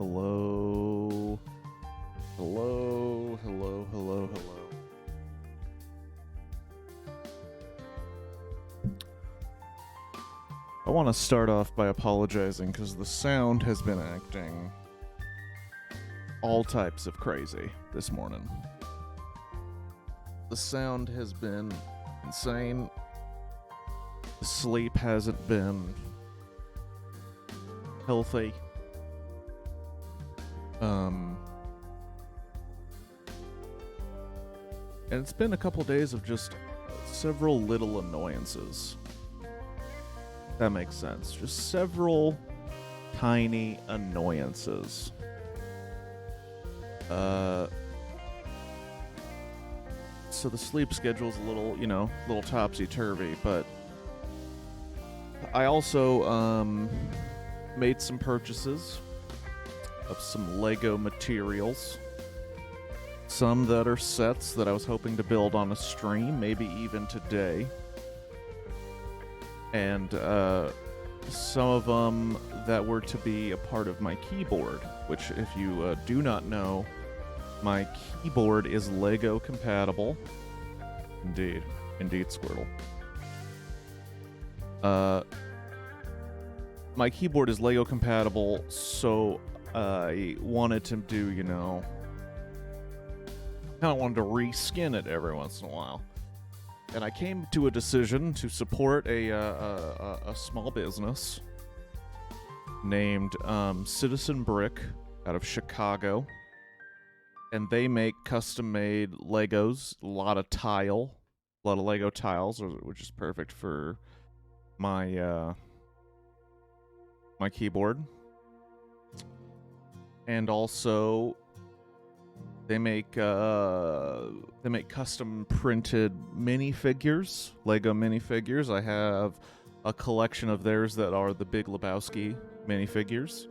Hello. Hello, hello, hello, hello. I want to start off by apologizing because the sound has been acting all types of crazy this morning. The sound has been insane. The sleep hasn't been healthy. And it's been a couple days of just several little annoyances. That makes sense. Just several tiny annoyances. So the sleep schedule's a little, little topsy-turvy, but I also made some purchases of some Lego materials. Some that are sets that I was hoping to build on a stream, maybe even today. And some of them that were to be a part of my keyboard, which if you do not know, my keyboard is Lego compatible. Indeed, Squirtle. My keyboard is Lego compatible, so I wanted to do, kind of wanted to reskin it every once in a while. And I came to a decision to support a small business named Citizen Brick out of Chicago. And they make custom-made Legos, a lot of Lego tiles, which is perfect for my my keyboard. And also, they make custom printed minifigures, Lego minifigures. I have a collection of theirs that are the Big Lebowski minifigures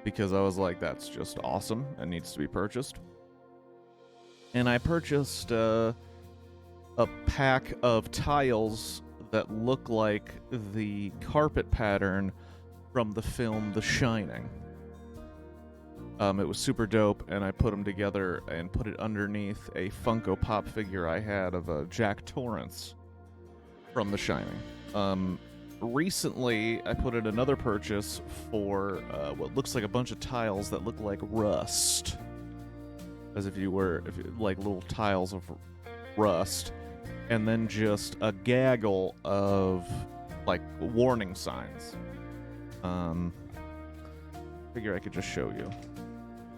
because I was like, that's just awesome and needs to be purchased. And I purchased a pack of tiles that look like the carpet pattern from the film The Shining. It was super dope, and I put them together and put it underneath a Funko Pop figure I had of Jack Torrance from The Shining. Recently, I put in another purchase for what looks like a bunch of tiles that look like rust. As if like little tiles of rust. And then just a gaggle of, like, warning signs. Figure I could just show you.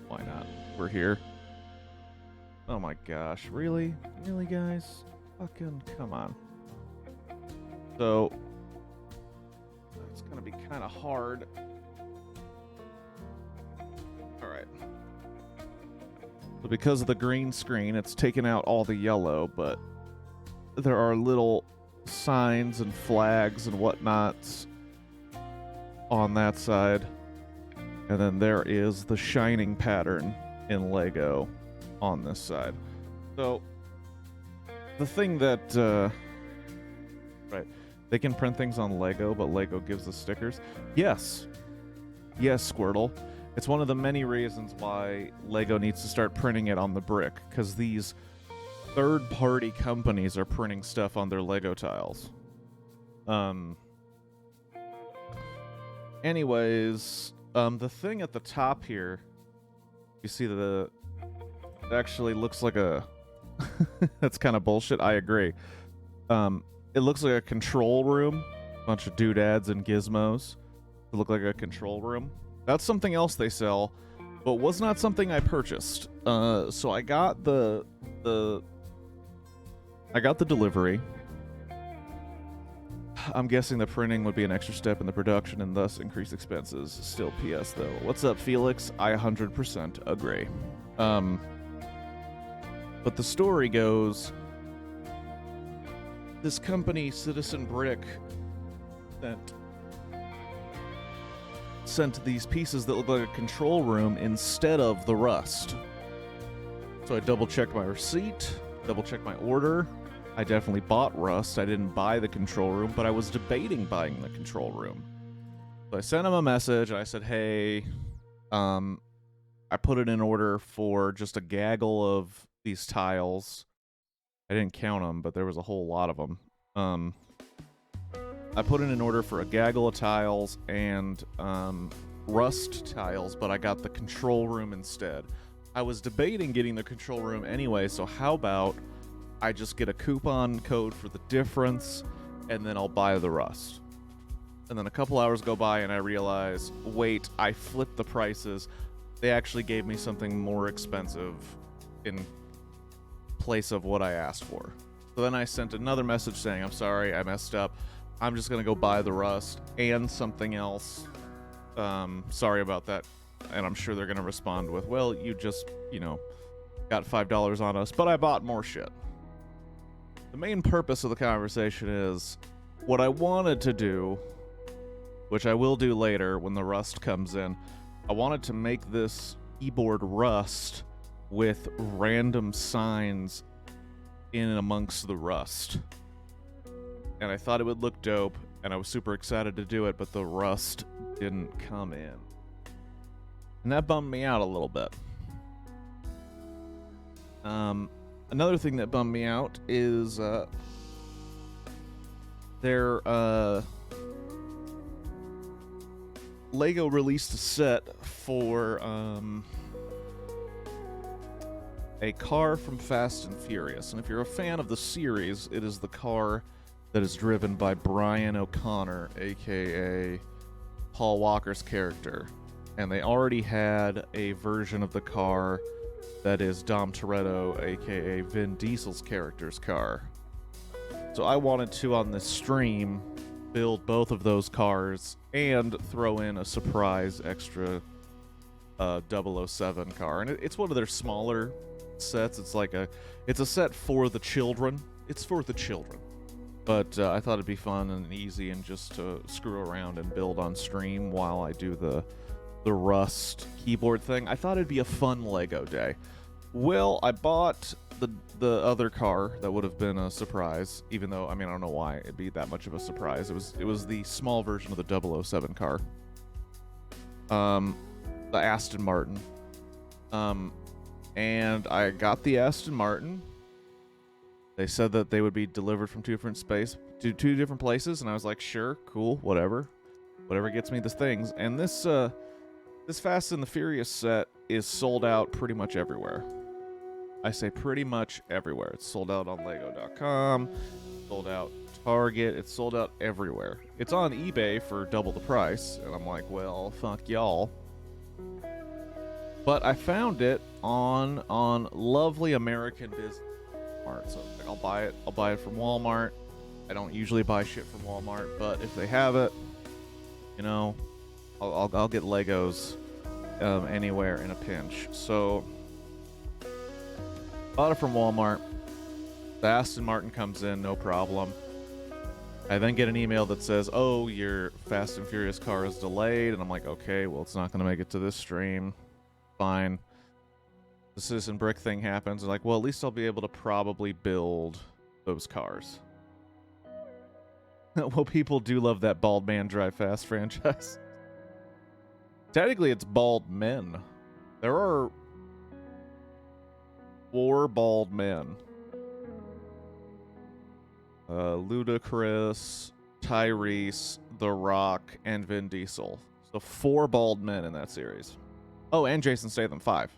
Why not? We're here. Oh my gosh, really? Really, guys? Fucking come on. So, it's gonna be kind of hard. Alright. So because of the green screen, it's taken out all the yellow, but there are little signs and flags and whatnots on that side. And then there is the Shining pattern in Lego on this side. So, the thing that, right, they can print things on Lego, but Lego gives the stickers. Yes. Yes, Squirtle. It's one of the many reasons why Lego needs to start printing it on the brick, because these third-party companies are printing stuff on their Lego tiles. Anyways, the thing at the top here, you see it actually looks like a... That's kind of bullshit, I agree. It looks like a control room. A bunch of doodads and gizmos. It look like a control room. That's something else they sell, but was not something I purchased. So I got the delivery. I'm guessing the printing would be an extra step in the production and thus increase expenses. Still PS though. What's up, Felix? I 100% agree. But the story goes, this company, Citizen Brick, sent these pieces that look like a control room instead of the rust. So I double-checked my receipt, double-checked my order. I definitely bought rust. I didn't buy the control room, but I was debating buying the control room. So I sent him a message, and I said, hey, I put it in order for just a gaggle of these tiles. I didn't count them, but there was a whole lot of them. I put it in order for a gaggle of tiles and rust tiles, but I got the control room instead. I was debating getting the control room anyway, so how about I just get a coupon code for the difference, and then I'll buy the rust. And then a couple hours go by, and I realize, wait, I flipped the prices. They actually gave me something more expensive in place of what I asked for. So then I sent another message saying, I'm sorry, I messed up. I'm just going to go buy the rust and something else. Sorry about that. And I'm sure they're going to respond with, well, you just, got $5 on us, but I bought more shit. The main purpose of the conversation is what I wanted to do, which I will do later when the rust comes in. I wanted to make this keyboard rust with random signs in and amongst the rust. And I thought it would look dope, and I was super excited to do it, but the rust didn't come in. And that bummed me out a little bit. Another thing that bummed me out is Lego released a set for a car from Fast and Furious. And if you're a fan of the series, it is the car that is driven by Brian O'Connor, aka Paul Walker's character. And they already had a version of the car that is Dom Toretto, aka Vin Diesel's character's car. So I wanted to, on this stream, build both of those cars and throw in a surprise extra 007 car. And it's one of their smaller sets. It's a set for the children. It's for the children. But I thought it'd be fun and easy and just to screw around and build on stream while I do the Rust keyboard thing. I thought it'd be a fun Lego day. Well, I bought the other car that would have been a surprise, even though, I don't know why it'd be that much of a surprise. It was the small version of the 007 car. The Aston Martin. And I got the Aston Martin. They said that they would be delivered from two different places, and I was like, sure, cool, whatever gets me the things. And this Fast and the Furious set is sold out pretty much everywhere. I say pretty much everywhere. It's sold out on Lego.com, sold out Target, it's sold out everywhere. It's on eBay for double the price, and I'm like, well, fuck y'all. But I found it on lovely American business. So I'll buy it from Walmart. I don't usually buy shit from Walmart, but if they have it, I'll get Legos anywhere in a pinch. So bought it from Walmart. The Aston Martin comes in, no problem. I then get an email that says, oh, your Fast and Furious car is delayed, and I'm like, okay, well, it's not going to make it to this stream. Fine. The Citizen Brick thing happens. I'm like, well, at least I'll be able to probably build those cars. Well, people do love that Bald Man Drive Fast franchise. Technically, it's bald men. There are 4 bald men. Ludacris, Tyrese, The Rock, and Vin Diesel. So 4 bald men in that series. Oh, and Jason Statham, 5.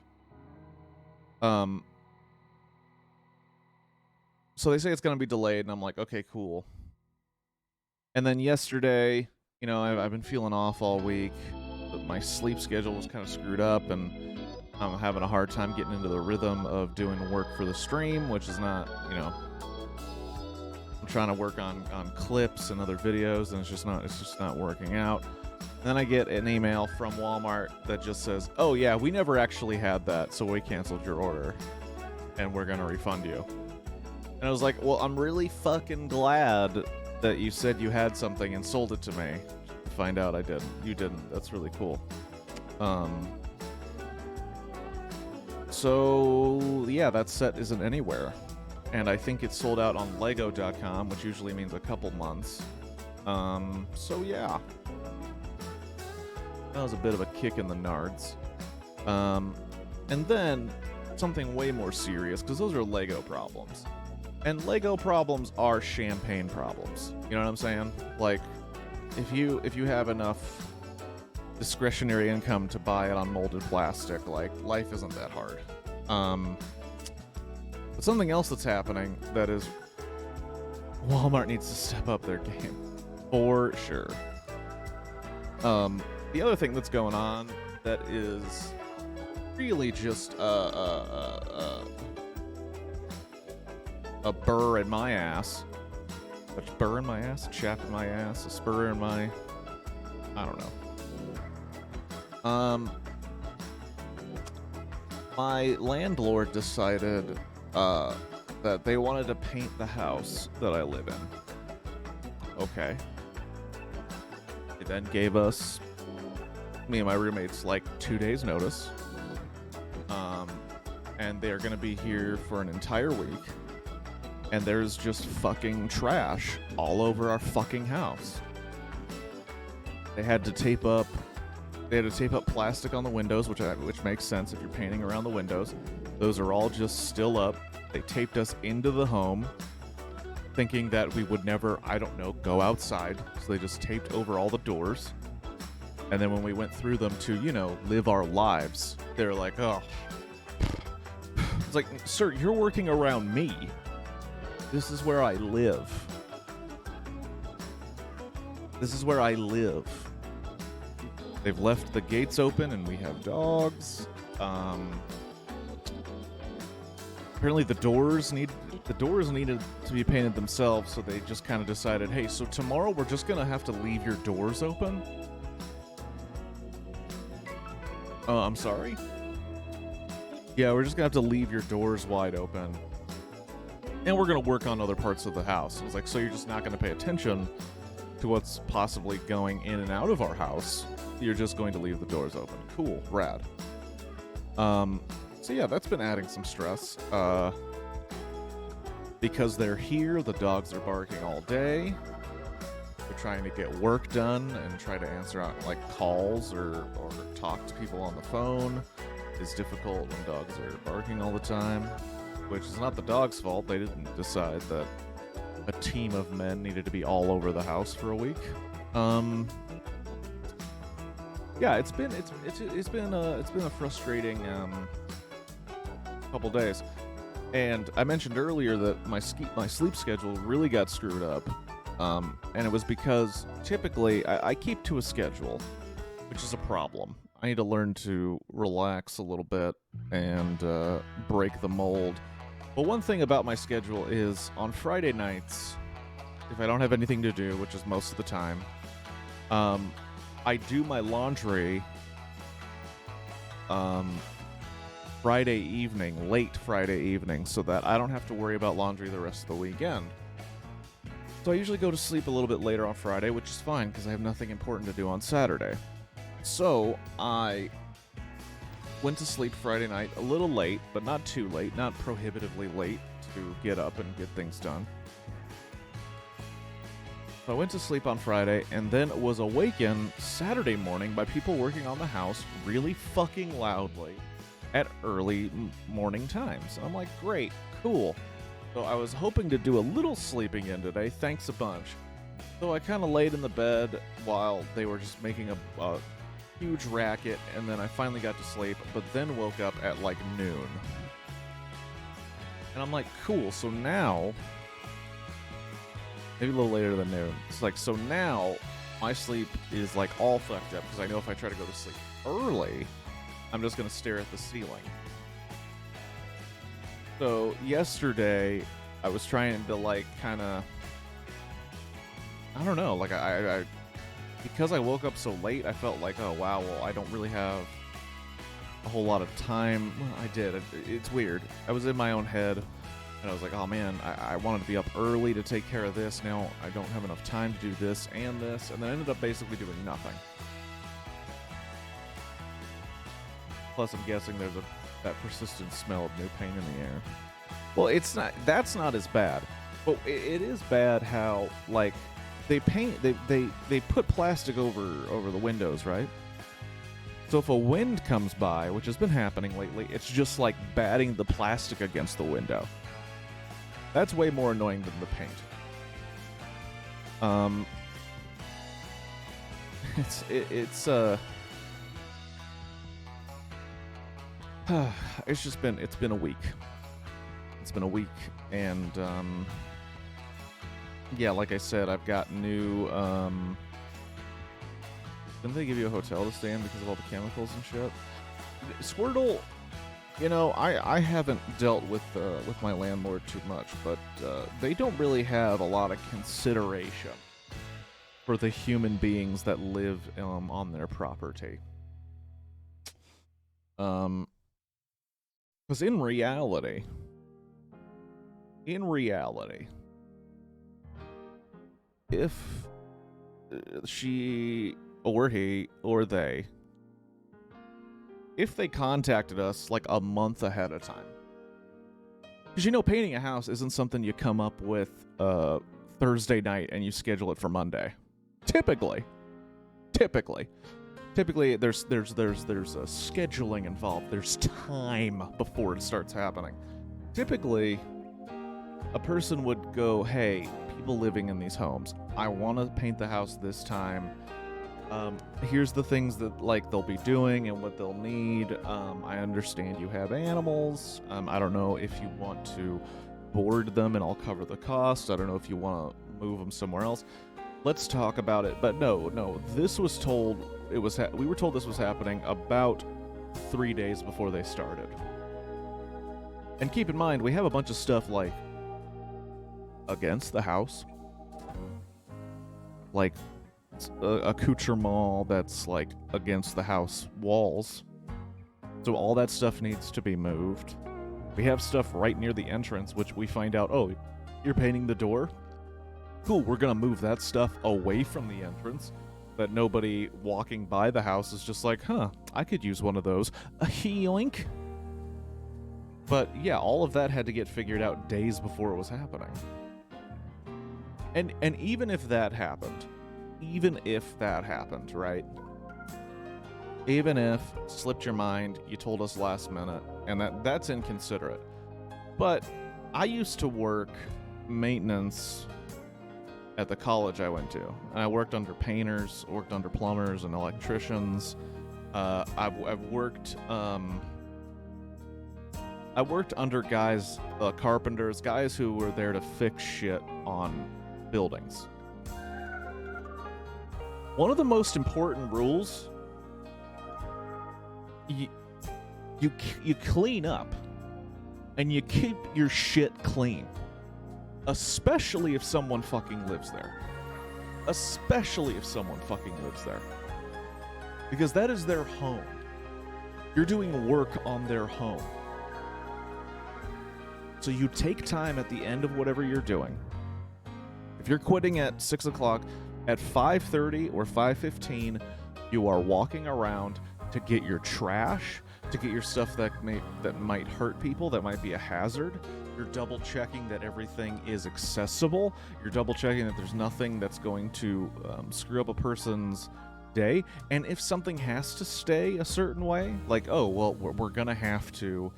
So they say it's going to be delayed, and I'm like, okay, cool. And then yesterday, I've been feeling off all week. My sleep schedule was kind of screwed up, and I'm having a hard time getting into the rhythm of doing work for the stream, which is not, I'm trying to work on clips and other videos, and it's just not working out. And then I get an email from Walmart that just says, oh yeah, we never actually had that, so we canceled your order, and we're going to refund you. And I was like, well, I'm really fucking glad that you said you had something and sold it to me. To find out I didn't. You didn't. That's really cool. So yeah, that set isn't anywhere. And I think it's sold out on Lego.com, which usually means a couple months. So yeah. That was a bit of a kick in the nards. And then something way more serious, because those are Lego problems. And Lego problems are champagne problems. You know what I'm saying? Like, if you have enough discretionary income to buy it on molded plastic, like, life isn't that hard. But something else that's happening that is Walmart needs to step up their game. For sure. The other thing that's going on that is really just a burr in my ass. A burr in my ass? A chap in my ass? A spur in my... I don't know. My landlord decided that they wanted to paint the house that I live in. Okay. They then gave us, me and my roommates, like 2 days notice. And they're gonna be here for an entire week. And there's just fucking trash all over our fucking house. They had to tape up plastic on the windows, which makes sense if you're painting around the windows. Those are all just still up. They taped us into the home, thinking that we would never, I don't know, go outside. So they just taped over all the doors. And then when we went through them to, you know, live our lives, they're like, oh. It's like, sir, you're working around me. This is where I live. This is where I live. They've left the gates open and we have dogs. Apparently the doors needed to be painted themselves, so they just kind of decided, hey, so tomorrow we're just gonna have to leave your doors open? I'm sorry? Yeah, we're just gonna have to leave your doors wide open. And we're gonna work on other parts of the house. I was like, so you're just not gonna pay attention to what's possibly going in and out of our house. You're just going to leave the doors open. Cool, rad. So yeah, that's been adding some stress. Because they're here, the dogs are barking all day. They're trying to get work done and try to answer out like calls or talk to people on the phone. It's difficult when dogs are barking all the time, which is not the dog's fault. They didn't decide that a team of men needed to be all over the house for a week. Yeah, it's been a frustrating couple days, and I mentioned earlier that my sleep schedule really got screwed up, and it was because typically I keep to a schedule, which is a problem. I need to learn to relax a little bit and break the mold. But one thing about my schedule is on Friday nights, if I don't have anything to do, which is most of the time, I do my laundry Friday evening, late Friday evening, so that I don't have to worry about laundry the rest of the weekend. So I usually go to sleep a little bit later on Friday, which is fine because I have nothing important to do on Saturday. So I went to sleep Friday night a little late, but not too late, not prohibitively late to get up and get things done. So I went to sleep on Friday and then was awakened Saturday morning by people working on the house really fucking loudly at early morning times. And I'm like, great, cool. So I was hoping to do a little sleeping in today, thanks a bunch. So I kind of laid in the bed while they were just making a huge racket, and then I finally got to sleep, but then woke up at like noon. And I'm like, cool, so now, maybe a little later than noon. It's like, so now my sleep is like all fucked up because I know if I try to go to sleep early, I'm just going to stare at the ceiling. So yesterday, I was trying to like kind of, I don't know, like I because I woke up so late, I felt like, oh wow, well I don't really have a whole lot of time. Well, I did. It's weird. I was in my own head, and I was like, oh man, I wanted to be up early to take care of this. Now I don't have enough time to do this, and then I ended up basically doing nothing. Plus, I'm guessing there's that persistent smell of new paint in the air. Well, that's not as bad, but it is bad how like they put plastic over the windows, right? So if a wind comes by, which has been happening lately, it's just like batting the plastic against the window. That's way more annoying than the paint. It's been a week. It's been a week, and yeah, like I said, I've got new didn't they give you a hotel to stay in because of all the chemicals and shit? Squirtle, you know, I haven't dealt with my landlord too much, but they don't really have a lot of consideration for the human beings that live on their property. Because in reality, if she or he or they, if they contacted us like a month ahead of time, because you know painting a house isn't something you come up with Thursday night and you schedule it for Monday. Typically there's a scheduling involved. There's time before it starts happening. Typically, a person would go, hey, people living in these homes, I want to paint the house this time. Here's the things that like they'll be doing and what they'll need. I understand you have animals. I don't know if you want to board them and I'll cover the cost. I don't know if you want to move them somewhere else. Let's talk about it. But no, this was told, we were told this was happening about 3 days before they started. And keep in mind, we have a bunch of stuff like against the house, like accoutrement that's like against the house walls. So all that stuff needs to be moved. We have stuff right near the entrance, which we find out, oh, you're painting the door? Cool, we're gonna move that stuff away from the entrance, that nobody walking by the house is just like, huh, I could use one of those. A yoink. But yeah, all of that had to get figured out days before it was happening. And even if that happened, right? Even if slipped your mind, you told us last minute, and that's inconsiderate. But I used to work maintenance at the college I went to, and I worked under painters, worked under plumbers and electricians. I've worked under guys, carpenters, guys who were there to fix shit on buildings. One of the most important rules, you clean up and you keep your shit clean. Especially if someone fucking lives there. Because that is their home. You're doing work on their home. So you take time at the end of whatever you're doing. If you're quitting at 6 o'clock, at 5:30 or 5:15, you are walking around to get your trash, to get your stuff that might hurt people, that might be a hazard. You're double checking that everything is accessible. You're double checking that there's nothing that's going to screw up a person's day. And if something has to stay a certain way, like, oh, well, we're going to have to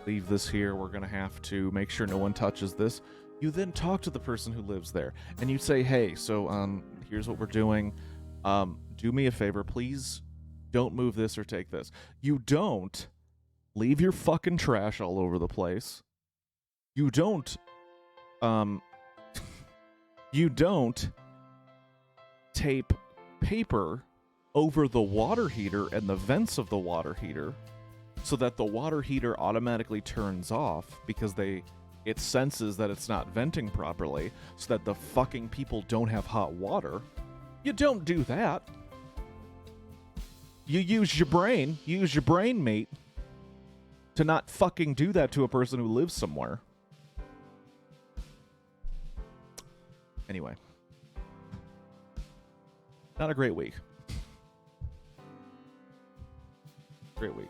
leave this here. We're going to have to make sure no one touches this. You then talk to the person who lives there and you say, hey, so here's what we're doing. Do me a favor, please don't move this or take this. You don't leave your fucking trash all over the place. You don't tape paper over the water heater and the vents of the water heater so that the water heater automatically turns off because it senses that it's not venting properly, so that the fucking people don't have hot water. You don't do that. You use your brain, mate, to not fucking do that to a person who lives somewhere. Anyway. Not a great week. Great week.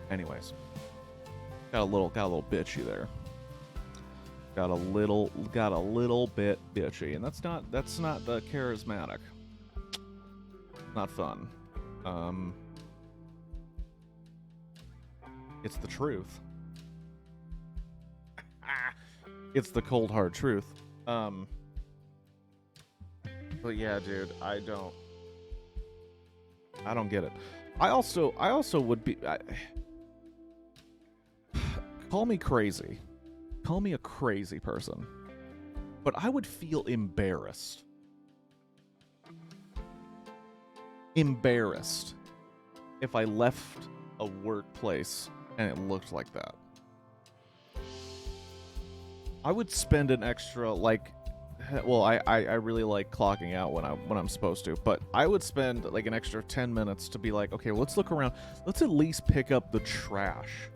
Anyways. Got a little bitchy there. got a little bit bitchy, and that's not charismatic. Not fun. It's the truth. It's the cold hard truth. But yeah, dude, I don't get it. I also would be call me crazy. Call me a crazy person. But I would feel embarrassed. Embarrassed if I left a workplace and it looked like that. I would spend an extra, like, well, I really like clocking out when I'm supposed to, but I would spend like an extra 10 minutes to be like, okay, well, let's look around. Let's at least pick up the trash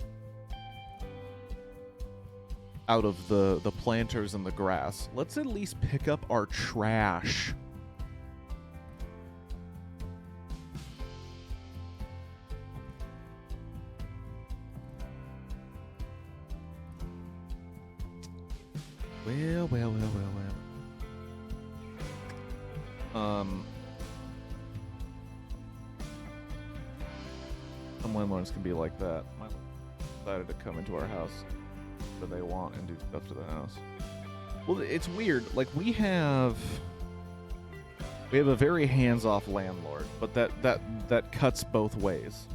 out of the planters and the grass. Let's at least pick up our trash. Well. Some landlords can be like that. My decided to come into our house that they want and do stuff to the house. Well, it's weird. Like, we have a very hands-off landlord, but that cuts both ways.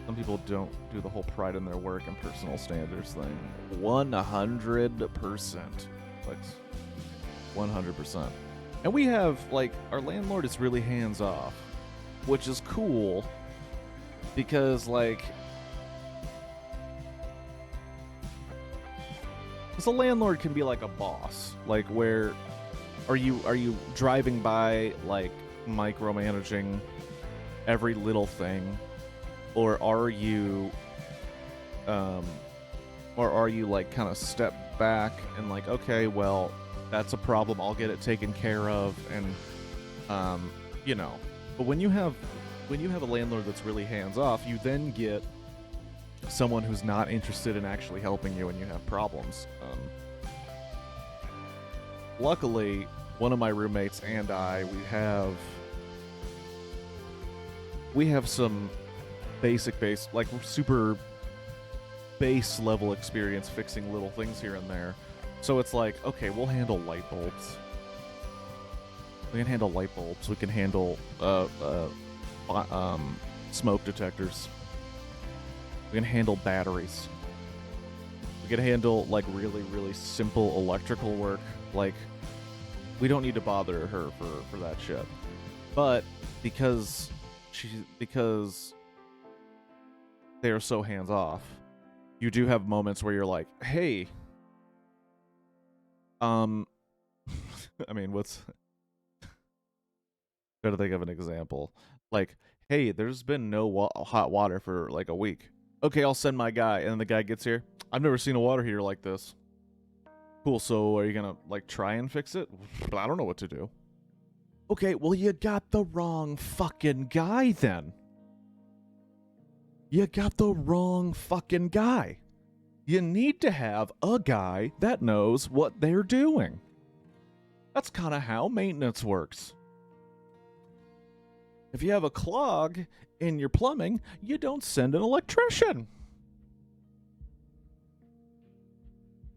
Some people don't do the whole pride in their work and personal standards thing. 100%. Like, 100%. And we have, like, our landlord is really hands-off, which is cool because, like, because a landlord can be like a boss. Like, where are you driving by, like, micromanaging every little thing? Or are you like kind of step back and like, okay, well, that's a problem, I'll get it taken care of, and you know. But when you have a landlord that's really hands off, you then get someone who's not interested in actually helping you when you have problems. Luckily, one of my roommates and I, we have some basic like super base level experience fixing little things here and there. So it's like, okay, we'll handle light bulbs. We can handle light bulbs. We can handle smoke detectors. We can handle batteries. We can handle like really, really simple electrical work. Like, we don't need to bother her for that shit. But because they are so hands off, you do have moments where you're like, hey, I mean, gotta think of an example. Like, hey, there's been no hot water for like a week. Okay, I'll send my guy. And then the guy gets here. I've never seen a water heater like this. Cool, so are you gonna like try and fix it? I don't know what to do. Okay, well, you got the wrong fucking guy then. You got the wrong fucking guy. You need to have a guy that knows what they're doing. That's kind of how maintenance works. If you have a clog in your plumbing, you don't send an electrician.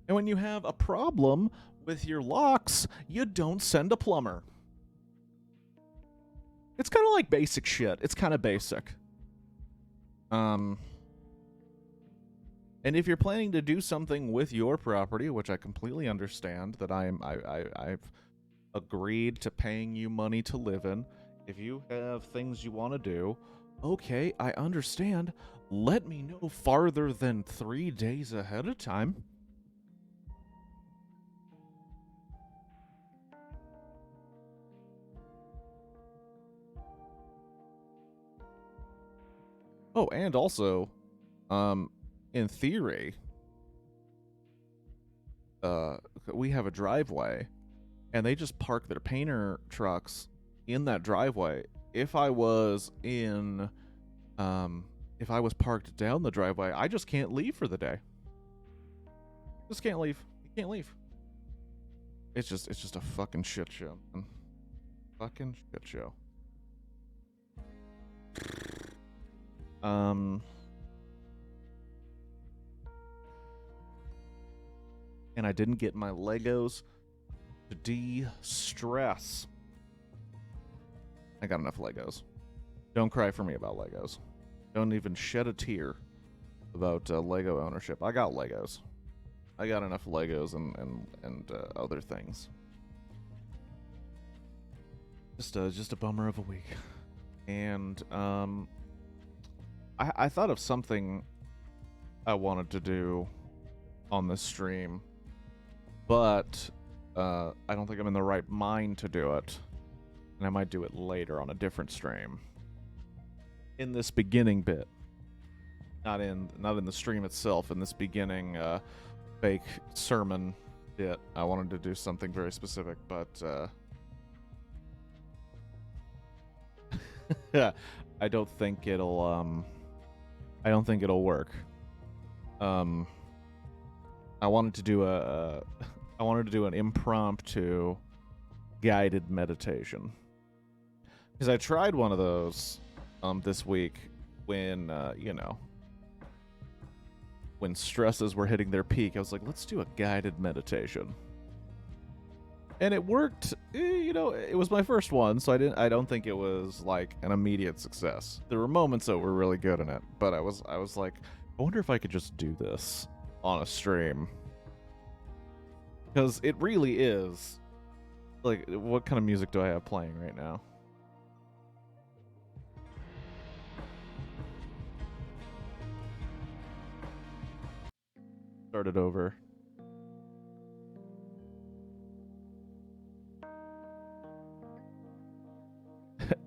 And when you have a problem with your locks, you don't send a plumber. It's kind of like basic shit. It's kind of basic. And if you're planning to do something with your property, which I completely understand, that I've agreed to paying you money to live in. If you have things you want to do, okay, I understand. Let me know farther than 3 days ahead of time. Oh, and also, in theory, we have a driveway, and they just park their painter trucks in that driveway. If I was parked down the driveway, I just can't leave for the day. Just can't leave. Can't leave. It's just a fucking shit show, man. Fucking shit show. And I didn't get my Legos to de-stress. I got enough Legos. Don't cry for me about Legos. Don't even shed a tear about Lego ownership. I got Legos. I got enough Legos and other things. Just a bummer of a week. And I thought of something I wanted to do on this stream, but I don't think I'm in the right mind to do it, and I might do it later on a different stream. In this beginning bit, not in the stream itself. In this beginning fake sermon bit, I wanted to do something very specific, but I don't think it'll work. I wanted to do an impromptu guided meditation, because I tried one of those this week when when stresses were hitting their peak. I was like, let's do a guided meditation, and it worked. It was my first one, so I don't think it was like an immediate success. There were moments that were really good in it, but I was like, I wonder if I could just do this on a stream, because it really is like, what kind of music do I have playing right now? Start it over.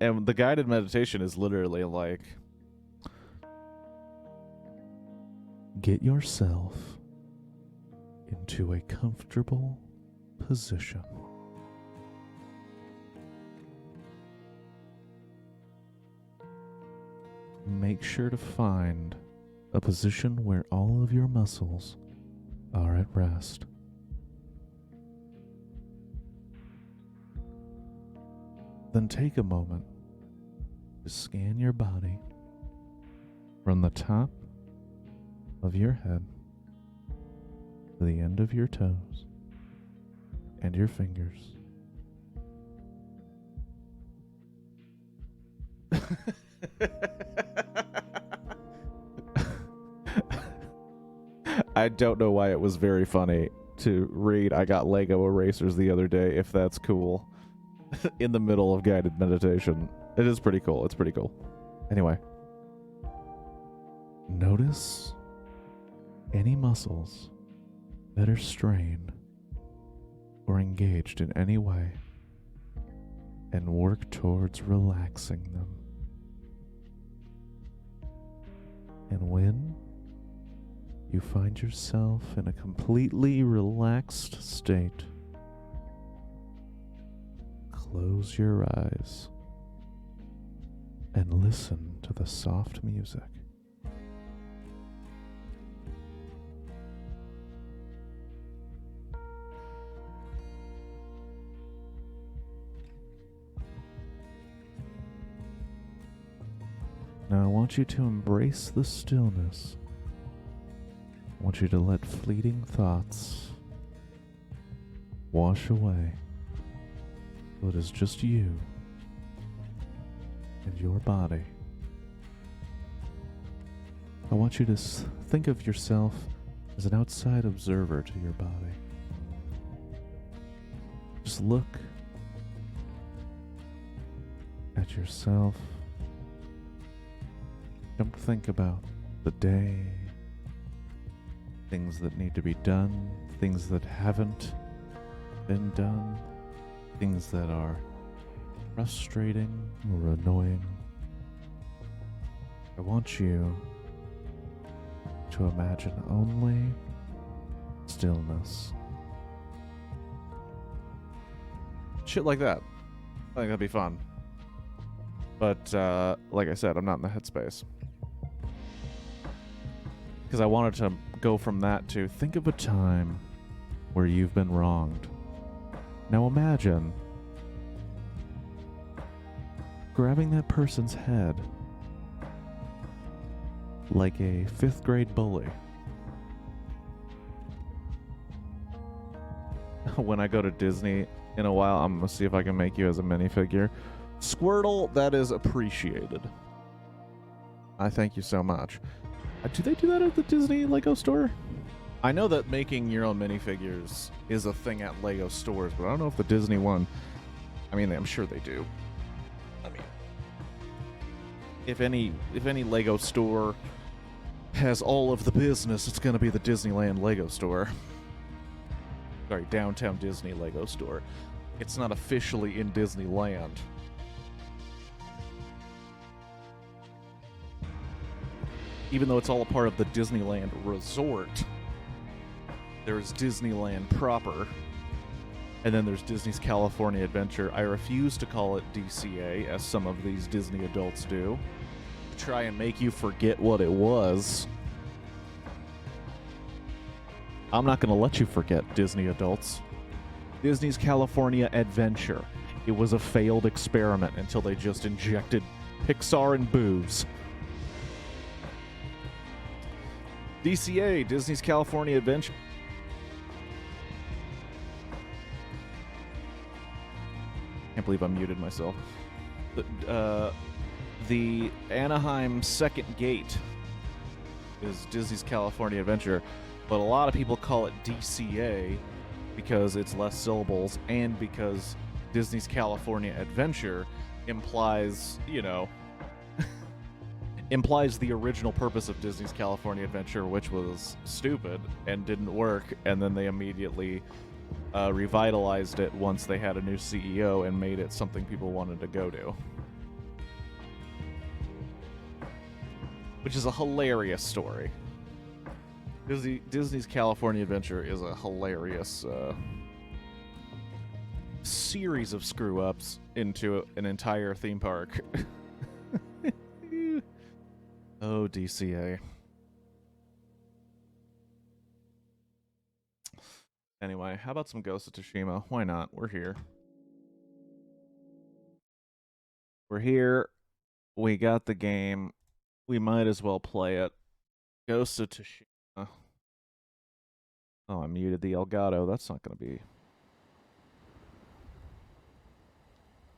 And the guided meditation is literally like, get yourself into a comfortable position. Make sure to find a position where all of your muscles are at rest. Then take a moment to scan your body from the top of your head to the end of your toes and your fingers. I don't know why it was very funny to read I got Lego erasers the other day, if that's cool, in the middle of guided meditation. It is pretty cool. It's pretty cool. Anyway, notice any muscles that are strained or engaged in any way, and work towards relaxing them. And when you find yourself in a completely relaxed state, close your eyes and listen to the soft music. Now I want you to embrace the stillness. I want you to let fleeting thoughts wash away. So it is just you and your body. I want you to think of yourself as an outside observer to your body. Just look at yourself. Don't think about the day, things that need to be done, things that haven't been done, things that are frustrating or annoying. I want you to imagine only stillness. Shit like that. I think that'd be fun. But, like I said, I'm not in the headspace. Because I wanted to go from that to think of a time where you've been wronged. Now imagine grabbing that person's head like a 5th grade bully. When I go to Disney in a while, I'm going to see if I can make you as a minifigure. Squirtle, that is appreciated. I thank you so much. Do they do that at the Disney Lego store? I know that making your own minifigures is a thing at Lego stores, but I don't know if the Disney one... I mean, I'm sure they do. I mean, if any Lego store has all of the business, it's going to be the Disneyland Lego store. Sorry, Downtown Disney Lego store. It's not officially in Disneyland. Even though it's all a part of the Disneyland Resort, there's Disneyland proper, and then there's Disney's California Adventure. I refuse to call it DCA, as some of these Disney adults do, to try and make you forget what it was. I'm not going to let you forget, Disney adults. Disney's California Adventure. It was a failed experiment until they just injected Pixar and booze. DCA, Disney's California Adventure. Can't believe I muted myself. The Anaheim Second Gate is Disney's California Adventure, but a lot of people call it DCA because it's less syllables and because Disney's California Adventure implies, you know, implies the original purpose of Disney's California Adventure, which was stupid and didn't work, and then they immediately revitalized it once they had a new CEO and made it something people wanted to go to. Which is a hilarious story. Disney's California Adventure is a hilarious series of screw-ups into an entire theme park. Oh, DCA. Anyway, how about some Ghost of Tsushima? Why not? We're here. We're here. We got the game. We might as well play it. Ghost of Tsushima. Oh, I muted the Elgato. That's not going to be...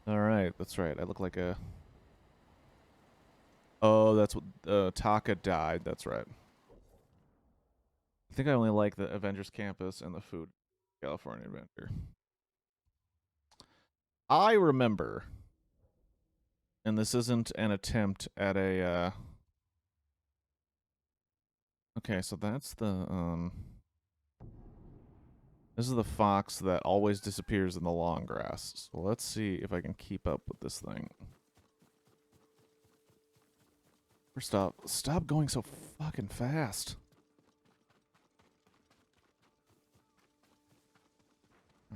Alright, that's right. I look like a... Oh, that's what... Taka died. That's right. I think I only like the Avengers Campus and the food California Adventure. I remember, and this isn't an attempt at a... Okay, so that's the... This is the fox that always disappears in the long grass. So let's see if I can keep up with this thing. First off, stop going so fucking fast.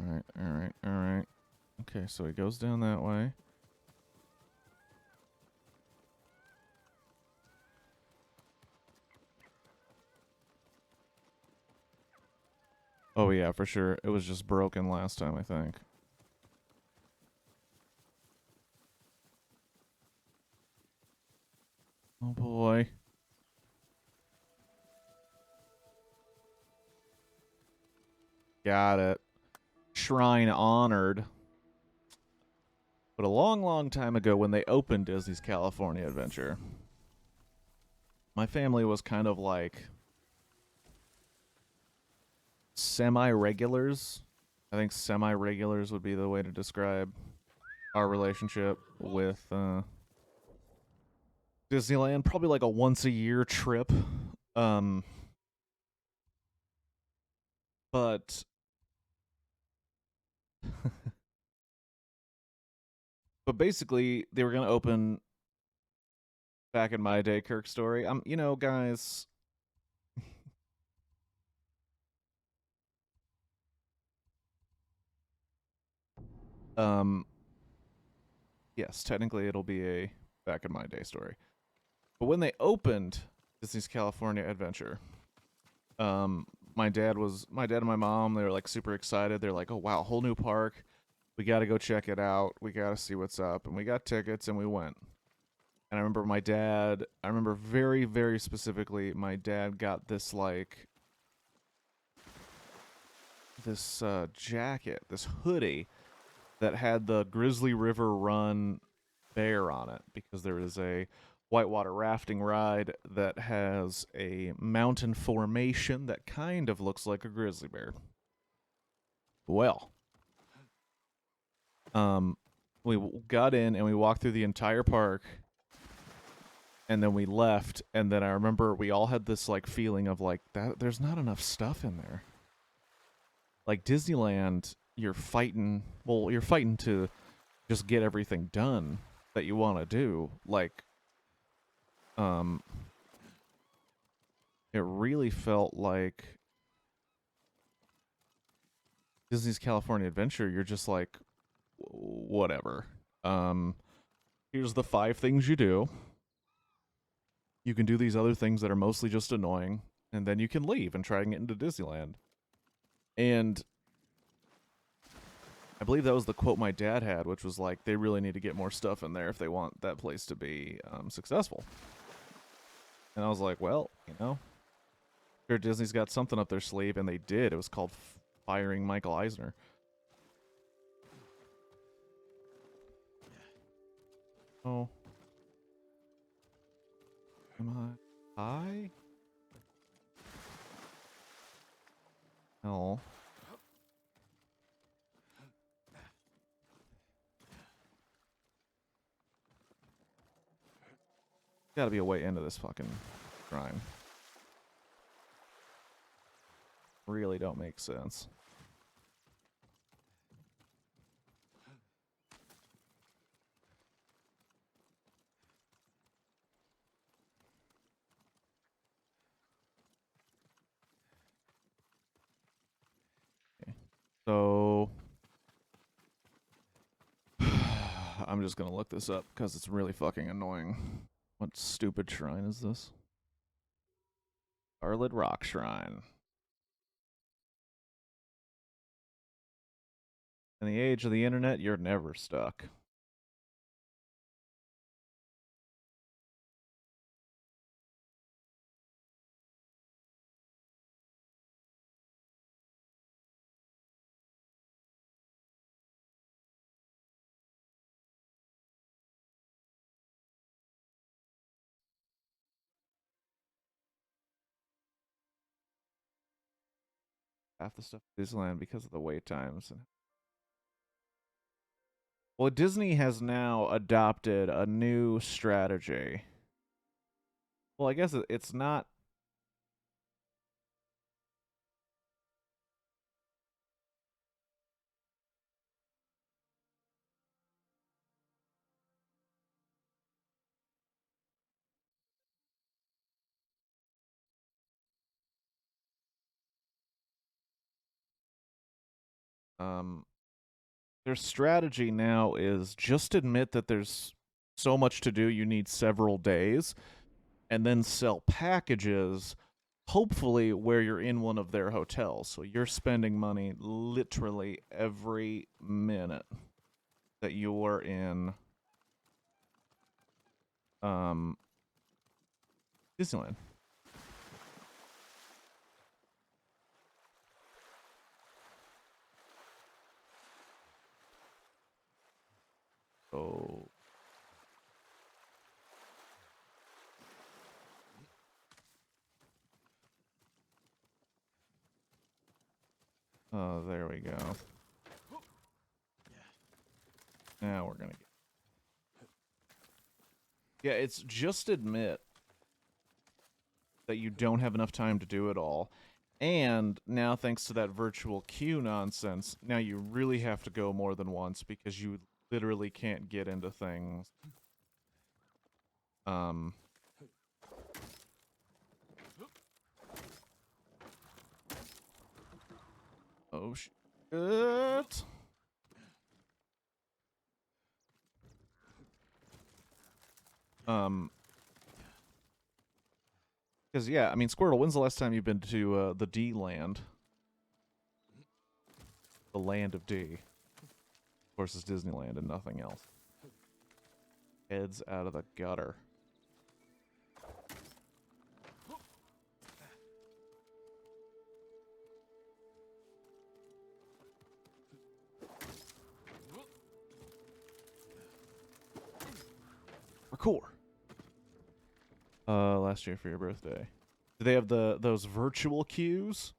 Alright, alright, alright. Okay, so he goes down that way. Oh yeah, for sure. It was just broken last time, I think. Oh boy. Got it. Shrine honored. But a long, long time ago when they opened Disney's California Adventure, my family was kind of like semi-regulars. I think semi-regulars would be the way to describe our relationship with Disneyland. Probably like a once-a-year trip. But but basically, they were going to open, back in my day, Kirk story. You know, guys... Yes, technically it'll be a back in my day story. But when they opened Disney's California Adventure, my dad and my mom, they were like super excited. They're like, "Oh wow, whole new park. We got to go check it out. We got to see what's up." And we got tickets and we went. And I remember very, very specifically, my dad got this like this jacket, this hoodie that had the Grizzly River Run bear on it because there is a whitewater rafting ride that has a mountain formation that kind of looks like a grizzly bear. Well, um, we got in and we walked through the entire park, and then we left. And then I remember we all had this like feeling of like that. There's not enough stuff in there. Like Disneyland, you're fighting. Well, you're fighting to just get everything done that you want to do. Like, um, it really felt like Disney's California Adventure. You're just like, whatever. Here's the 5 things you do. You can do these other things that are mostly just annoying, and then you can leave and try and get into Disneyland. And I believe that was the quote my dad had, which was like, they really need to get more stuff in there if they want that place to be successful. And I was like, well, you know, sure, Disney's got something up their sleeve, and they did. It was called firing Michael Eisner. Oh. Am I high? No. Gotta be a way into this fucking shrine. Really don't make sense. Okay. So I'm just gonna look this up because it's really fucking annoying. What stupid shrine is this? Scarlet Rock Shrine. In the age of the internet, you're never stuck. Half the stuff at Disneyland because of the wait times. Well, Disney has now adopted a new strategy. Well, I guess it's not. Um, their strategy now is just admit that there's so much to do, you need several days, and then sell packages, hopefully where you're in one of their hotels. So you're spending money literally every minute that you're in Disneyland. So there we go. Now we're gonna get. Yeah, it's just admit that you don't have enough time to do it all. And now, thanks to that virtual queue nonsense, now you really have to go more than once because you literally can't get into things. Oh shit. Um, Because, yeah, I mean, Squirtle, when's the last time you've been to the D land? The land of D. Of course, it's Disneyland and nothing else. Heads out of the gutter. Parkour. Last year for your birthday. Do they have those virtual queues?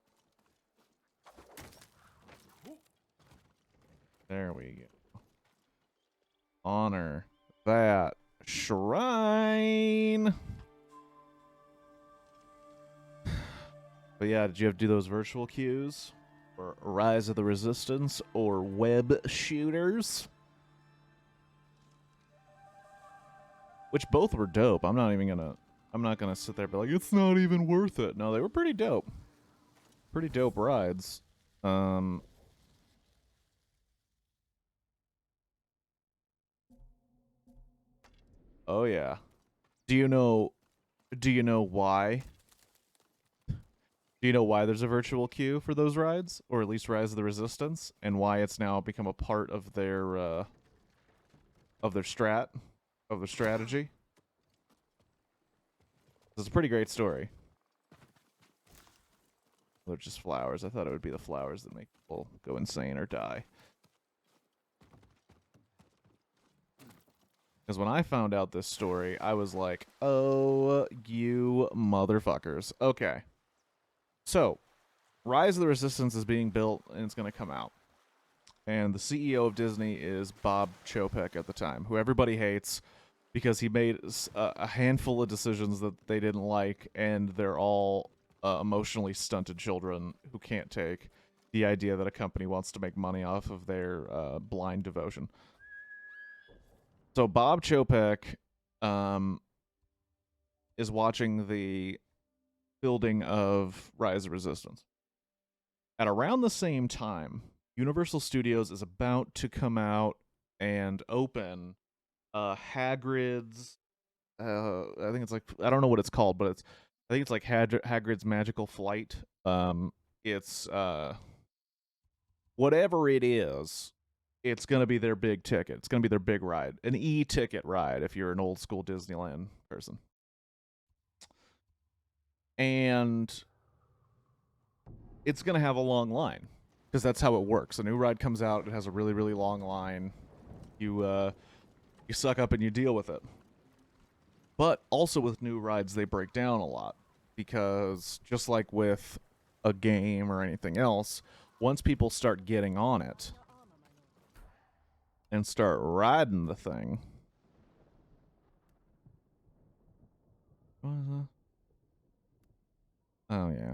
There we go. Honor that shrine. But yeah, did you have to do those virtual queues? Or Rise of the Resistance? Or web shooters? Which both were dope. I'm not gonna sit there and be like, it's not even worth it. No, they were pretty dope. Pretty dope rides. Oh yeah. Do you know why? Do you know why there's a virtual queue for those rides? Or at least Rise of the Resistance? And why it's now become a part of their strategy? It's a pretty great story. They're just flowers. I thought it would be the flowers that make people go insane or die. Because when I found out this story, I was like, oh, you motherfuckers. Okay. So, Rise of the Resistance is being built, and it's going to come out. And the CEO of Disney is Bob Chapek at the time, who everybody hates because he made a handful of decisions that they didn't like, and they're all emotionally stunted children who can't take the idea that a company wants to make money off of their blind devotion. So Bob Chapek is watching the building of Rise of Resistance. At around the same time, Universal Studios is about to come out and open Hagrid's I think it's like, I don't know what it's called, but I think it's like Hagrid's Magical Flight. It's whatever it is, it's going to be their big ticket. It's going to be their big ride. An e-ticket ride if you're an old school Disneyland person. And it's going to have a long line because that's how it works. A new ride comes out, it has a really, really long line. You suck up and you deal with it. But also with new rides, they break down a lot because just like with a game or anything else, once people start getting on it and start riding the thing. What is that? Oh, yeah.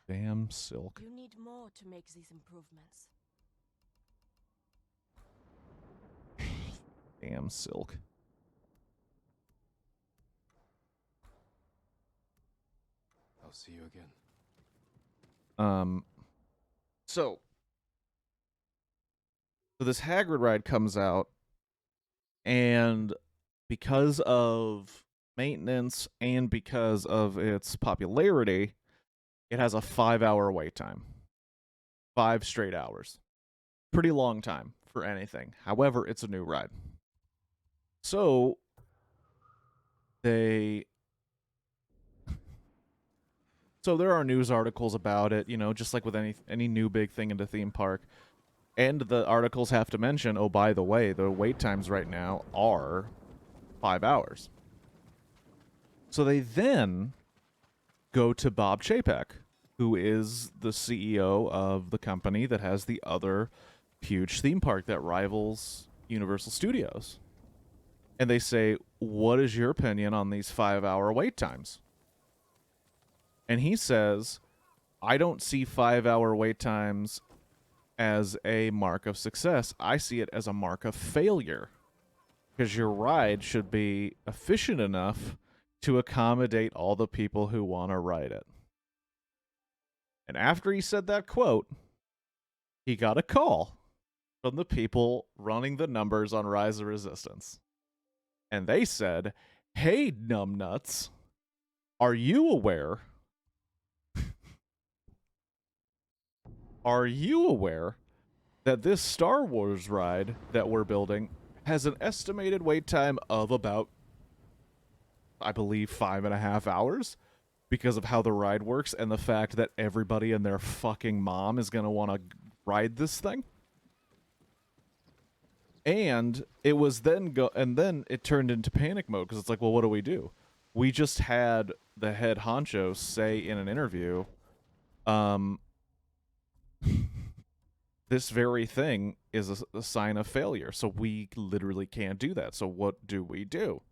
Damn silk. You need more to make these improvements. Damn silk. I'll see you again. So this Hagrid ride comes out, and because of maintenance and because of its popularity, it has a 5-hour wait time. 5 straight hours. Pretty long time for anything. However, it's a new ride. So there are news articles about it, you know, just like with any new big thing in the theme park. And the articles have to mention, oh, by the way, the wait times right now are 5 hours. So they then go to Bob Chapek, who is the CEO of the company that has the other huge theme park that rivals Universal Studios. And they say, what is your opinion on these 5-hour wait times? And he says, I don't see 5-hour wait times as a mark of success. I see it as a mark of failure. Because your ride should be efficient enough to accommodate all the people who want to ride it. And after he said that quote, he got a call from the people running the numbers on Rise of Resistance. And they said, "Hey, numbnuts, are you aware? Are you aware that this Star Wars ride that we're building has an estimated wait time of about, I believe, 5.5 hours because of how the ride works and the fact that everybody and their fucking mom is going to want to ride this thing?" And it was then it turned into panic mode because it's like, well, what do we do? We just had the head honcho say in an interview, um, this very thing is a sign of failure. So we literally can't do that. So what do we do?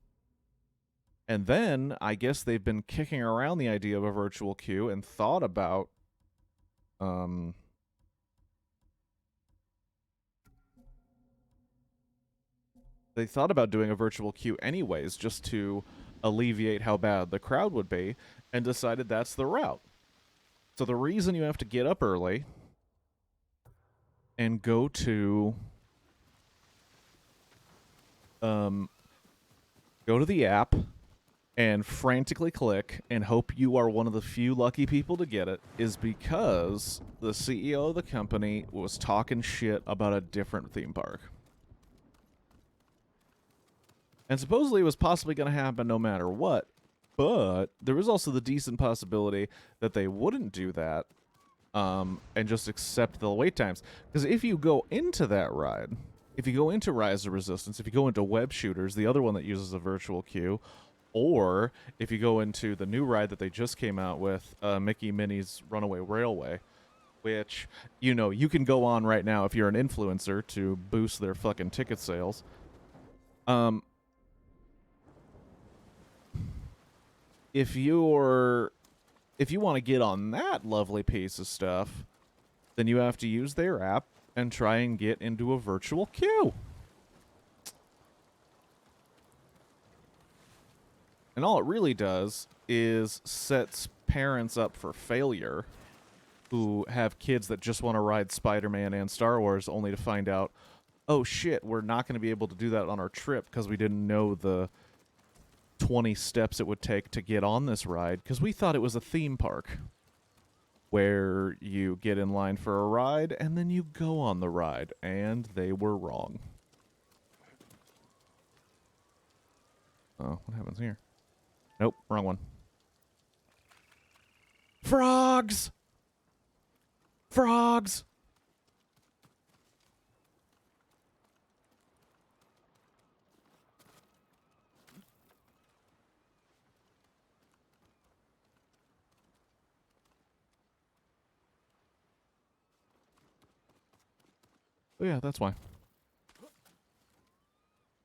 And then I guess they've been kicking around the idea of a virtual queue and thought about they thought about doing a virtual queue anyways just to alleviate how bad the crowd would be, and decided that's the route. So the reason you have to get up early and go to the app and frantically click and hope you are one of the few lucky people to get it is because the CEO of the company was talking shit about a different theme park. And supposedly it was possibly going to happen no matter what, but there was also the decent possibility that they wouldn't do that and just accept the wait times. Because if you go into that ride, if you go into Rise of Resistance, if you go into Web Shooters, the other one that uses a virtual queue, or if you go into the new ride that they just came out with, Mickey Minnie's Runaway Railway, which, you know, you can go on right now if you're an influencer to boost their fucking ticket sales. If you want to get on that lovely piece of stuff, then you have to use their app and try and get into a virtual queue. And all it really does is sets parents up for failure who have kids that just want to ride Spider-Man and Star Wars only to find out, oh shit, we're not going to be able to do that on our trip because we didn't know the 20 steps it would take to get on this ride because we thought it was a theme park where you get in line for a ride and then you go on the ride, and they were wrong. Oh, what happens here? Nope, wrong one. Frogs! Frogs! Oh yeah, that's why.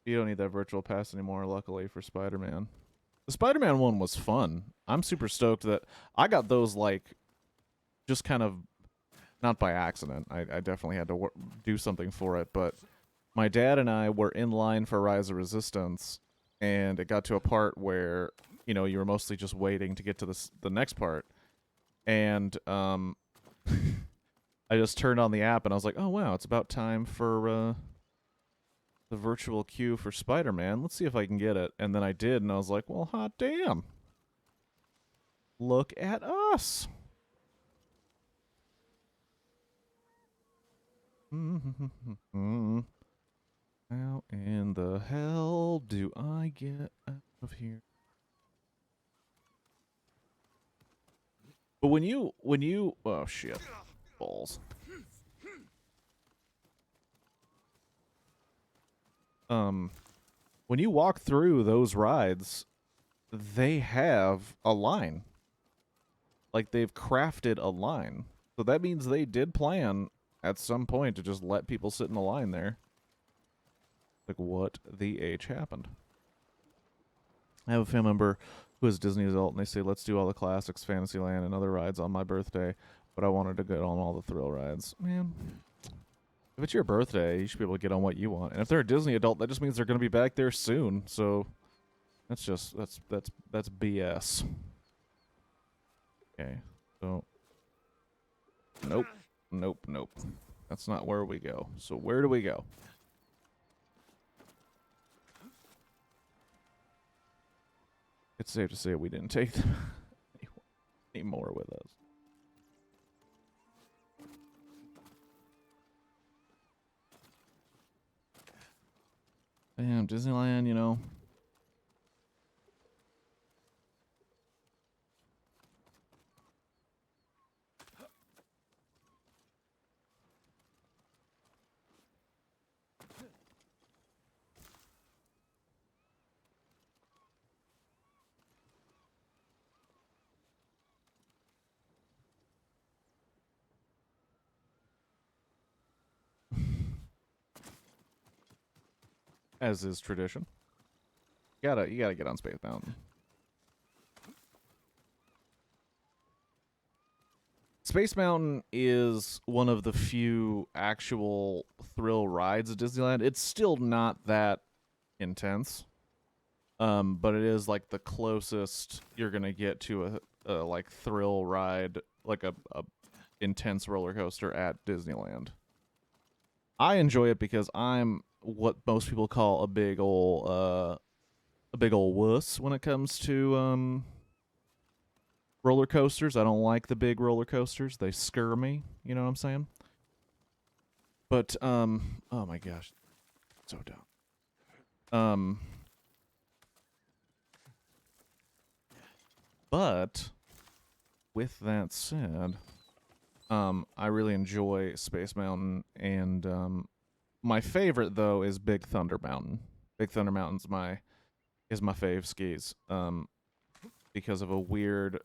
You don't need that virtual pass anymore, luckily, for Spider-Man. The Spider-Man one was fun. I'm super stoked that I got those, like, just kind of, not by accident. I definitely had to do something for it, but my dad and I were in line for Rise of Resistance, and it got to a part where, you know, you were mostly just waiting to get to the next part. And I just turned on the app and I was like, oh wow, it's about time for the virtual queue for Spider-Man. Let's see if I can get it. And then I did, and I was like, well, hot damn. Look at us. How in the hell do I get out of here? But when you oh shit. Balls. When you walk through those rides, they have a line. Like, they've crafted a line. So that means they did plan at some point to just let people sit in the line there. Like, what the H happened? I have a family member who is Disney adult, and they say, let's do all the classics, Fantasyland, and other rides on my birthday, but I wanted to get on all the thrill rides. Man, if it's your birthday, you should be able to get on what you want. And if they're a Disney adult, that just means they're going to be back there soon. So that's just that's BS. Okay. So nope. That's not where we go. So where do we go? It's safe to say we didn't take them anymore with us. Damn, Disneyland, you know. As is tradition. You gotta get on Space Mountain. Space Mountain is one of the few actual thrill rides at Disneyland. It's still not that intense. But it is like the closest you're gonna get to a like thrill ride, like a intense roller coaster at Disneyland. I enjoy it because I'm what most people call a big ol' wuss when it comes to roller coasters. I don't like the big roller coasters. They scare me, you know what I'm saying? But oh my gosh. So dumb. But with that said, I really enjoy Space Mountain, and my favorite though is Big Thunder Mountain. Big Thunder Mountain's my fave skis. Because of a weird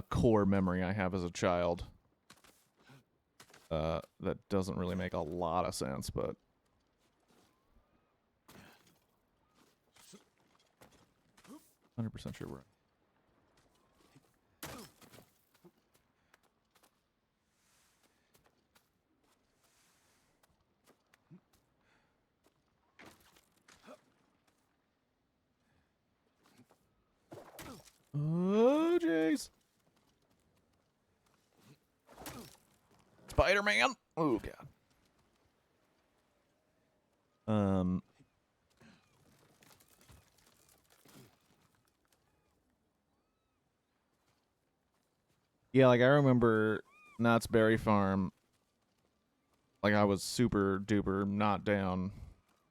core memory I have as a child. That doesn't really make a lot of sense, but 100% sure we're right. Oh, jeez. Spider-Man. Oh, God. Yeah, like I remember Knott's Berry Farm. Like I was super duper not down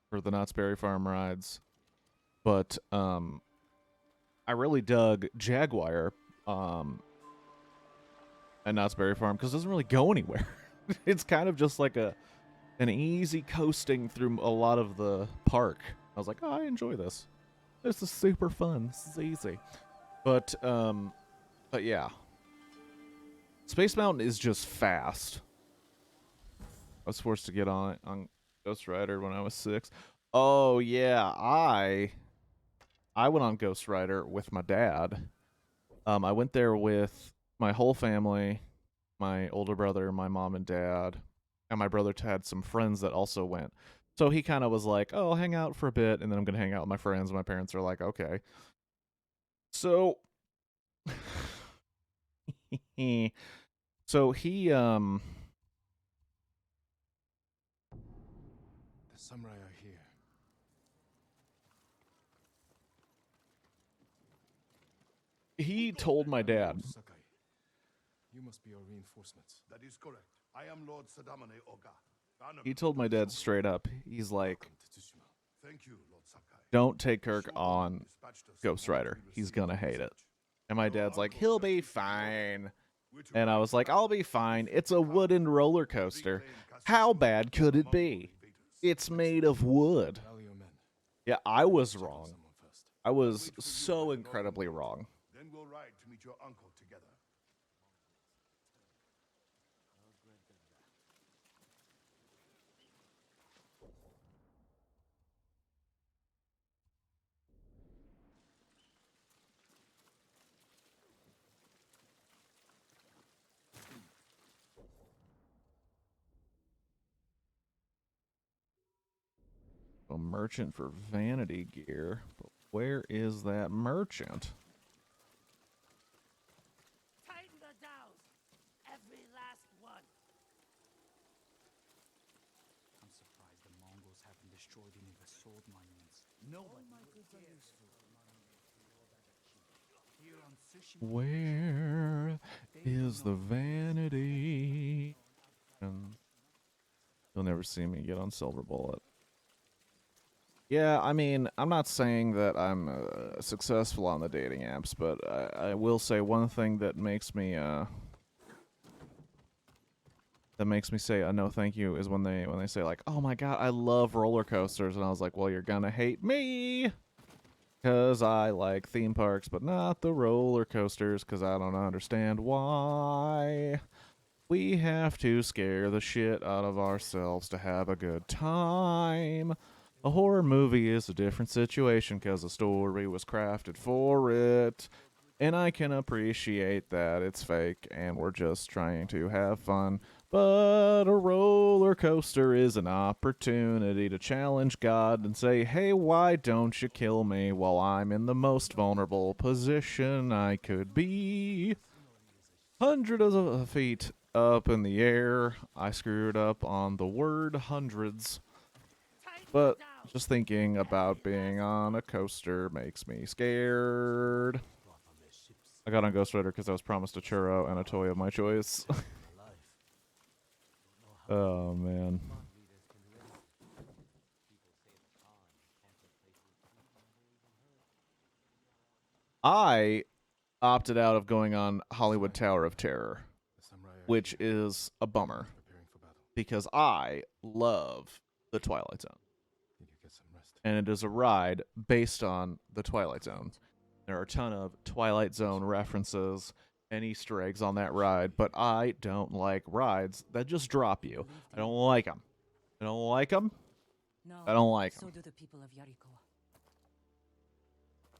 for the Knott's Berry Farm rides, but I really dug Jaguar at Knott's Berry Farm because it doesn't really go anywhere. It's kind of just like an easy coasting through a lot of the park. I was like, oh, I enjoy this. This is super fun. This is easy. But yeah. Space Mountain is just fast. I was forced to get on Ghost Rider when I was 6. Oh yeah, I went on Ghost Rider with my dad. I went there with my whole family, my older brother, my mom and dad, and my brother had some friends that also went. So he kind of was like, "Oh, I'll hang out for a bit, and then I'm gonna hang out with my friends." My parents are like, "Okay." So, so The samurai are here. he told my dad. Sakai, you must be our reinforcements. That is correct. I am Lord Sadamane Oga. He told my dad straight up. He's like, Welcome to Tsushima. Thank you, Lord Sakai. "Don't take Kirk on Ghost Rider. He's gonna hate it." And my dad's like, "He'll be fine." And I was like, "I'll be fine. It's a wooden roller coaster. How bad could it be? It's made of wood." Rally your men. Yeah, I was wrong. Someone first. I was so incredibly wrong. Then we'll ride to meet your uncle together. A merchant for vanity gear. But where is that merchant? Tighten the dows. Every last one. Where is the vanity? And you'll never see me get on Silver Bullet. Yeah, I mean, I'm not saying that I'm successful on the dating apps, but I will say one thing that makes me say a no thank you is when they say like, "Oh my god, I love roller coasters." And I was like, "Well, you're going to hate me cuz I like theme parks, but not the roller coasters cuz I don't understand why we have to scare the shit out of ourselves to have a good time." A horror movie is a different situation because the story was crafted for it. And I can appreciate that it's fake and we're just trying to have fun. But a roller coaster is an opportunity to challenge God and say, hey, why don't you kill me while I'm in the most vulnerable position I could be? Hundreds of feet up in the air. I screwed up on the word hundreds. But just thinking about being on a coaster makes me scared. I got on Ghost Rider because I was promised a churro and a toy of my choice. Oh, man. I opted out of going on Hollywood Tower of Terror, The samurai are which here. is a bummer Preparing for battle. because I love the Twilight Zone. Did you get some rest? And it is a ride based on the Twilight Zone. There are a ton of Twilight Zone references and Easter eggs on that ride, but I don't like rides that just drop you. I don't like them. I don't like them. No, I don't like so them. do the people of Yariko.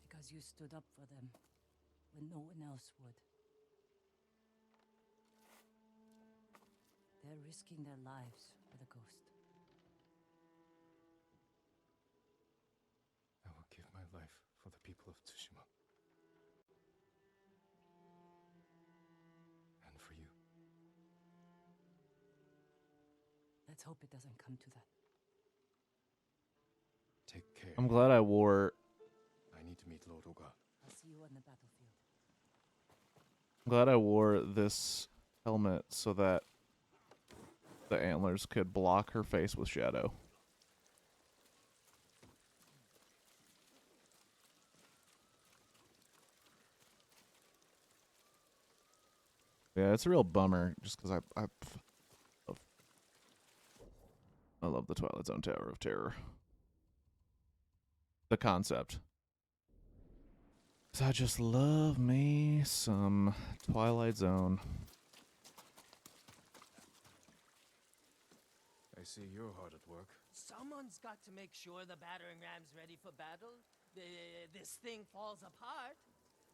Because you stood up for them when no one else would. They're risking their lives for the ghost. I will give my life for the people of Tsushima. And for you. Let's hope it doesn't come to that. Take care. I'm glad I wore I need to meet Lord Oga. I'll see you on the battlefield. this helmet so that the antlers could block her face with shadow. Yeah, it's a real bummer just because I love the Twilight Zone Tower of Terror. The concept. 'Cause I just love me some Twilight Zone. I see you're hard at work. Someone's got to make sure the battering ram's ready for battle. This thing falls apart.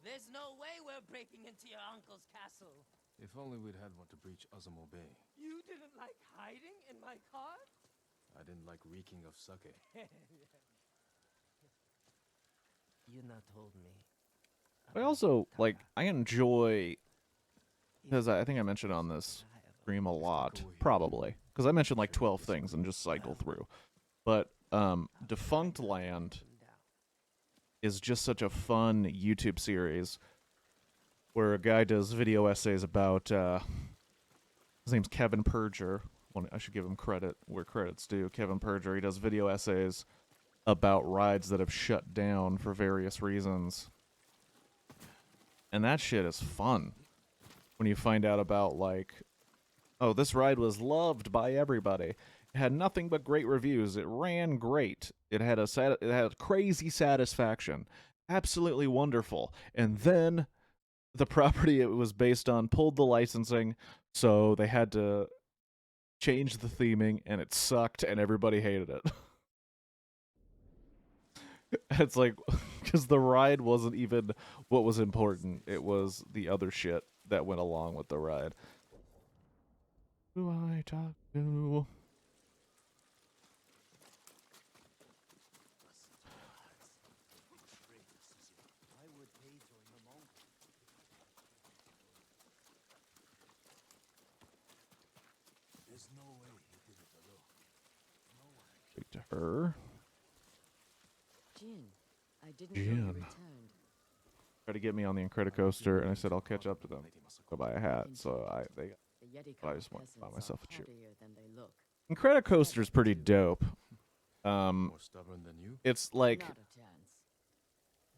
There's no way we're breaking into your uncle's castle. If only we'd had one to breach Azamo Bay. You didn't like hiding in my car? I didn't like reeking of sake. You not told me. I also, like, I enjoy, because I think I mentioned on this stream a lot, probably, because I mentioned like 12 things and just cycle through. But Defunct Land is just such a fun YouTube series where a guy does video essays about, his name's Kevin Perger. I should give him credit where credit's due. Kevin Perger, he does video essays about rides that have shut down for various reasons. And that shit is fun when you find out about, like, oh, this ride was loved by everybody. It had nothing but great reviews. It ran great. It had crazy satisfaction. Absolutely wonderful. And then the property it was based on pulled the licensing, so they had to change the theming, and it sucked, and everybody hated it. It's like, because the ride wasn't even what was important. It was the other shit that went along with the ride. Who I talk to? There's no way he did it alone. Speak to her. Jin, I didn't know Jin. you returned. Try to get me on the Incredicoaster, and I said I'll catch up to them. Go buy a hat, so The Yeti I just went to buy peasants myself are a chair. hardier than they look. Incredicoaster's pretty dope. More stubborn than you? It's like Not a chance.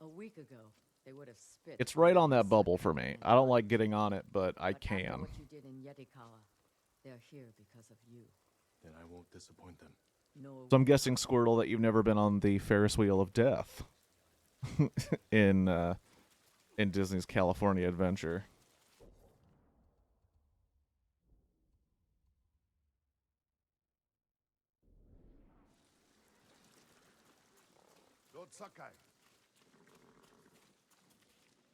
A week ago, they would have spit. it's right on that Sucker bubble for me. and I don't run. like getting on it, but I But after can. what you did in Yetikawa, they're here because of you. Then I won't disappoint them. No. So I'm guessing, Squirtle, that you've never been on the Ferris wheel of death in Disney's California Adventure. Lord Sakai,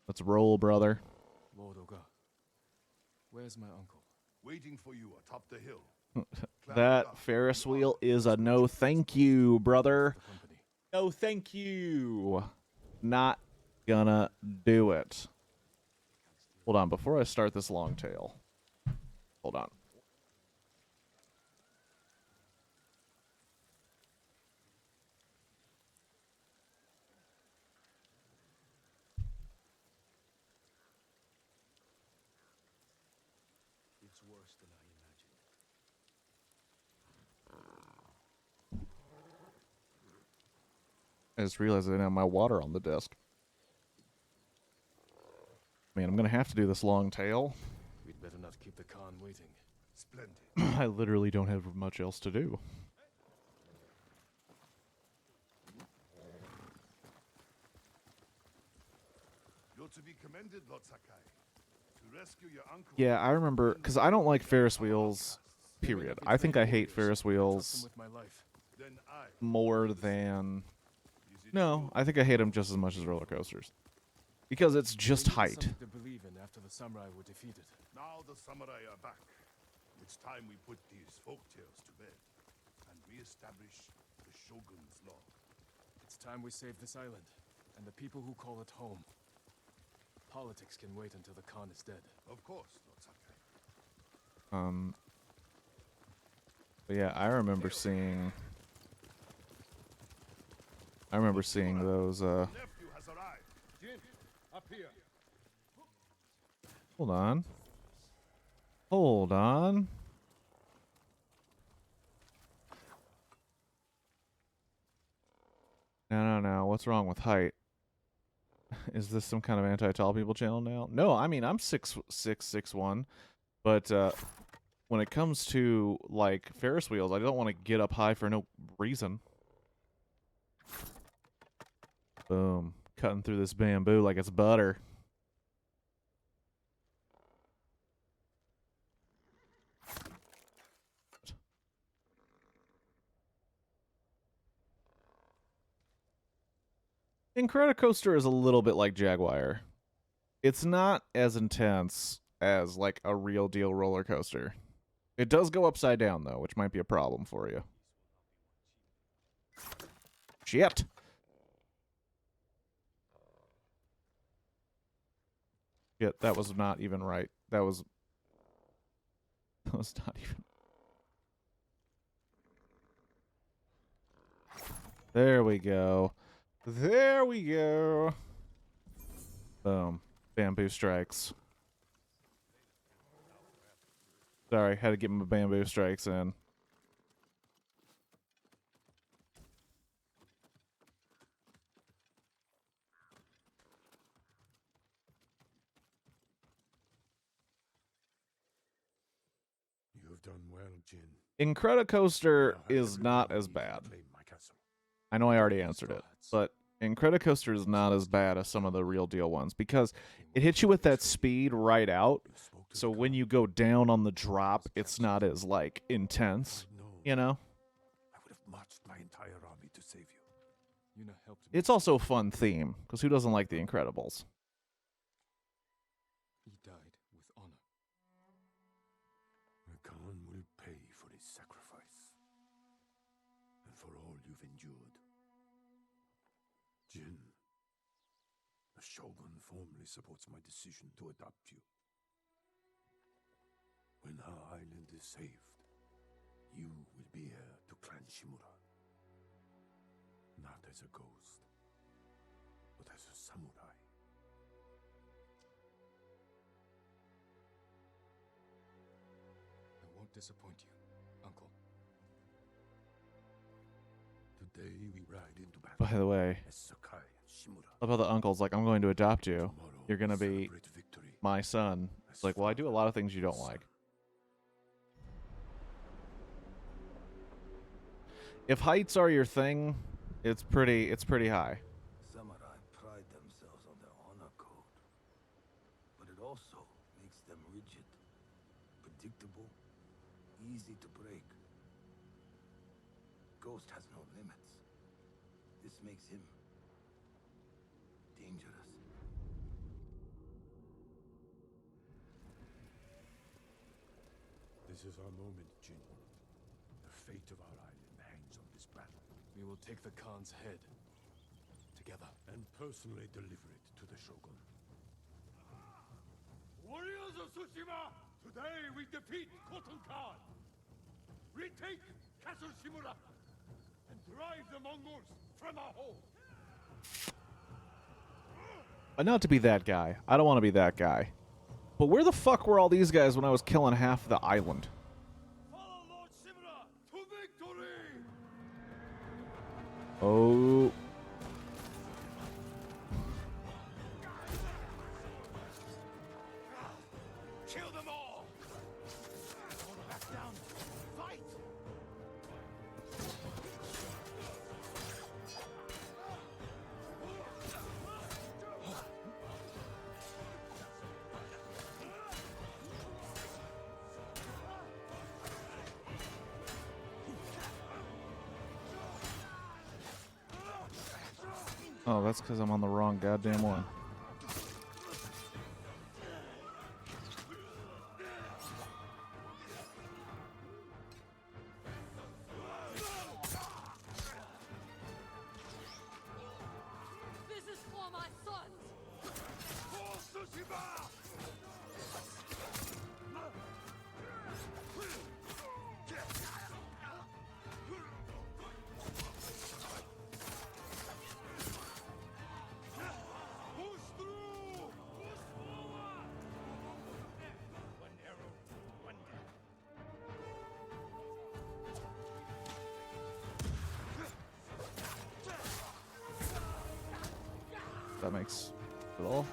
Let's roll, brother. Lord Oga, where's my uncle? waiting for you atop the hill. That Ferris wheel is a no thank you, brother. The company. No thank you. Not gonna do it. Hold on, before I start this long tail. Hold on. It's worse than I imagined. I just realized I didn't have my water on the desk. Man, I'm gonna have to do this long tail. We'd better not keep the Khan waiting. Splendid. I literally don't have much else to do. You're to be commended, Lord Sakai. To rescue your uncle. Yeah, I remember, because I don't like Ferris wheels, period. I think I hate Ferris Trust them wheels with my life. Then I. more than... Is it No, I think I hate them just as much as roller coasters. Because it's just They needed height. something to believe in after the samurai were defeated. Now the samurai are back. It's time we put these folktales to bed and re-establish the shogun's law. It's time we save this island and the people who call it home. Politics can wait until the Khan is dead. Of course, Lord Sakai. But yeah, I remember seeing those, Nephew has arrived. Jin, up here. hold on. Hold on. No. What's wrong with height? Is this some kind of anti-tall people channel now? No, I mean, I'm 6'1", but when it comes to, like, Ferris wheels, I don't want to get up high for no reason. Boom. Cutting through this bamboo like it's butter. Incredicoaster is a little bit like Jaguar. It's not as intense as, like, a real deal roller coaster. It does go upside down, though, which might be a problem for you. Shit! Shit, that was not even right. That was not even... There we go. There we go. Boom. Bamboo strikes. Sorry, had to get my bamboo strikes in. You've done well, Jin. Incredicoaster Now have is not everything as you need to bad. claim my castle. I know I already answered it, but Incredicoaster is not as bad as some of the real deal ones because it hits you with that speed right out. You spoke to So the when Khan. you go down on the drop, it's not as, like, intense, I know. you know? I would have marched my entire army to save you. Yuna helped me. It's also a fun theme, because who doesn't like The Incredibles? He died with honor. The Khan will pay for his sacrifice. And for all you've endured. Jin, the Shogun formally supports my decision to adopt you. When our island is saved, you will be heir to Clan Shimura. Not as a ghost, but as a samurai. disappoint you, Uncle. Today we ride into battle By the way, as Sakai and Shimura. about the uncle's like, I'm going to adopt you. Tomorrow You're gonna we be celebrate victory my son. as It's like, well, I do a father lot of things you don't and like. son. If heights are your thing, it's pretty high. Samurai pride themselves on their honor code, but it also makes them rigid, predictable, easy to break. Ghost has no limits. This makes him dangerous. This is our moment, Jin. The fate of our island hangs on this battle. We will take the Khan's head. Together. And personally deliver it to the Shogun. Warriors of Tsushima! Today we defeat Khotun Khan! Retake Castle Shimura! And drive the Mongols from our home! Not to be that guy. I don't want to be that guy. But where the fuck were all these guys when I was killing half the island? Follow Lord Shimura to victory! Oh. Kill them all! Don't back down! Fight! Oh, that's because I'm on the wrong goddamn one. This is for my sons! For Tsushima! Push through! Push forward! One arrow, one death. That makes it all.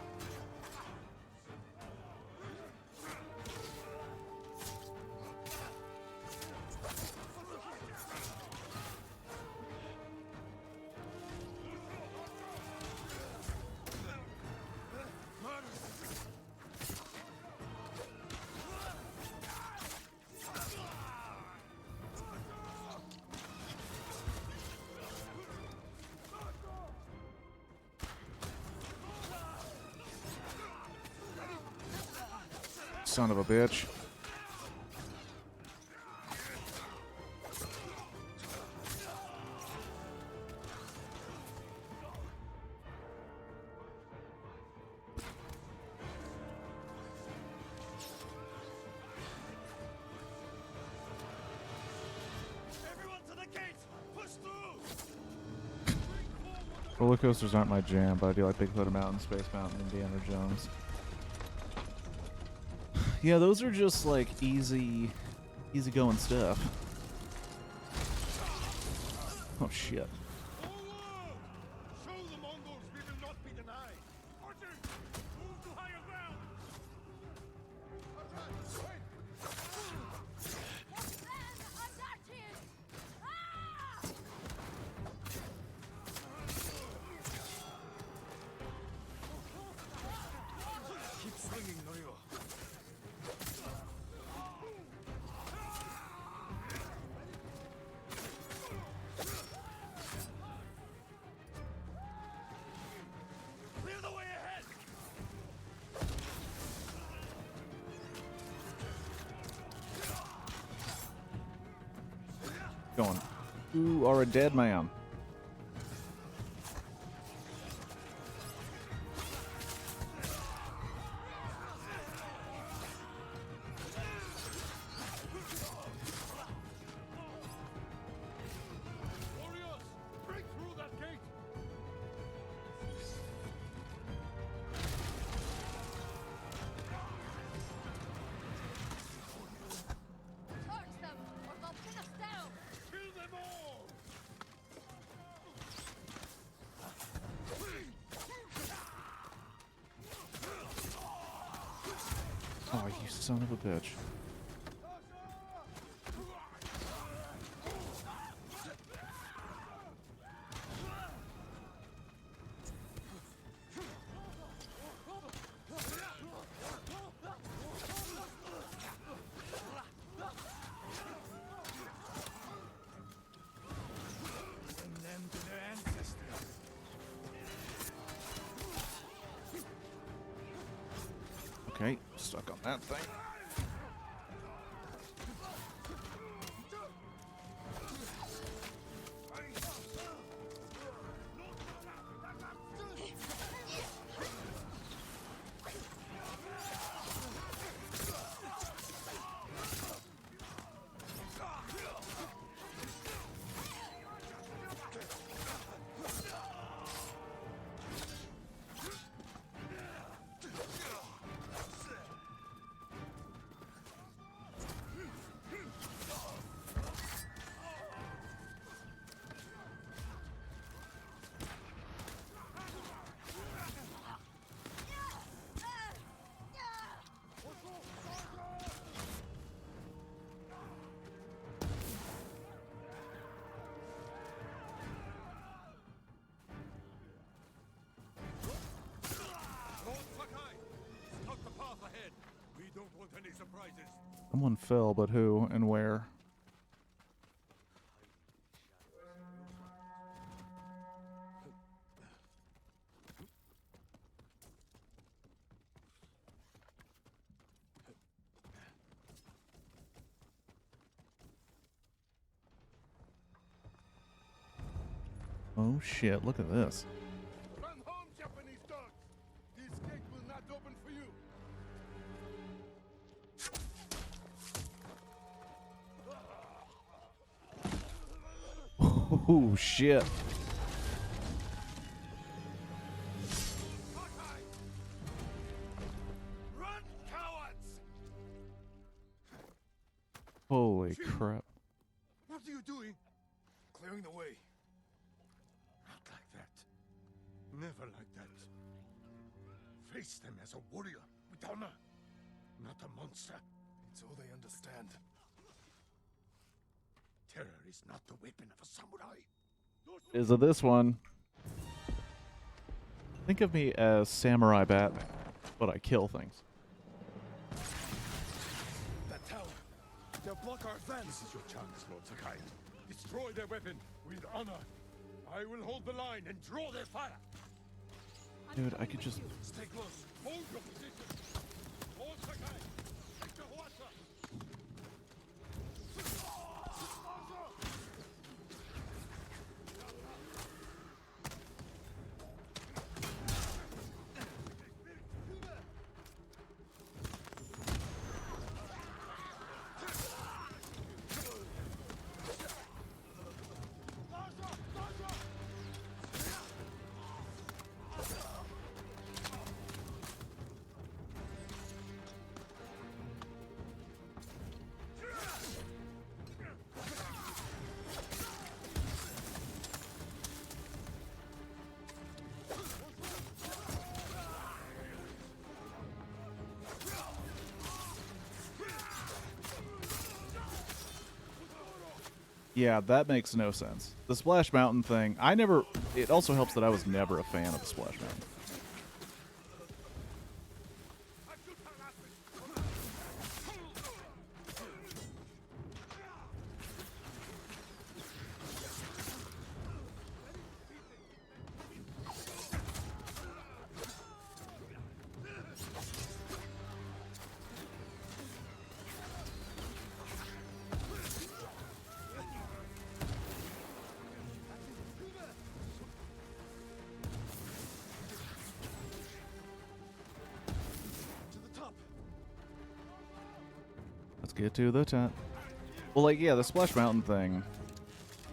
Son of a bitch. Everyone to the gates! Push through! Roller coasters aren't my jam, but I do like Bigfoot Mountain, Space Mountain, Indiana Jones. Yeah, those are just like easy going stuff. Oh shit. Forward! Show the Mongols we will not be denied! Archers, move to higher ground! Keep swinging, Norio. Clear the way ahead! Going. You are a dead man. Warriors, break through that gate! Kirk, Oh, you son of a bitch. Send them to their ancestors. Okay, stuck on that thing. Scout the path ahead. We don't want any surprises. Someone fell, but who and where? Oh shit, look at this. Run home, Japanese dogs. This gate will not open for you. Oh shit. Run, cowards! Holy crap. What are you doing? Clearing the way. Not like that. Never like that. Face them as a warrior with honor, not a monster. It's all they understand. Terror is not the weapon of a samurai. Is it this one? Think of me as Samurai Batman, but I kill things. That tower. They'll block our advance. This is your chance, Lord Sakai. Destroy their weapon with honor. I will hold the line and draw their fire. Dude, I could just... Stay close. Hold your position. Lord Sakai. Victor Huasa. Yeah, that makes no sense. The Splash Mountain thing, it also helps that I was never a fan of the Splash Mountain. Let's get to the top. Well, like, yeah, the Splash Mountain thing.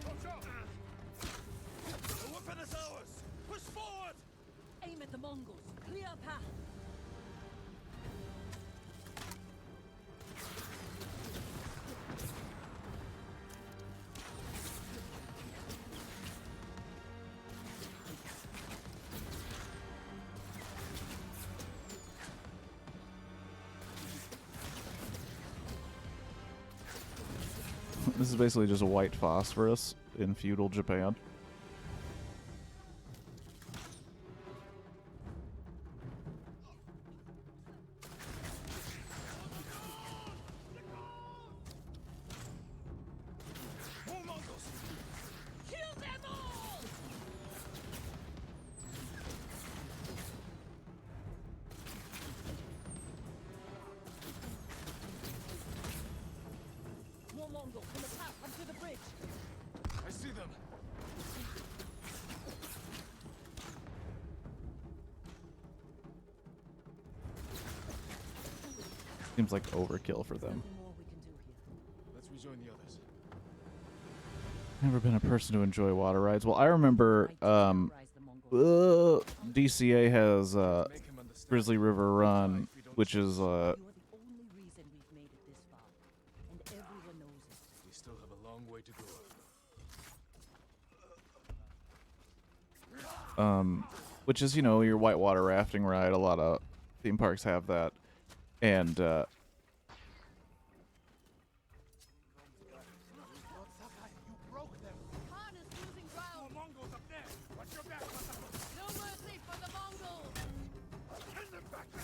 The weapon is ours. Push forward. Aim at the Mongols. Clear a path. This is basically just a white phosphorus in feudal Japan. Kill them all! More Mongols from the top onto the bridge. I see them. Seems like overkill for them. Nothing more we can do here. Let's rejoin the others. Never been a person to enjoy water rides. Well, I remember Right to terrorize the Mongols. DCA has Make him understand. Grizzly River Run, which is You're the only reason we've made it this far, and everyone knows it. We still have a long way to go. which is, you know, your whitewater rafting ride. A lot of theme parks have that. And Khan is losing ground. Mongols up there! Watch your back, No mercy for the Mongols. Send them back to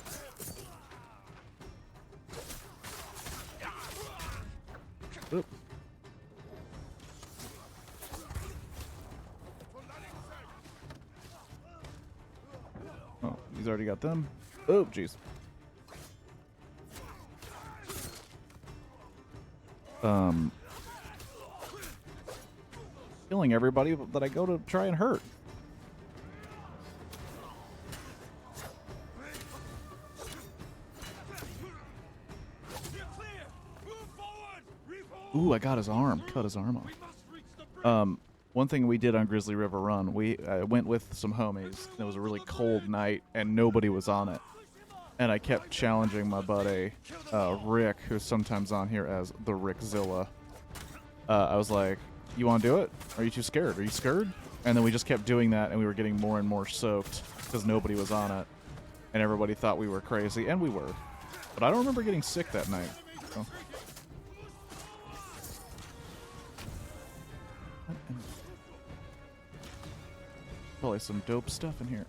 there! oop. Oh, he's already got them. Oh, jeez. Killing everybody that I go to try and hurt. You're clear! Move forward! Reform! Ooh, I got his arm. Cut his arm off. We must reach the bridge! One thing we did on Grizzly River Run, we went with some homies. It was a really cold night, and nobody was on it. And I kept challenging my buddy, Rick, who's sometimes on here as the Rickzilla. I was like, you want to do it? Are you too scared? Are you scared? And then we just kept doing that, and we were getting more and more soaked because nobody was on it. And everybody thought we were crazy, and we were. But I don't remember getting sick that night. So. Probably some dope stuff in here.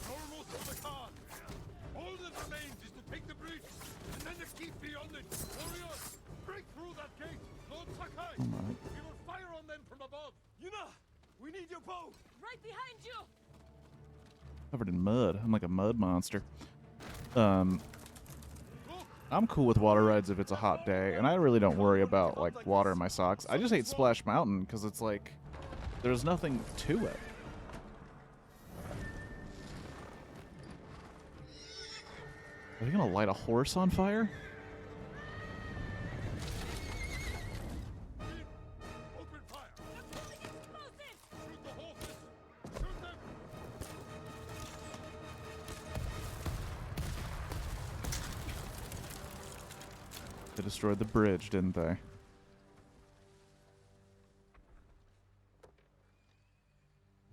Almost to the Khan! All that remains is to take the bridge, and then to keep beyond it. Warriors, break through that gate! Lord Sakai! We will fire on them from above! Yuna! We need your bow! Right behind you. Covered in mud. I'm like a mud monster. I'm cool with water rides if it's a hot day, and I really don't worry about like water in my socks. I just hate Splash Mountain because it's like there's nothing to it. Are they gonna light a horse on fire? Open fire! Explosive. Shoot the horses! Shoot them! They destroyed the bridge, didn't they?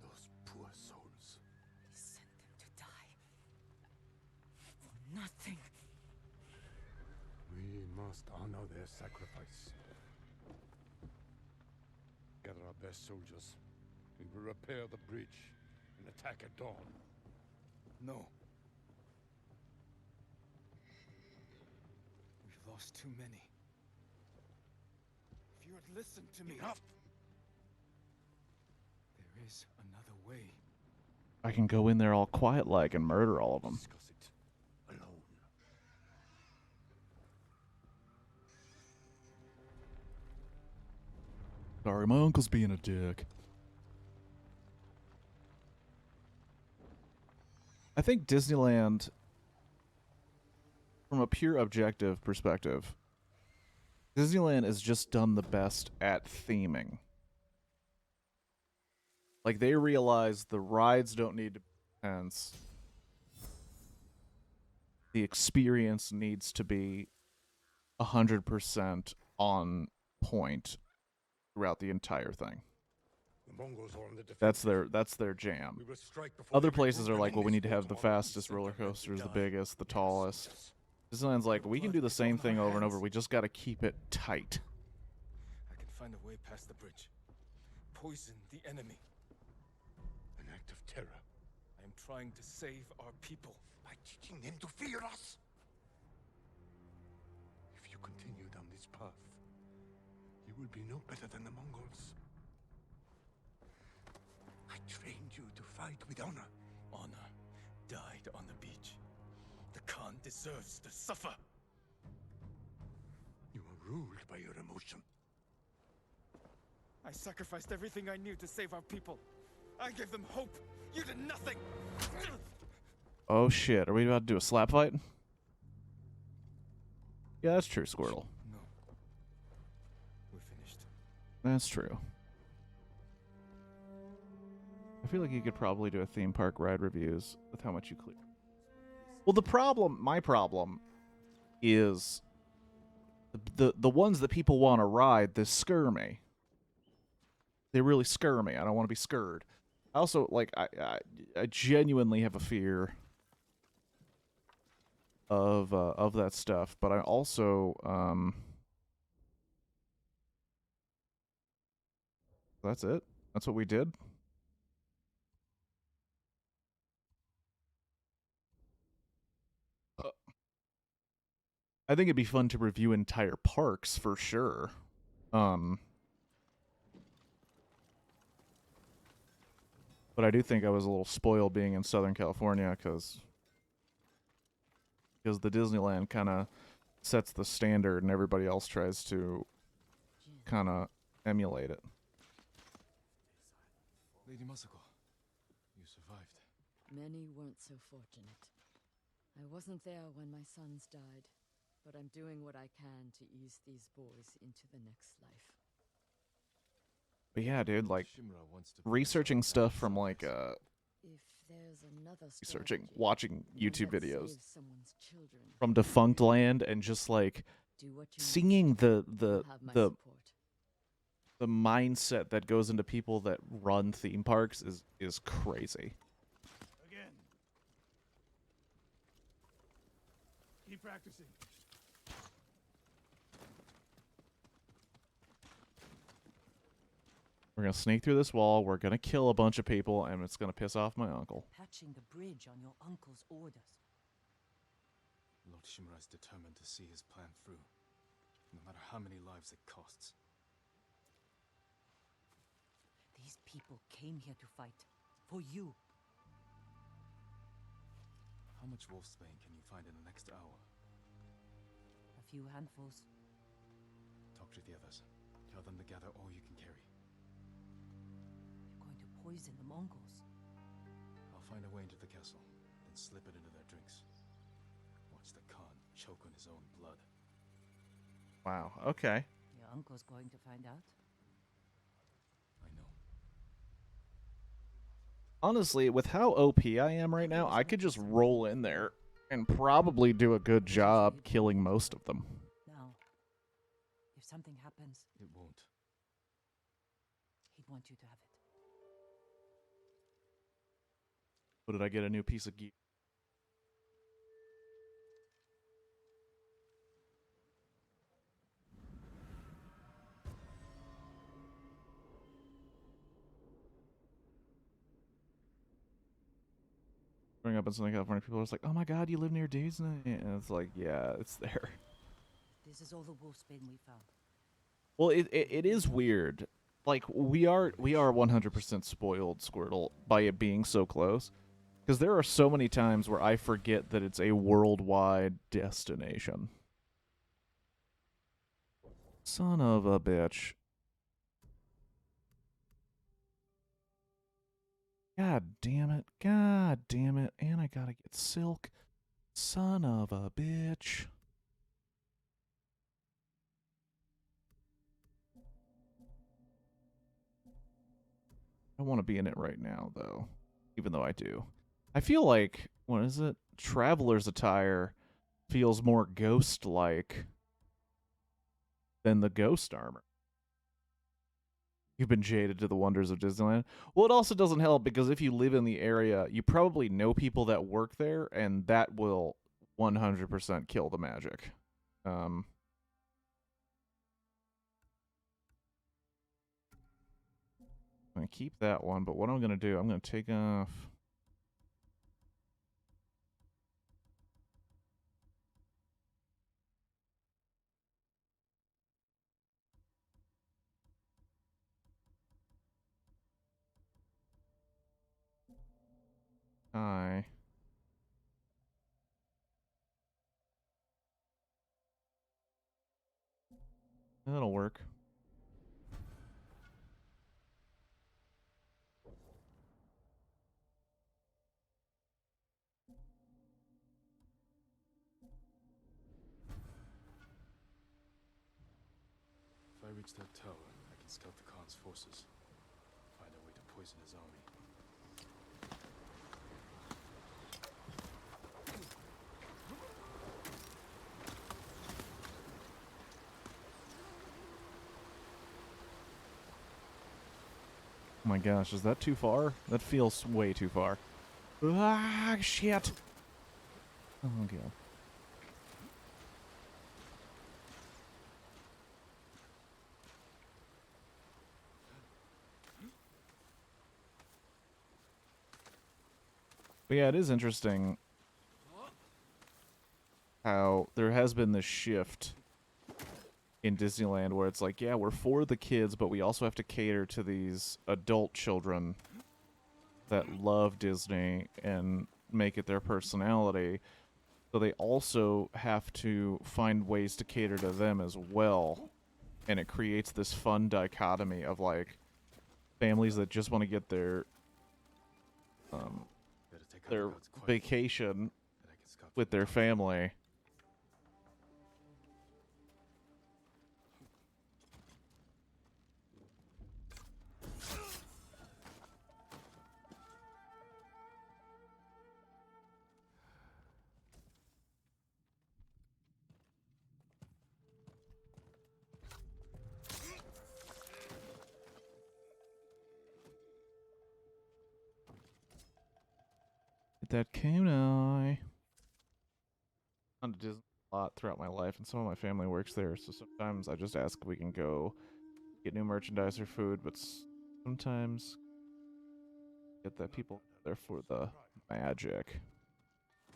Those poor souls. We sent them to die. For nothing. We must honor their sacrifice. Gather our best soldiers. We will repair the bridge and attack at dawn. No. We've lost too many. If you had listened to me. Enough! There is another way. I can go in there all quiet like and murder all of them. Discuss it alone. Sorry, my uncle's being a dick. I think Disneyland, from a pure objective perspective, Disneyland has just done the best at theming. Like, they realize the rides don't need to be intense. The experience needs to be 100% on point throughout the entire thing. The Mongols are on the That's their jam. We will strike before Other they places regroup, are and like, in well, we this need to war have the tomorrow, fastest we roller send them to coasters, the die. biggest, the Yes, tallest. yes. Disneyland's like, we can do the Blood is same on thing our over and over. hands. We just got to keep it tight. I can find a way past the bridge. Poison the enemy. An act of terror I am trying to save our people. by teaching them to fear us. If you continue down this path, you will be no better than the Mongols. I trained you to fight with honor. Honor died on the beach. The Khan deserves to suffer. You are ruled by your emotion. I sacrificed everything I knew to save our people. I gave them hope. You did nothing. Oh shit, are we about to do a slap fight? Yeah, that's true, Squirtle. No. We're finished. That's true. I feel like you could probably do a theme park ride reviews with how much you clear. Well, my problem is the ones that people want to ride, they scare me. They really scare me. I don't want to be scared. I also, like, I genuinely have a fear of that stuff, but I also, that's it. That's what we did. I think it'd be fun to review entire parks for sure. But I do think I was a little spoiled being in Southern California because the Disneyland kind of sets the standard and everybody else tries to kind of emulate it. Lady Masako, you survived. Many weren't so fortunate. I wasn't there when my sons died, but I'm doing what I can to ease these boys into the next life. But yeah, dude, like Shimura wants to researching stuff from like If there's another researching, strategy, watching one YouTube that videos saves someone's children, from defunct land and just like do what you seeing need. the You'll have my the support. the mindset that goes into people that run theme parks is crazy. Again. Keep practicing. We're gonna sneak through this wall, we're gonna kill a bunch of people, and it's gonna piss off my uncle. Patching the bridge on your uncle's orders. Lord Shimura is determined to see his plan through, no matter how many lives it costs. These people came here to fight. For you. How much wolfsbane can you find in the next hour? A few handfuls. Talk to the others. Tell them to gather all you can carry. You're going to poison the Mongols. I'll find a way into the castle, then slip it into their drinks. Watch the Khan choke on his own blood. Wow, okay. Your uncle's going to find out. I know. Honestly, with how OP I am right now, I could just roll in there and probably do a good job killing most of them. Now, if something happens, It won't. he'd want you to have it. What did I get? A new piece of gear? Growing up in Southern California, people are just like, "Oh my God, you live near Disney," and it's like, "Yeah, it's there." This is all the wolfsbane we found. Well, it is weird. Like we are 100% spoiled, Squirtle, by it being so close. Because there are so many times where I forget that it's a worldwide destination. Son of a bitch. God damn it. God damn it. And I gotta get silk. Son of a bitch. I want to be in it right now, though. Even though I do. I feel like, what is it? Traveler's attire feels more ghost-like than the ghost armor. You've been jaded to the wonders of Disneyland. Well, it also doesn't help because if you live in the area, you probably know people that work there, and that will 100% kill the magic. I'm going to keep that one, but what I'm going to do, I'm going to take off... Hi. That'll work. If I reach that tower, I can scout the Khan's forces. Find a way to poison his army. Oh my gosh, is that too far? That feels way too far. Ah, shit. Oh, God. But yeah, it is interesting how there has been this shift in Disneyland where it's like, yeah, we're for the kids, but we also have to cater to these adult children that love Disney and make it their personality. So they also have to find ways to cater to them as well. And it creates this fun dichotomy of like families that just want to get their vacation with their family. Get that kunai. I've gone to Disney a lot throughout my life, and some of my family works there, so sometimes I just ask if we can go get new merchandise or food, but sometimes get that people there for the magic.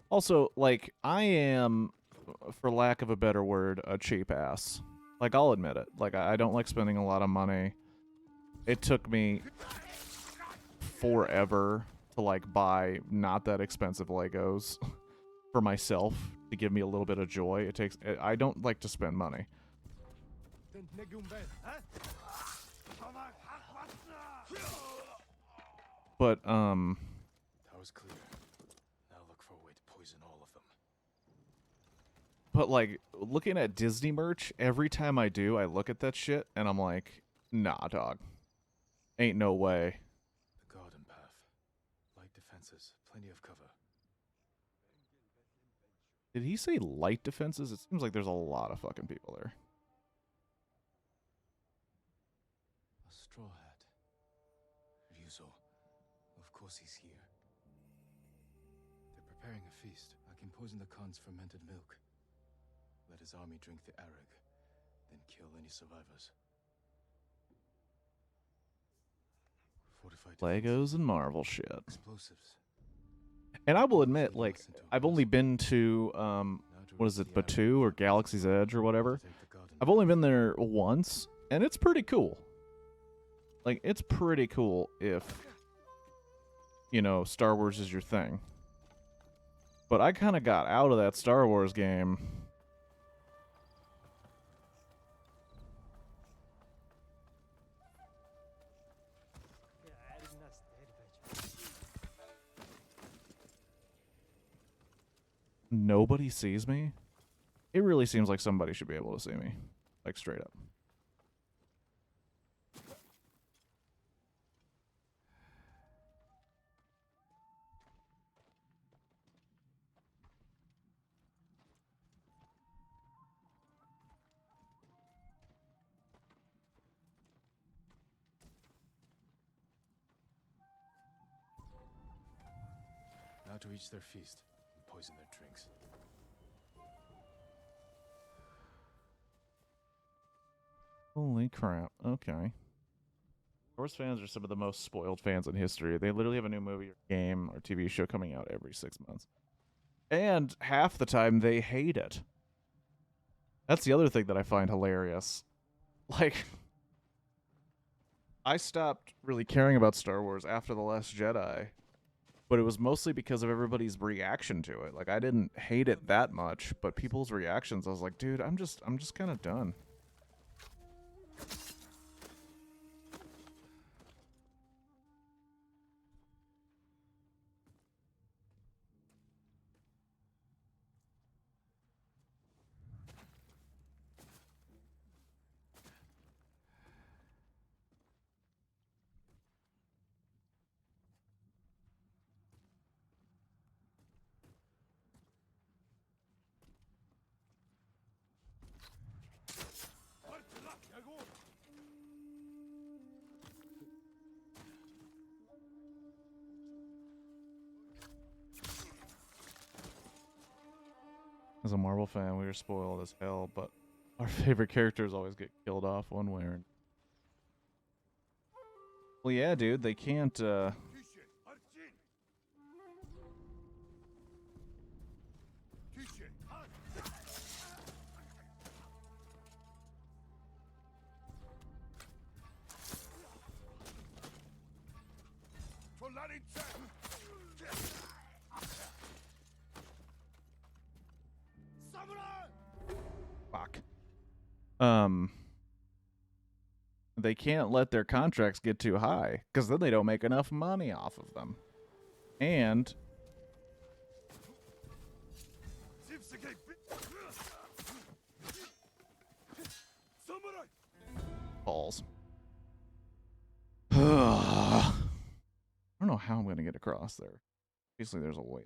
Also, like, I am, for lack of a better word, a cheap ass. Like, I'll admit it. Like, I don't like spending a lot of money. It took me forever to, like, buy not that expensive Legos for myself to give me a little bit of joy. I don't like to spend money. But, Tower's clear. Now look for a way to poison all of them. But, like, looking at Disney merch, every time I do, I look at that shit, and I'm like, nah, dog. Ain't no way. The garden path. Light defenses. Plenty of cover. Did he say light defenses? It seems like there's a lot of fucking people there. A straw hat. Ryuzo. Of course he's here. They're preparing a feast. I can poison the Khan's fermented milk. Let his army drink the arag, then kill any survivors. Fortified Legos and Marvel shit. explosives. And I will admit, like, I've only been to, what is it, Batuu or Galaxy's Edge or whatever. I've only been there once, and it's pretty cool. Like, it's pretty cool if, you know, Star Wars is your thing. But I kind of got out of that Star Wars game. Nobody sees me? It really seems like somebody should be able to see me. Like, straight up. how to reach their feast and poison their drinks. Holy crap. Okay. Star Wars fans are some of the most spoiled fans in history. They literally have a new movie or game or TV show coming out every 6 months. And half the time they hate it. That's the other thing that I find hilarious. Like, I stopped really caring about Star Wars after The Last Jedi, but it was mostly because of everybody's reaction to it. Like, I didn't hate it that much, but people's reactions, I was like, dude, I'm just kind of done. As a Marvel fan, we were spoiled as hell, but our favorite characters always get killed off one way or another. Well, yeah, dude, they can't, fuck. They can't let their contracts get too high, because then they don't make enough money off of them. And balls. I don't know how I'm going to get across there. Obviously, there's a way.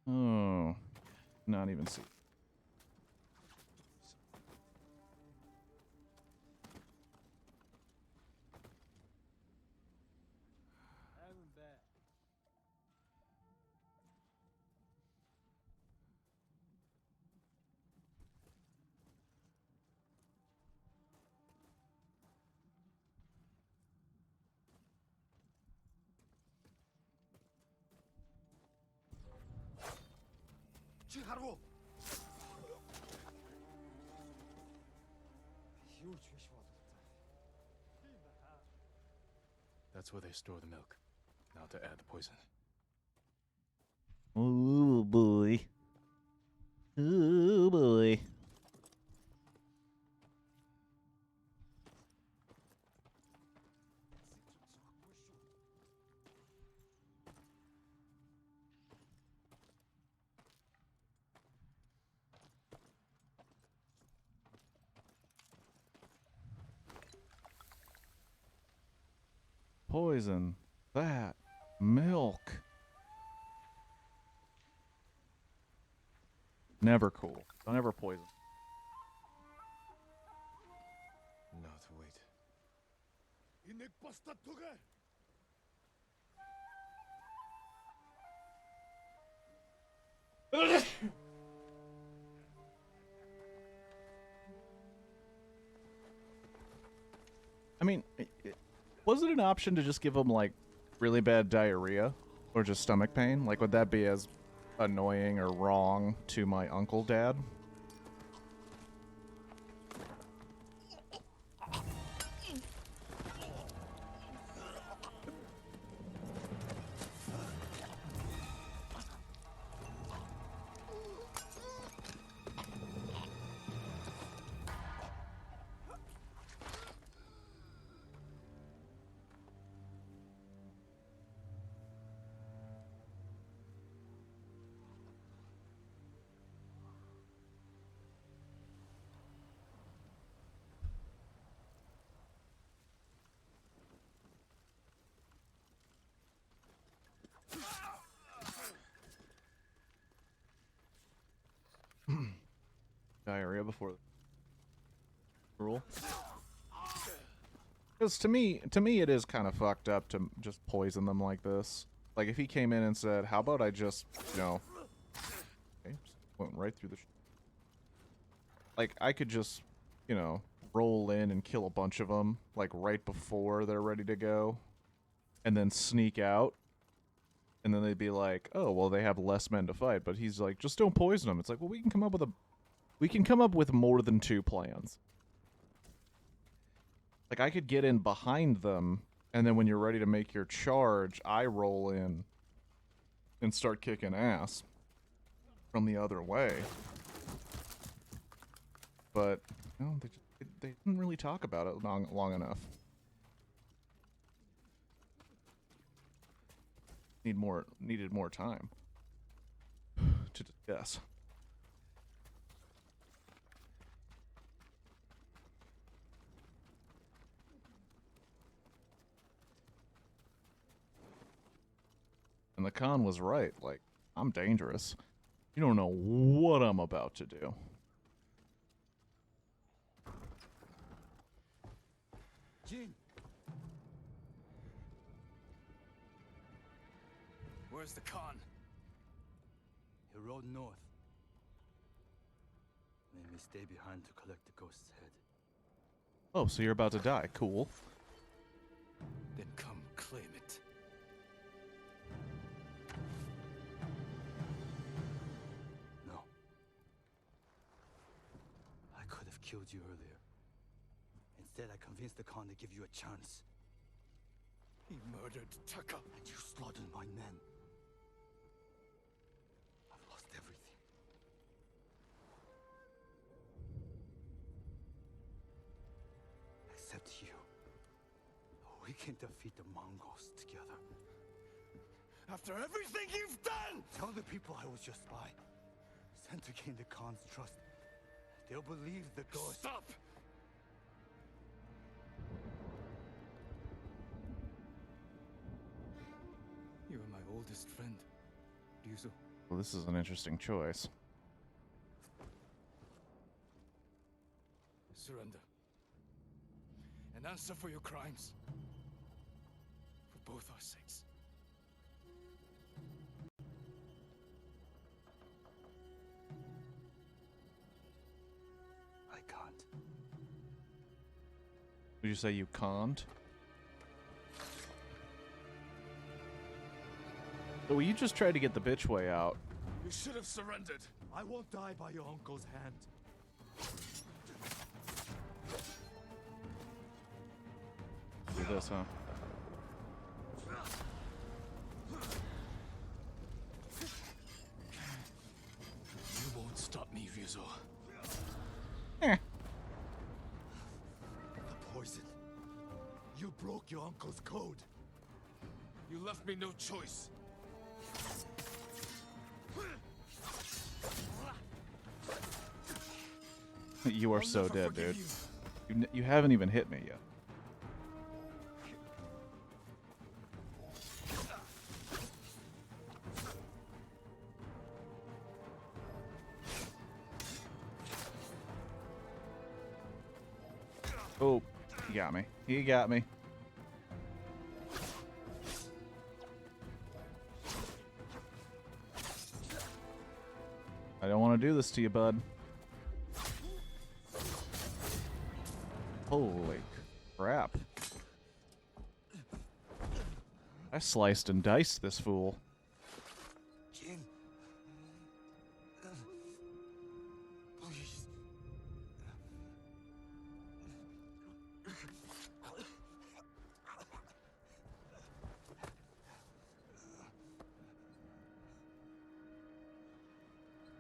Oh, not even see. That's where they store the milk. Now to add the poison. Oh boy. Oh boy. Poison. That. Milk. Never cool. Don't ever poison. Now to wait. I mean, was it an option to just give him, like, really bad diarrhea? Or just stomach pain? Like, would that be as annoying or wrong to my uncle dad? diarrhea before the rule. Because to me, it is kind of fucked up to just poison them like this. Like if he came in and said, "How about I just, okay, went right through the." Like I could just, roll in and kill a bunch of them, like right before they're ready to go, and then sneak out. And then they'd be like, "Oh, well, they have less men to fight." But he's like, "Just don't poison them." It's like, well, we can come up with more than 2 plans. Like I could get in behind them, and then when you're ready to make your charge, I roll in and start kicking ass from the other way. But they didn't really talk about it long enough. Needed more time to discuss. And the Khan was right. Like, I'm dangerous. You don't know what I'm about to do. Jin! Where's the Khan? He rode north. Made me stay behind to collect the ghost's head. Oh, so you're about to die. Cool. Then come claim it. No. I could have killed you earlier. Instead, I convinced the Khan to give you a chance. He murdered Taka. And you slaughtered my men. I've lost everything. Except you. We can defeat the Mongols together. After everything you've done! Tell the people I was your spy. Sent to gain the Khan's trust. They'll believe the ghost. Stop! You are my oldest friend, Ryuzo. Well, this is an interesting choice. Surrender. And answer for your crimes. For both our sakes. I can't. Would you say you can't? So you just tried to get the bitch way out. You should have surrendered. I won't die by your uncle's hand. Do this, huh? You won't stop me, Ryuzo. Eh. The poison. You broke your uncle's code. You left me no choice. You are I'll so never dead, forgive dude. You haven't even hit me yet. Oh, he got me. He got me. I don't want to do this to you, bud. Holy crap. I sliced and diced this fool. Jin. Please.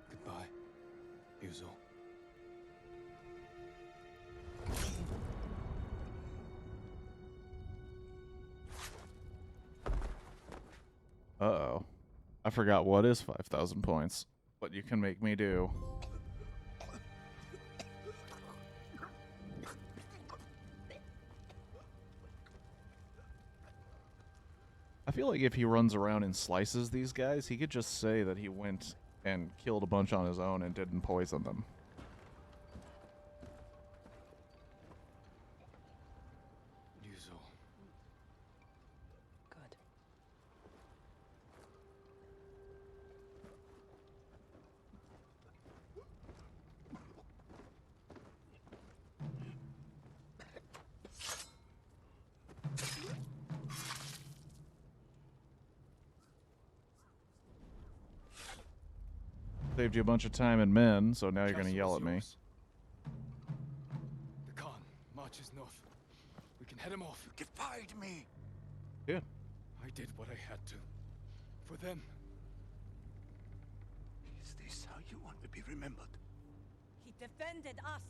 Goodbye, Ryuzo. Uh-oh. I forgot what is 5,000 points. What you can make me do. I feel like if he runs around and slices these guys, he could just say that he went and killed a bunch on his own and didn't poison them. Saved you a bunch of time and men, so now you're gonna Castle yell is at me. yours. The Khan marches north. We can head him off. You defied me. Yeah. I did what I had to. For them. Is this how you want to be remembered? He defended us.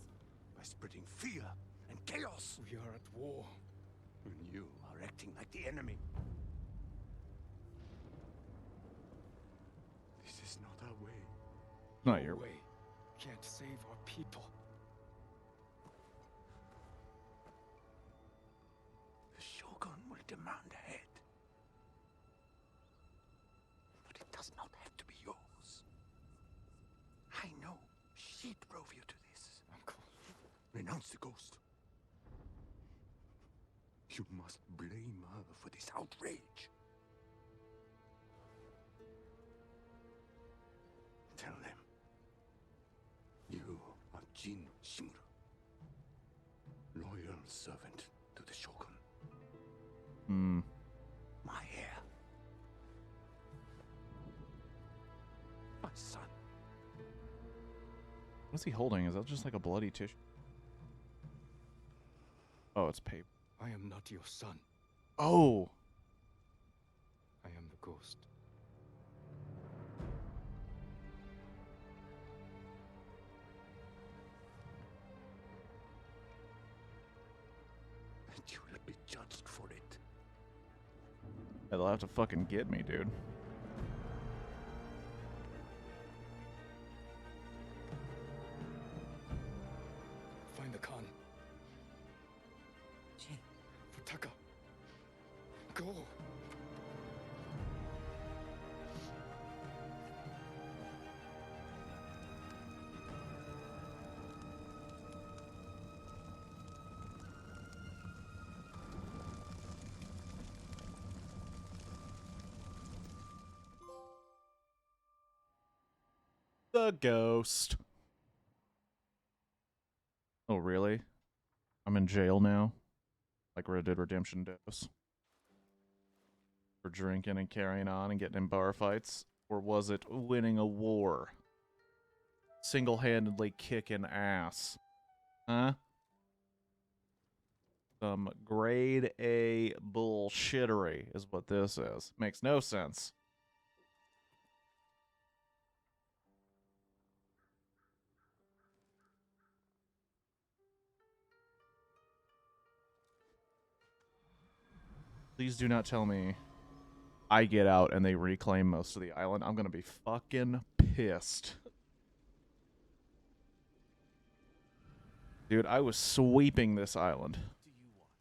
By spreading fear and chaos. We are at war. And you are acting like the enemy. This is not our way. Not your way. way. Can't save our people. The Shogun will demand a head. But it does not have to be yours. I know she drove you to this. Uncle. Renounce the ghost. You must blame her for this outrage. Tell them. You are Jin Shimura. Loyal servant to the Shogun. Hmm. My heir. My son. What's he holding? Is that just like a bloody tissue? Oh, it's paper. I am not your son. Oh! I am the ghost. And you will be judged for it. They'll have to fucking get me, dude. Find the Khan. Jin, Futaka. Go. The ghost. Oh, really? I'm in jail now? Like Red Dead Redemption does. For drinking and carrying on and getting in bar fights? Or was it winning a war? Single-handedly kicking ass. Huh? Some grade A bullshittery is what this is. Makes no sense. Please do not tell me I get out and they reclaim most of the island. I'm gonna be fucking pissed. Dude, I was sweeping this island. do you want?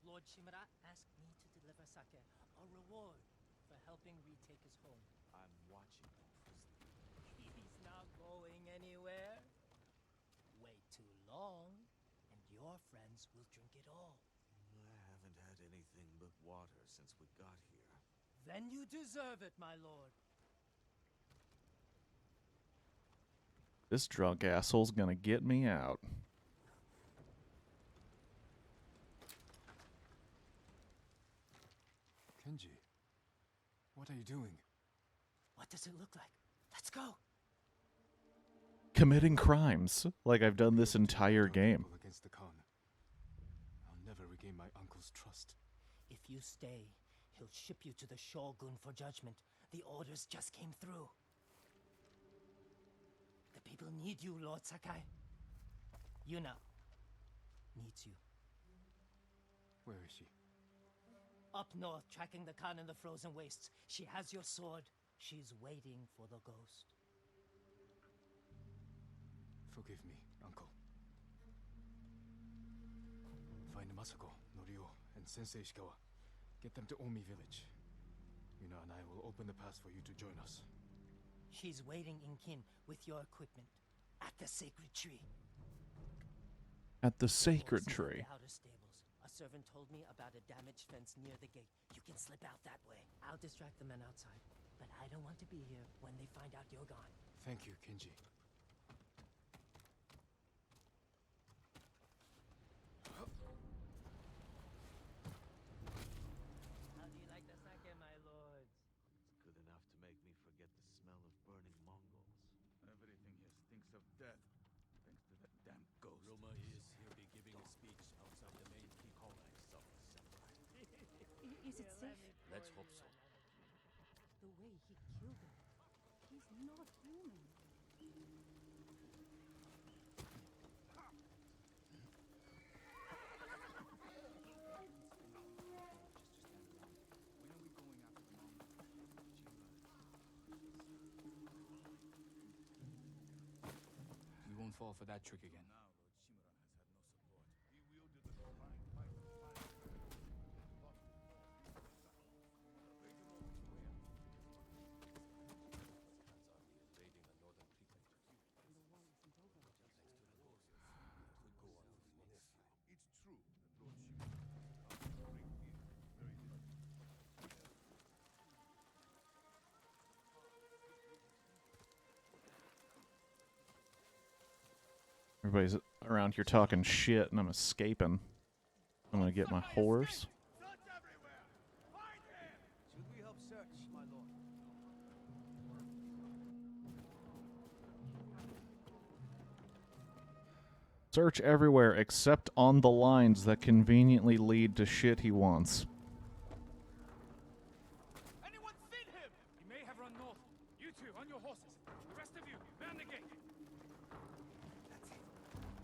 Lord Shimura asked me to deliver sake, a reward for helping retake his home. I'm watching the prisoner. He's not going anywhere. Wait too long, and your friends will drink it all. I haven't had anything but water since we got here. Then you deserve it, my lord. This drunk asshole's gonna get me out. Kenji, what are you doing? What does it look like? Let's go. Committing crimes, like I've done this entire game. People against the Khan. I'll never regain my uncle's trust. If you stay, he'll ship you to the Shogun for judgment. The orders just came through. The people need you, Lord Sakai. Yuna needs you. Where is she? Up north, tracking the Khan in the frozen wastes. She has your sword. She's waiting for the ghost. Forgive me, uncle. Find Masako, Norio, and Sensei Ishikawa. Get them to Omi village. Yuna and I will open the pass for you to join us. She's waiting in Kin with your equipment at the sacred tree. At the sacred Horses in tree. the outer stables. A servant told me about a damaged fence near the gate. You can slip out that way. I'll distract the men outside, but I don't want to be here when they find out you're gone. Thank you, Kenji. How do you like the sake, my lords? It's good enough to make me forget the smell of burning Mongols. I stinks of death. Thanks to that damn ghost. Rumor is he'll be giving a speech outside the main key complex of Samurai. Is it safe? Let's hope so. The way he killed him. He's not human. You won't fall for that trick again. Now Lord Shimura has had no support. He wielded the divine might of fire. Lost his all being the Raging Lord to him. Hands army is raiding the northern prefecture. And the war isn't over. Thanks to the horses, we could go on with minutes. It's true that Lord Shimura has done a great deal with very little. Everybody's around here talking shit, and I'm escaping. I'm gonna get my horse. Search everywhere! Find him! Should we help search, my lord? Search everywhere except on the lines that conveniently lead to shit he wants. Anyone seen him? He may have run north. You two, on your horses. The rest of you, man the gate. That's it.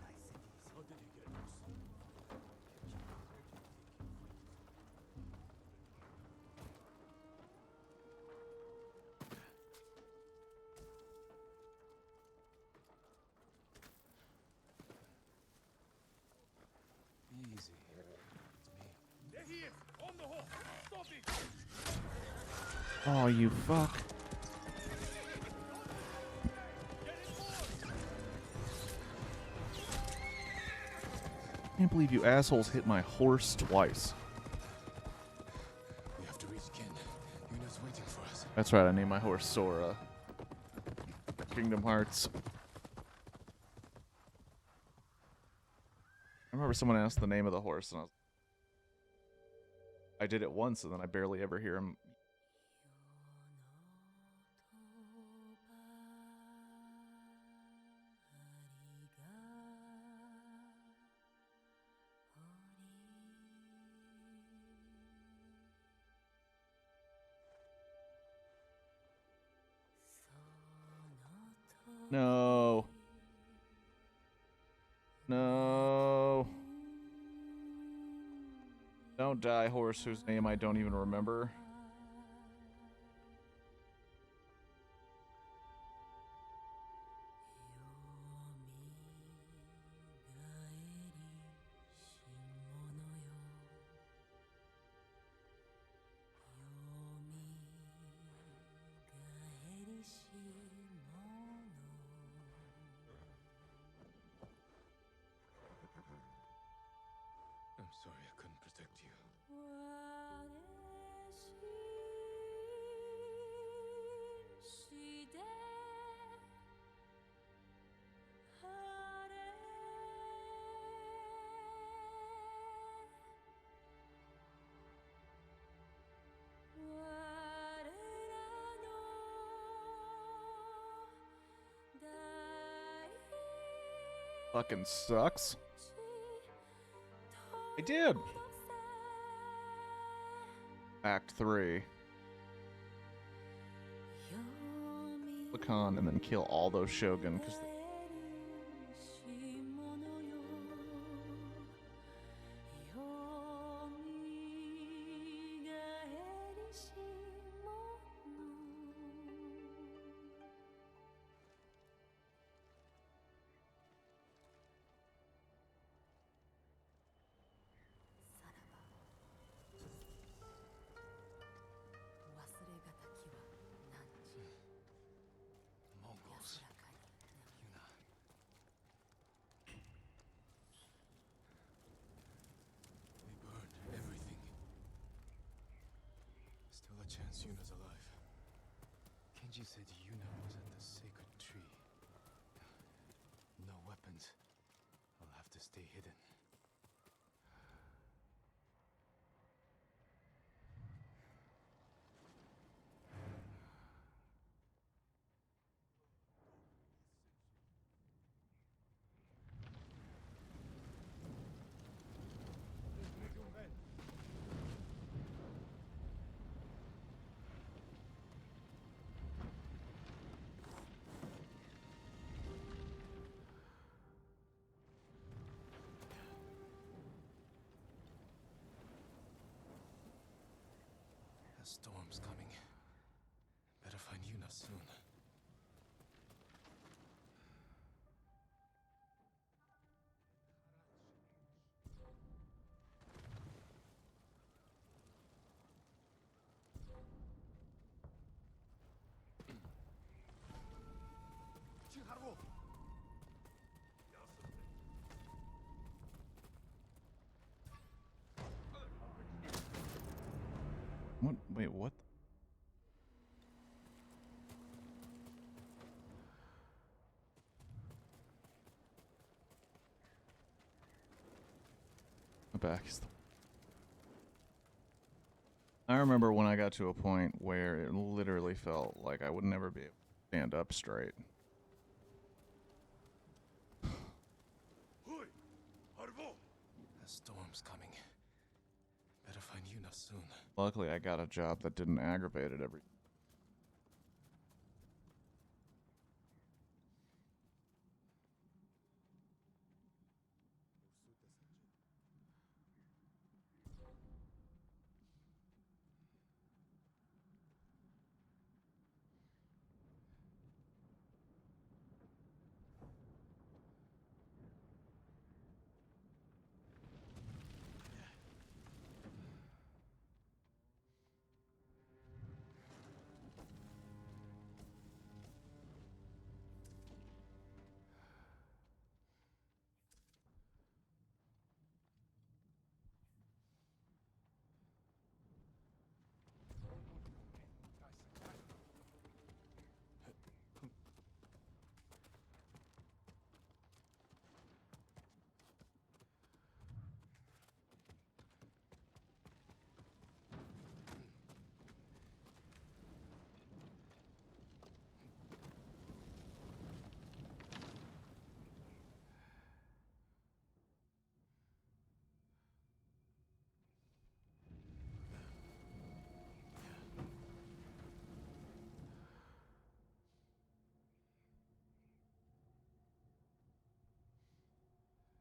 Nice and easy. How did he get loose? Easy. It's me. There he is! On the horse! Stop it! Oh, you fuck. Can't believe you assholes hit my horse twice. We have to reach Ken. Yuna's waiting for us. That's right, I named my horse Sora. Kingdom Hearts. I remember someone asked the name of the horse, and I did it once, and then I barely ever hear him. No. No. Don't die, horse whose name I don't even remember. I'm sorry I couldn't protect you. Fucking sucks. I did. Act 3. Lacan and then kill all those Shogun because Mongols. Yuna. They burned everything. Still a chance Yuna's alive. Kenji said Yuna was at the sacred tree. No weapons. I'll have to stay hidden. storm's coming. Better find Yuna soon. What? Wait, what? My back is. I remember when I got to a point where it literally felt like I would never be able to stand up straight. The storm's coming. Better find Yuna soon. Luckily, I got a job that didn't aggravate it every.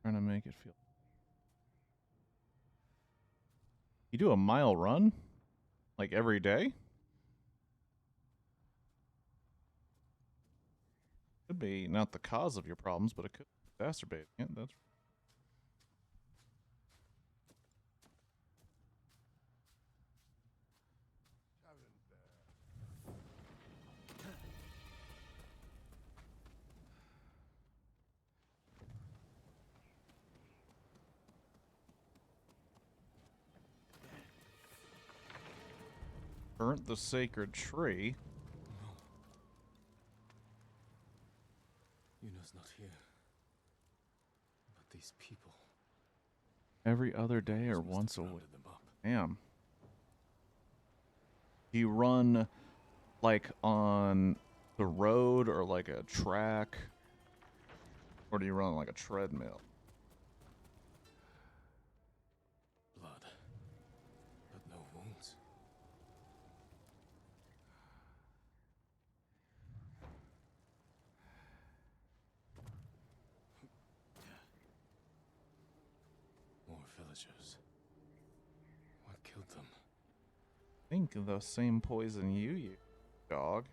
Trying to make it feel. You do a mile run? Like every day? Could be not the cause of your problems, but it could exacerbate. Yeah, that's. Burnt the sacred tree. Yuna's not here. But these people. Every other day or must have once a week. rounded them up. Damn. Do you run like on the road or like a track? Or do you run like a treadmill? Blood. But no wounds. More villagers. What killed them? Think of the same poison you use, dog.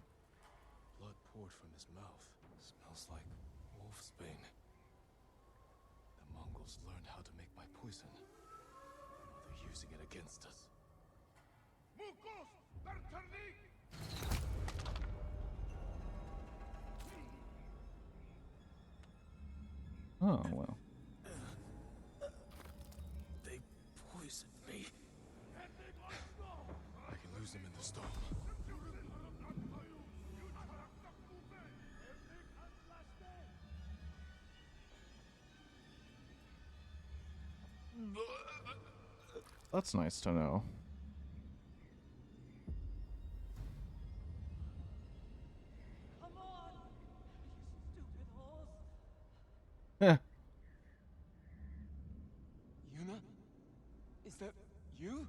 Blood poured from his mouth. Smells like wolfsbane. The Mongols learned how to make my poison. Now they're using it against us. Oh, well. They poisoned me. I can lose them in the storm. That's nice to know. Come on! You stupid horse! Heh. Yuna? Is that you?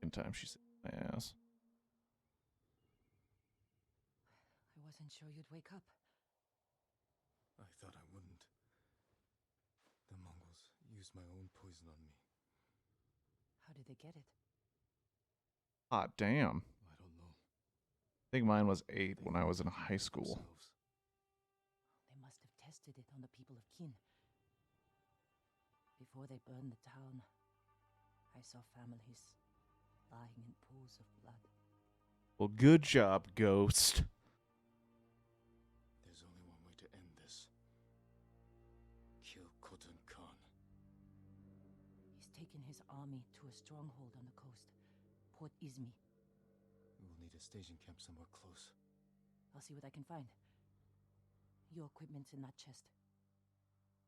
In time she said my ass. I wasn't sure you'd wake up. I thought I wouldn't. The Mongols used my own poison on me. How did they get it? Ah, damn. I don't know. I think mine was 8 They when I was in couldn't high help school. themselves. They must have tested it on the people of Kin. Before they burned the town, I saw families lying in pools of blood. Well, good job, Ghost. There's only one way to end this. Kill Khotun Khan. He's taken his army to a stronghold on the coast, Port Izmi. We will need a staging camp somewhere close. I'll see what I can find. Your equipment's in that chest.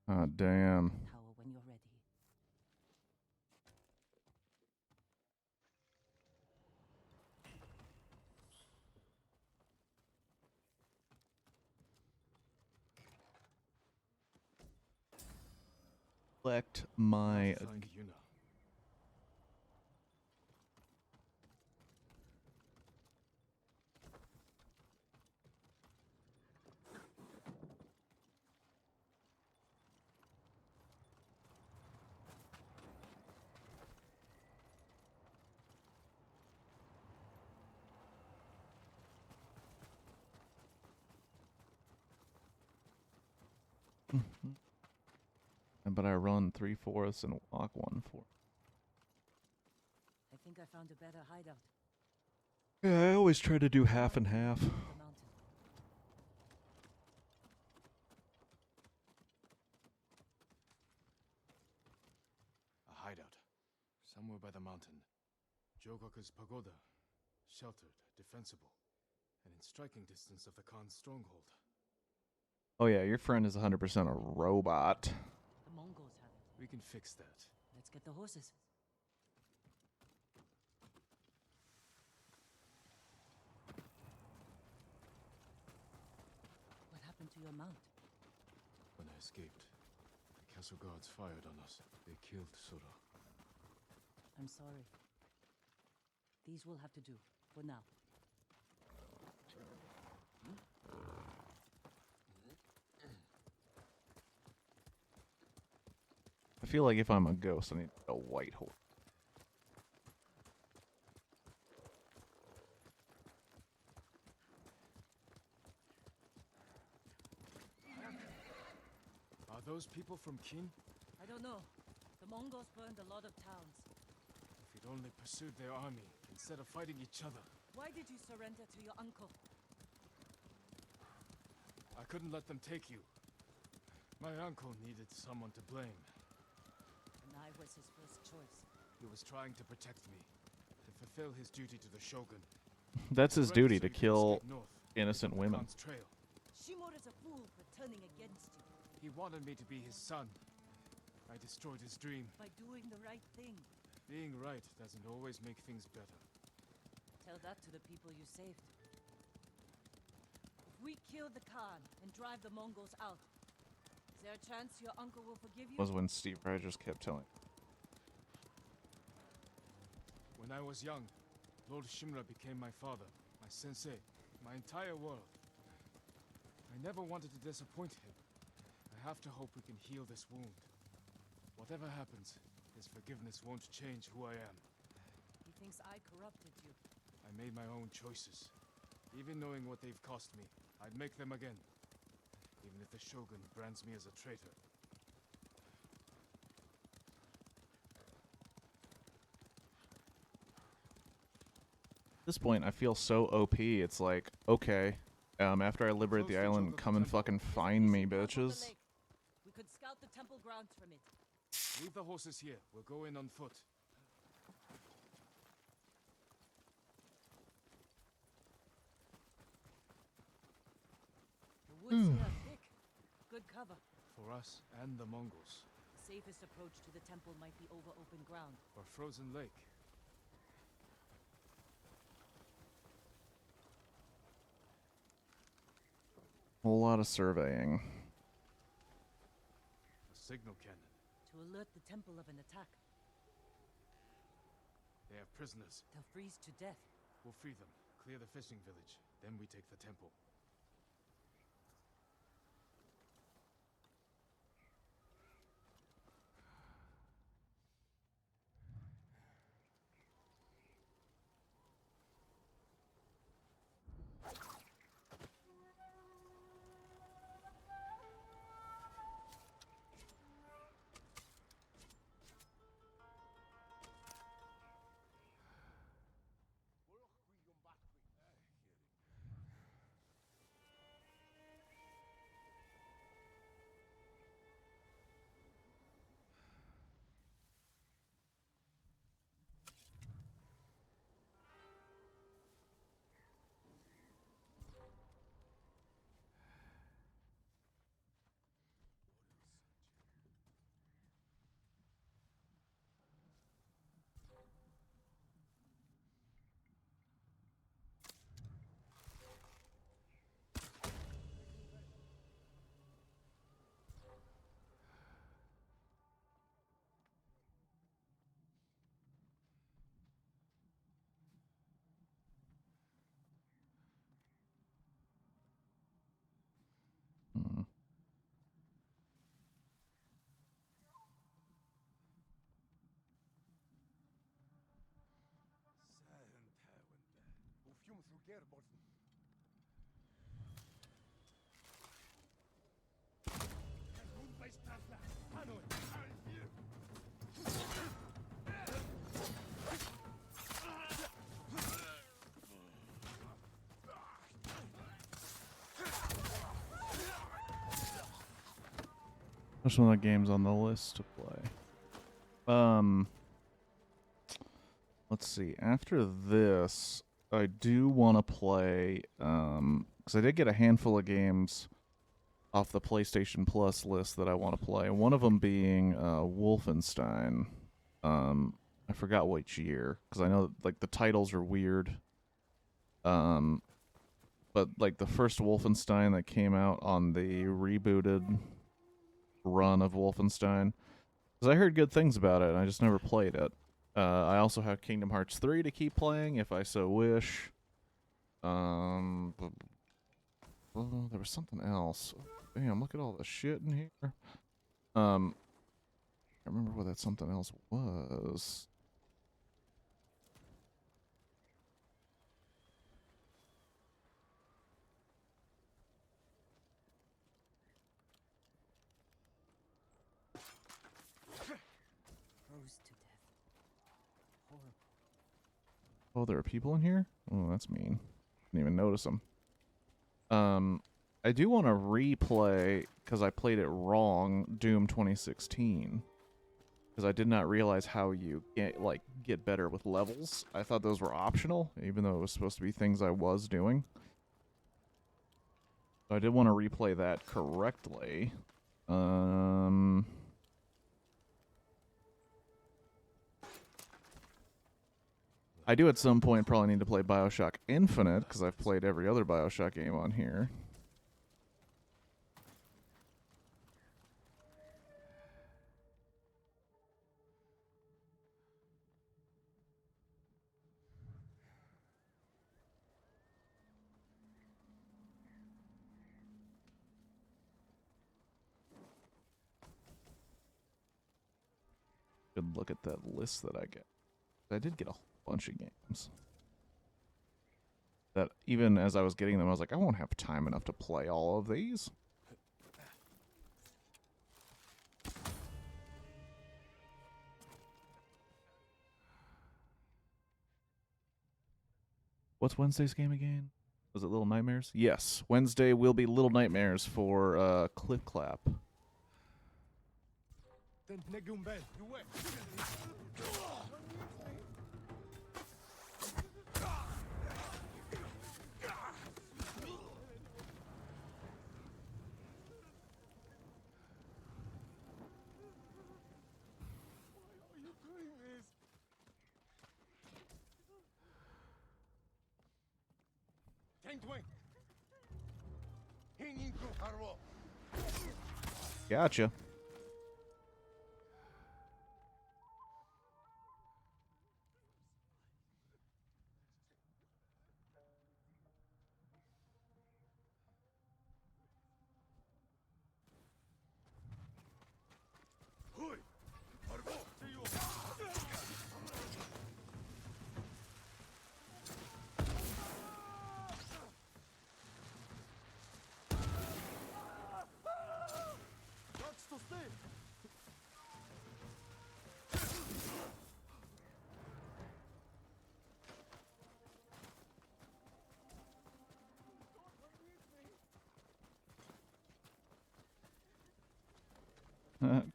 Ah, damn. Tower when you're ready. Collect my. I'll find Yuna. But I run 3/4 and walk 1/4. I think I found a better hideout. Yeah, I always try to do half and half. The mountain. A hideout. Somewhere by the mountain. Jogoku's pagoda. Sheltered, defensible, and in striking distance of the Khan's stronghold. Oh yeah, your friend is 100% a robot. The Mongols have it. We can fix that. Let's get the horses. What happened to your mount? When I escaped, the castle guards fired on us. They killed Sora. I'm sorry. These will have to do, for now. I feel like if I'm a ghost, I need a white horse. Are those people from Kin? I don't know. The Mongols burned a lot of towns. If we'd only pursued their army instead of fighting each other. Why did you surrender to your uncle? I couldn't let them take you. My uncle needed someone to blame. And I was his first choice. He was trying to protect me, to fulfill his duty to the Shogun. That's his Ready duty, so to he could kill escape north, innocent up the women. Khan's trail. Shimoda's a fool for turning against you. He wanted me to be his son. I destroyed his dream. By doing the right thing. Being right doesn't always make things better. Tell that to the people you saved. If we kill the Khan and drive the Mongols out, is there a chance your uncle will forgive you? Was when Steve Rogers kept telling. When I was young, Lord Shimura became my father, my sensei, my entire world. I never wanted to disappoint him. I have to hope we can heal this wound. Whatever happens, his forgiveness won't change who I am. He thinks I corrupted you. I made my own choices. Even knowing what they've cost me, I'd make them again. Even if the Shogun brands me as a traitor. At this point, I feel so OP. It's like, okay, after I liberate the island, come and fucking find me, Camp on the bitches. lake. We could scout the temple grounds from it. Leave the horses here. We'll go in on foot. The woods here are thick. Good cover. For us and the Mongols. The safest approach to the temple might be over open ground. Or frozen lake. Whole lot of surveying. A signal cannon. To alert the temple of an attack. They have prisoners. They'll freeze to death. We'll free them. Clear the fishing village. Then we take the temple. That's one of the games on the list to play. Let's see. After this, I do want to play, because I did get a handful of games off the PlayStation Plus list that I want to play. One of them being Wolfenstein. I forgot which year, because I know like the titles are weird. But like the first Wolfenstein that came out on the rebooted run of Wolfenstein, because I heard good things about it and I just never played it. I also have Kingdom Hearts 3 to keep playing if I so wish. Oh, there was something else. Damn, look at all the shit in here. I remember what that something else was. Froze to death. Horrible. Oh, there are people in here? Oh, that's mean. Didn't even notice them. I do want to replay, because I played it wrong, Doom 2016. Because I did not realize how you get better with levels. I thought those were optional, even though it was supposed to be things I was doing. So I did want to replay that correctly. I do at some point probably need to play BioShock Infinite, because I've played every other BioShock game on here. Good look at that list that I get. I did get a whole bunch of games. That even as I was getting them, I was like, I won't have time enough to play all of these. What's Wednesday's game again? Was it Little Nightmares? Yes. Wednesday will be Little Nightmares for Clip Clap. Gotcha.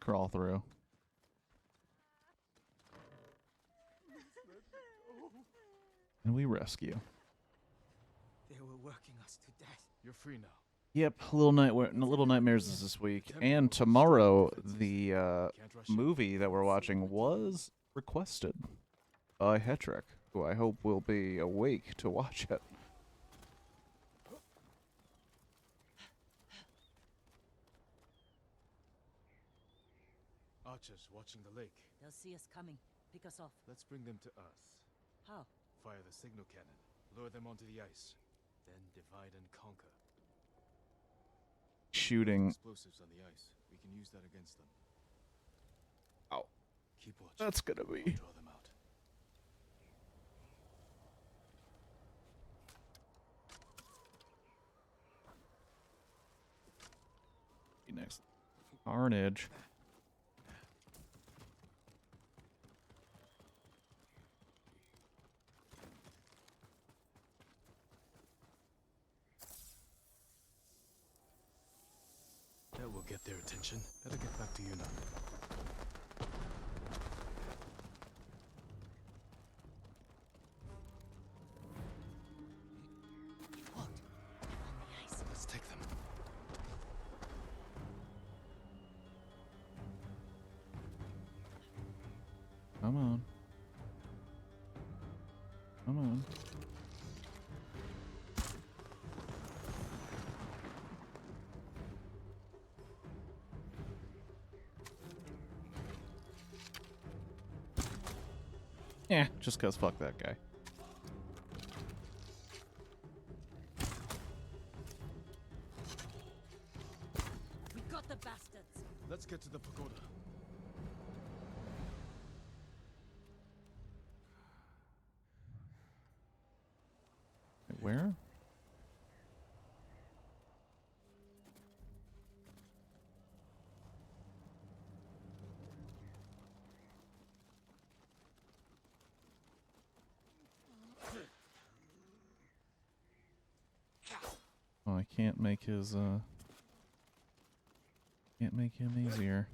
Crawl through. And we rescue. They were working us to death. You're free now. Yep, Little Nightmares is this week, and tomorrow the movie that we're watching was requested by Hetrick, who I hope will be awake to watch it. Archers watching the lake. They'll see us coming. Pick us off. Let's bring them to Earth. How? Fire the signal cannon. Lure them onto the ice. Then divide and conquer. Shooting. Explosives on the ice. We can use that against them. Ow. Keep watch. That's gonna be. Draw them out. Carnage. That will get their attention. Better get back to you now. What? On the ice. Let's take them. Come on. Come on. Yeah, just 'cause fuck that guy. We got the bastards. Let's get to the pagoda. Wait, where? Oh, I can't make his, can't make him easier.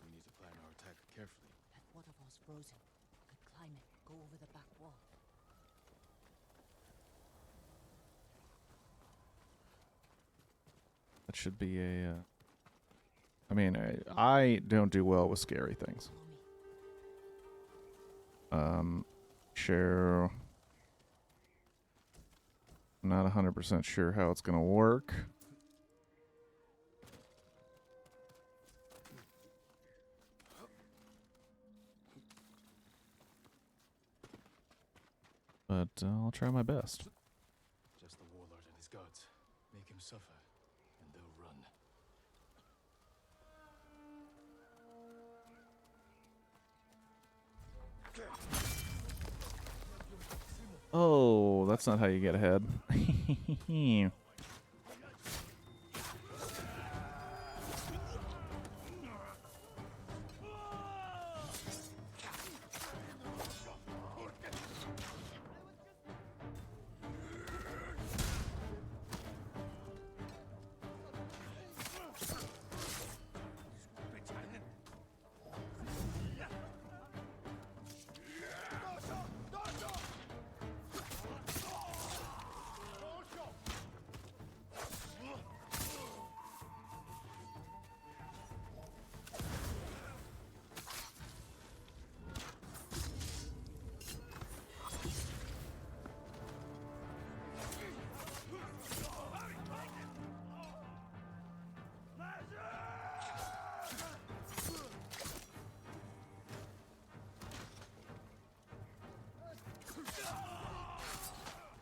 We need to plan our attack carefully. That waterfall's frozen. Could climb it, go over the back wall. That should be a, I mean, I don't do well with scary things. Follow me. Sure. Not 100% sure how it's gonna work. But I'll try my best. Just the warlord and his guards. Make him suffer, and they'll run. Oh, that's not how you get ahead.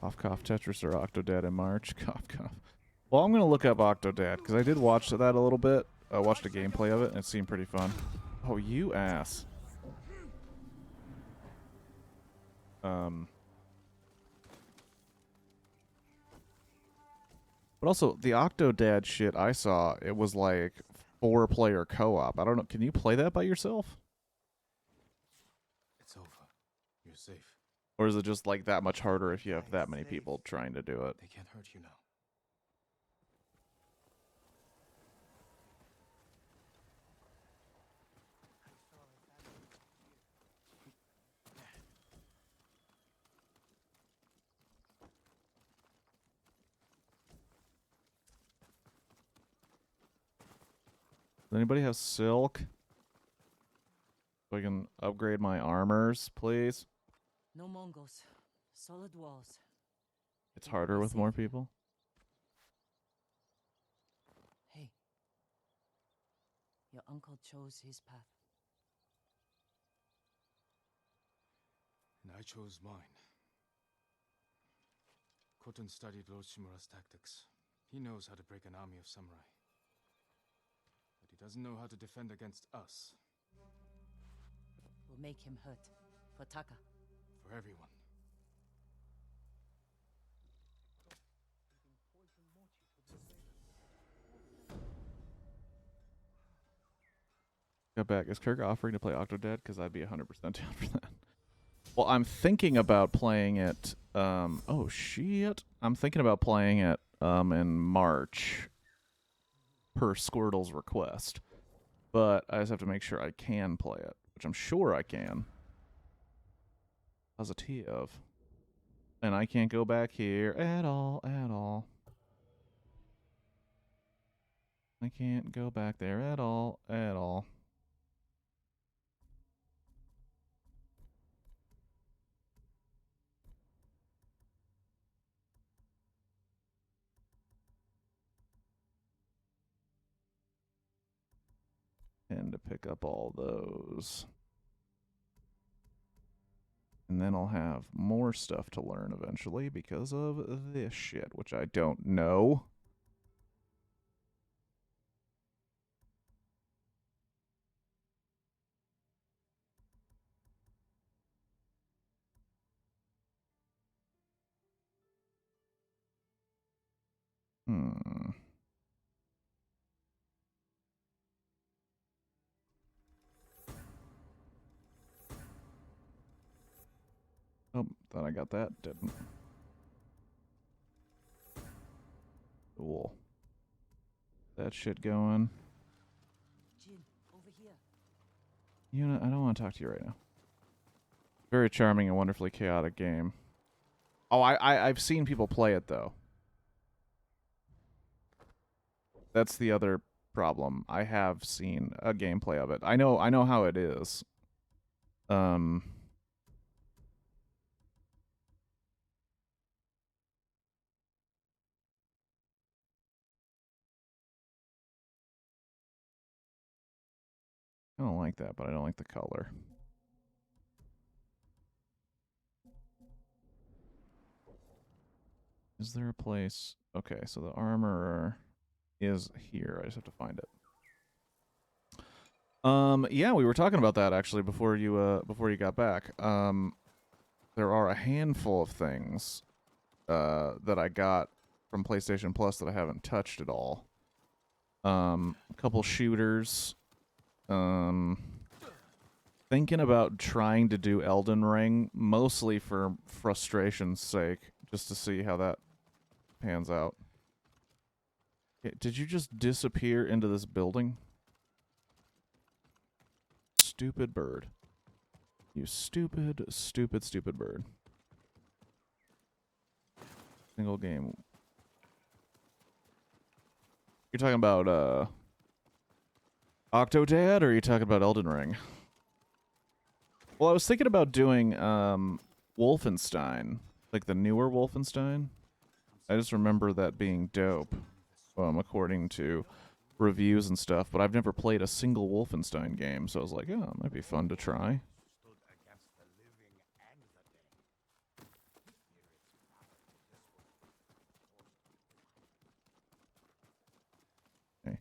Cough, cough, Tetris or Octodad in March. Cough, cough. Well, I'm going to look up Octodad, because I did watch that a little bit. I watched a gameplay of it, and it seemed pretty fun. Oh, you ass. But also, the Octodad shit I saw, it was like 4-player co-op. I don't know. Can you play that by yourself? It's over. You're safe. Or is it just like that much harder if you have that many people trying to do it? They can't hurt you now. Does anybody have silk? So I can upgrade my armors, please. No Mongols. Solid walls. It's harder with more people. Hey. Your uncle chose his path. And I chose mine. Koten studied Lord Shimura's tactics. He knows how to break an army of samurai. But he doesn't know how to defend against us. We'll make him hurt. For Taka. For everyone. Go back. Is Kirk offering to play Octodad? Because I'd be 100% down for that. Well, I'm thinking about playing it. Oh shit! I'm thinking about playing it in March, per Squirtle's request. But I just have to make sure I can play it, which I'm sure I can. Positive. And I can't go back here at all, at all. I can't go back there at all, at all. And to pick up all those. And then I'll have more stuff to learn eventually because of this shit, which I don't know. Oh, thought I got that. Didn't. Cool. That shit going. Jin, over here. You know, I don't want to talk to you right now. Very charming and wonderfully chaotic game. Oh, I've seen people play it though. That's the other problem. I have seen a gameplay of it. I know how it is. I don't like that, but I don't like the color. Is there a place? Okay, so the armor is here. I just have to find it. Yeah, we were talking about that actually before you got back. There are a handful of things that I got from PlayStation Plus that I haven't touched at all. A couple shooters. Thinking about trying to do Elden Ring, mostly for frustration's sake, just to see how that pans out. Okay, did you just disappear into this building? Stupid bird. You stupid, stupid, stupid bird. Single game. You're talking about, Octodad, or are you talking about Elden Ring? Well, I was thinking about doing, Wolfenstein. Like the newer Wolfenstein. I just remember that being dope, according to reviews and stuff, but I've never played a single Wolfenstein game, so I was like, oh, it might be fun to try. Okay.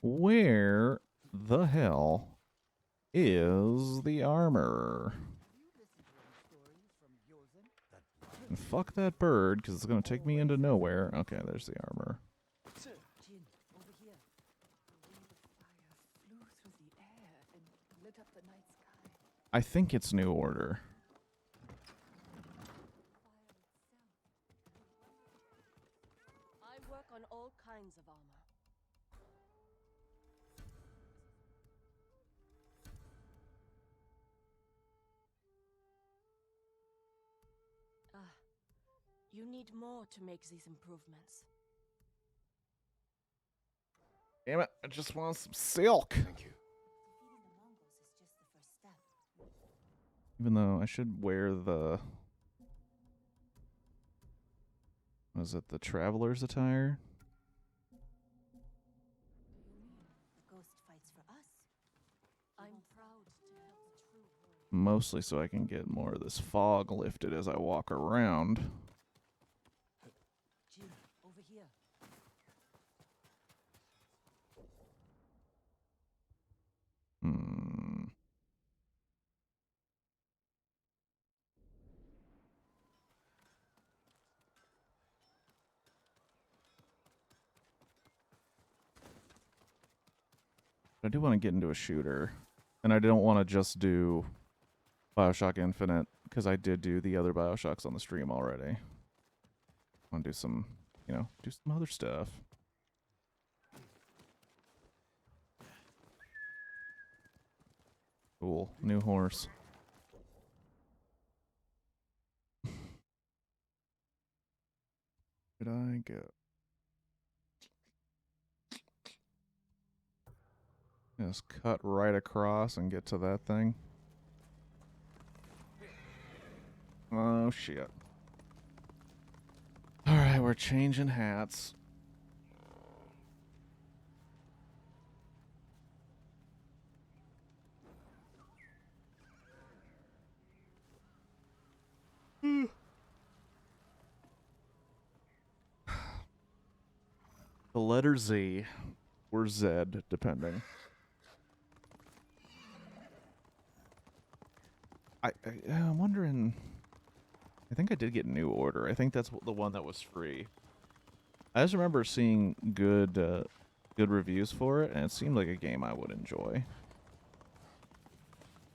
Where the hell is the armor? And fuck that bird, because it's going to take me into nowhere. Okay, there's the armor. Jin, over here. A ring of fire flew through the air and lit up the night sky. I think it's New Order. I work on all kinds of armor. You need more to make these improvements. Damn it, I just want some silk. Thank you. Defeating the Mongols is just the first step. Even though I should wear the... Was it the Traveler's attire? The ghost fights for us. I'm proud to help the true world. Mostly so I can get more of this fog lifted as I walk around. Jin, over here. I do want to get into a shooter. And I don't want to just do BioShock Infinite, because I did do the other BioShocks on the stream already. I want to do some, you know, do some other stuff. Cool. New horse. Did I go? Just cut right across and get to that thing. Oh, shit. Alright, we're changing hats. The letter Z or Z, depending. I'm wondering. I think I did get New Order. I think that's the one that was free. I just remember seeing good reviews for it, and it seemed like a game I would enjoy.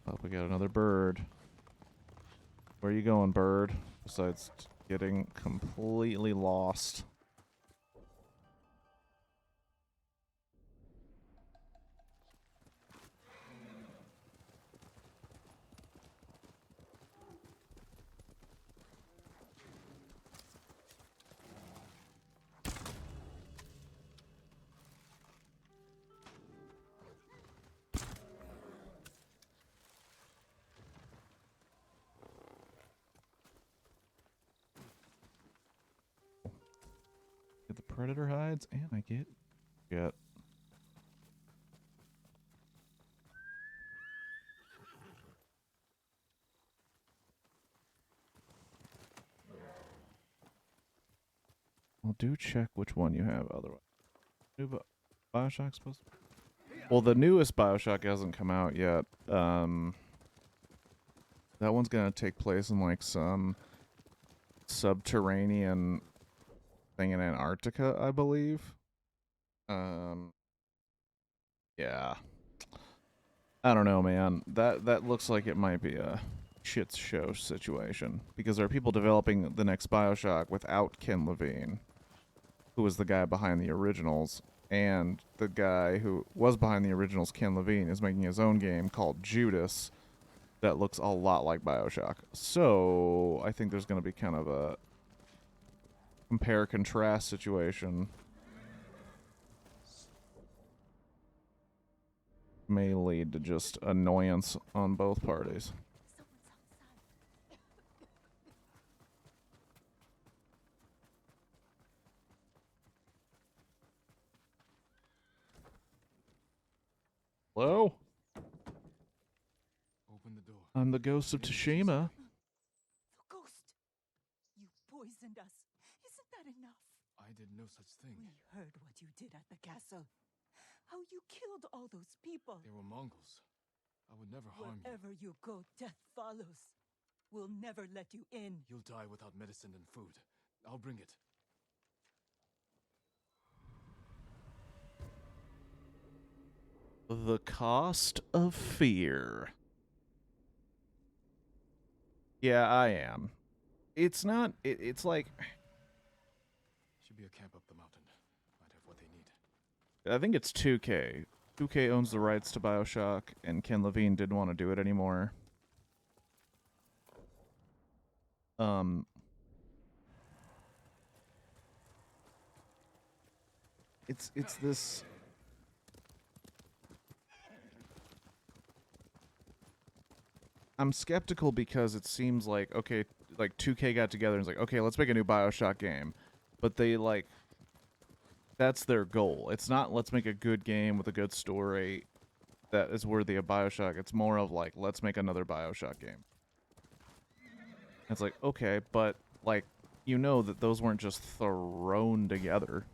Oh, we got another bird. Where are you going, bird? Besides getting completely lost. Get the predator hides, and I get. Well, do check which one you have. Otherwise, new BioShock supposed to. Well, the newest BioShock hasn't come out yet. That one's gonna take place in like some subterranean thing in Antarctica, I believe. Yeah. I don't know, man. That looks like it might be a shit show situation because there are people developing the next BioShock without Ken Levine, who was the guy behind the originals, and the guy who was behind the originals, Ken Levine, is making his own game called Judas that looks a lot like BioShock. So I think there's going to be kind of a compare-contrast situation. May lead to just annoyance on both parties. Hello? Open the door. I'm the Ghost of Tsushima. The ghost! You poisoned us. Isn't that enough? I did no such thing. We heard what you did at the castle. How you killed all those people. They were Mongols. I would never harm you. Wherever you go, death follows. We'll never let you in. You'll die without medicine and food. I'll bring it. The cost of fear. Yeah, I am. It's not. It's like. Should be a camp up the mountain. Might have what they need. I think it's 2K. 2K owns the rights to BioShock, and Ken Levine didn't want to do it anymore. It's this. I'm skeptical because it seems like, okay, like 2K got together and was like, okay, let's make a new BioShock game. But they like, that's their goal. It's not let's make a good game with a good story that is worthy of BioShock. It's more of like, let's make another BioShock game. It's like, okay, but like, you know that those weren't just thrown together.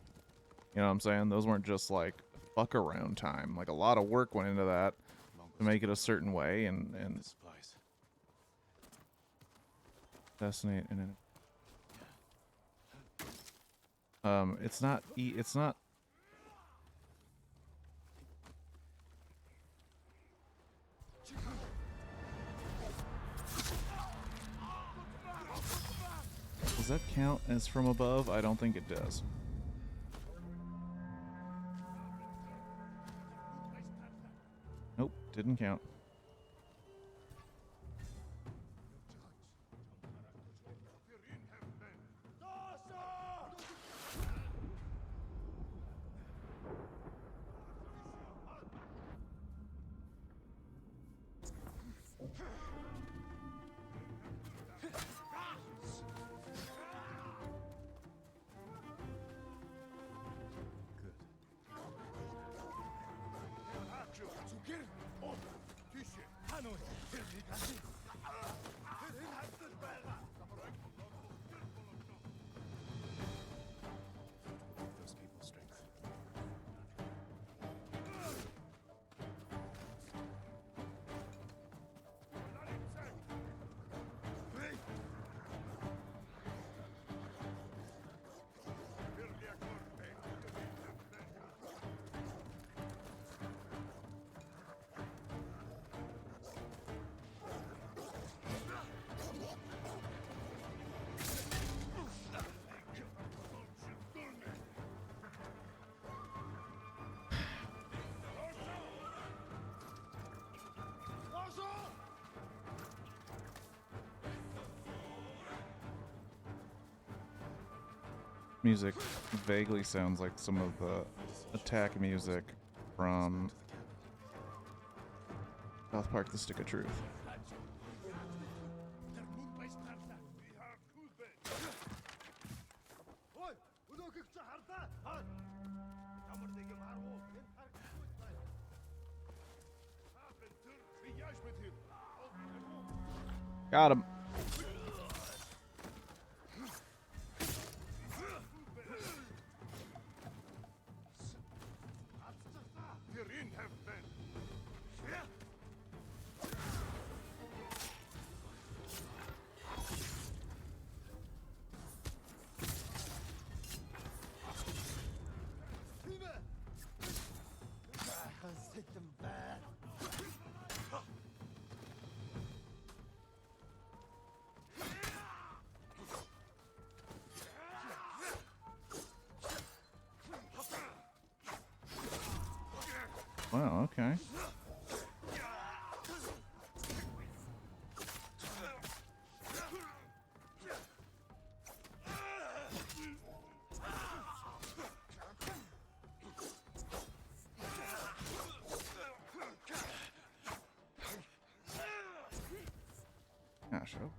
You know what I'm saying? Those weren't just like fuck around time. Like a lot of work went into that to make it a certain way and Supplies. fascinate and it's not Does that count as from above? I don't think it does. Nope, didn't count. Those people's strength. Music vaguely sounds like some of the attack music from South Park: The Stick of Truth. Got him. Wow, okay. Gosh, oh.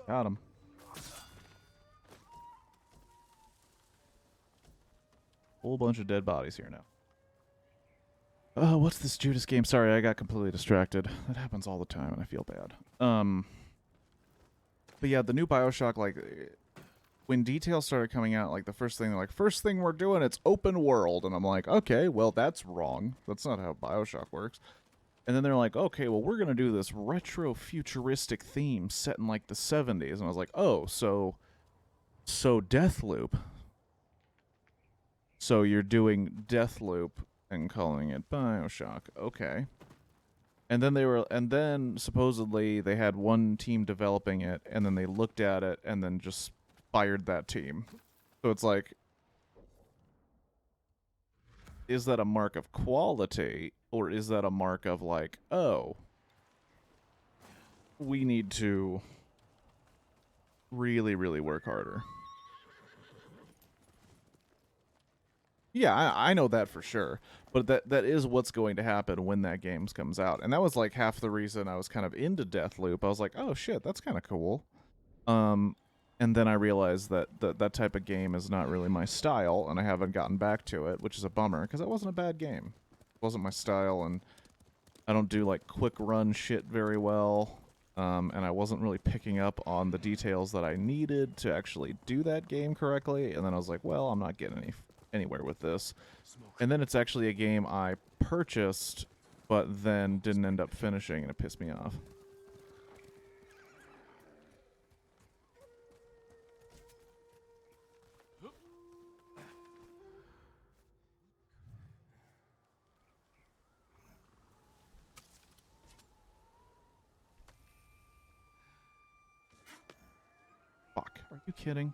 Got him. Whole bunch of dead bodies here now. Oh, what's this Judas game? Sorry, I got completely distracted. That happens all the time, and I feel bad. But yeah, the new BioShock, like, when details started coming out, like, the first thing, like, first thing we're doing, it's open world. And I'm like, okay, well, that's wrong. That's not how BioShock works. And then they're like, okay, well, we're going to do this retro-futuristic theme set in, like, the 70s. And I was like, oh, so Deathloop. So you're doing Deathloop and calling it BioShock. Okay. And then supposedly they had one team developing it, and then they looked at it and then just fired that team. So it's like, is that a mark of quality, or is that a mark of like, oh, we need to really, really work harder? Yeah, I know that for sure. But that is what's going to happen when that game comes out. And that was like half the reason I was kind of into Deathloop. I was like, oh shit, that's kind of cool. And then I realized that that type of game is not really my style, and I haven't gotten back to it, which is a bummer, because it wasn't a bad game. It wasn't my style, and I don't do like quick run shit very well. And I wasn't really picking up on the details that I needed to actually do that game correctly. And then I was like, well, I'm not getting anywhere with this. And then it's actually a game I purchased but then didn't end up finishing, and it pissed me off. Fuck, are you kidding?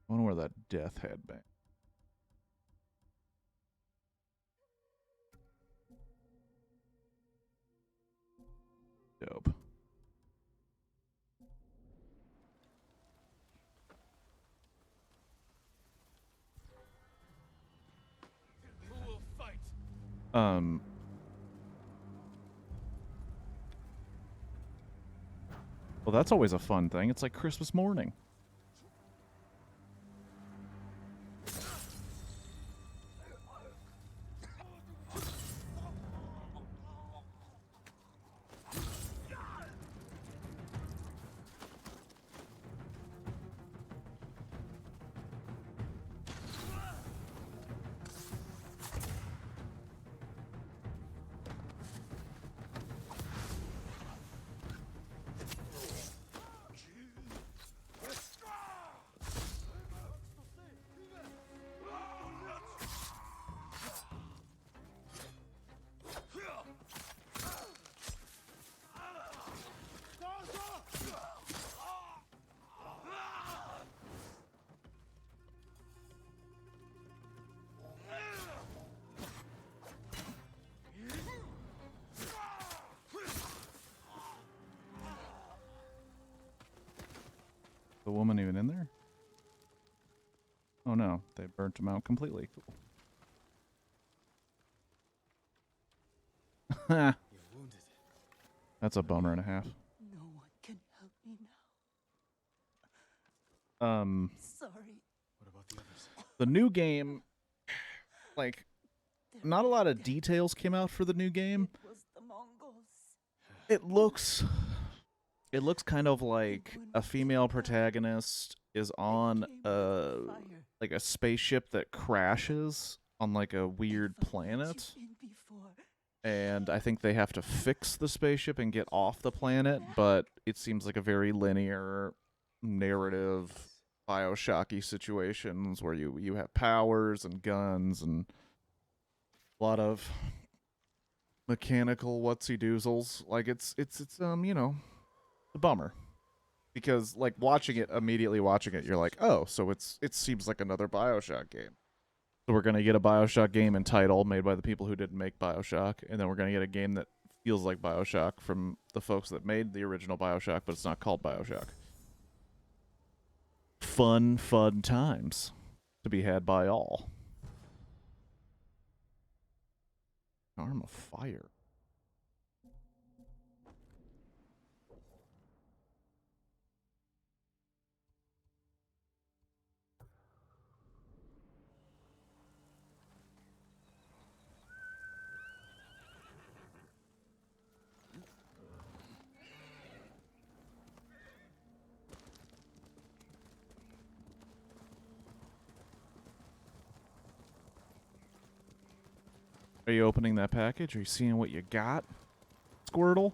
I wonder where that death headband. Dope. Who will fight? Well, that's always a fun thing. It's like Christmas morning. The woman even in there? Oh no, they burnt him out completely. Cool. You're wounded. That's a bummer and a half. No one can help me now. Sorry. What about the others? The new game, like, They're not a lot of dead. details came out for the new game. It was the Mongols. It looks kind of like a female protagonist is on like a spaceship that crashes on like a weird planet, and I think they have to fix the spaceship and get off the planet, but it seems like a very linear narrative BioShocky situations where you have powers and guns and a lot of mechanical whatsy-doozles. Like it's you know, a bummer. Because like immediately watching it, you're like, oh, so it seems like another BioShock game. So we're gonna get a BioShock game in title made by the people who didn't make BioShock, and then we're gonna get a game that feels like BioShock from the folks that made the original BioShock, but it's not called BioShock. Fun times to be had by all. Arm of Fire. Are you opening that package? Are you seeing what you got, Squirtle?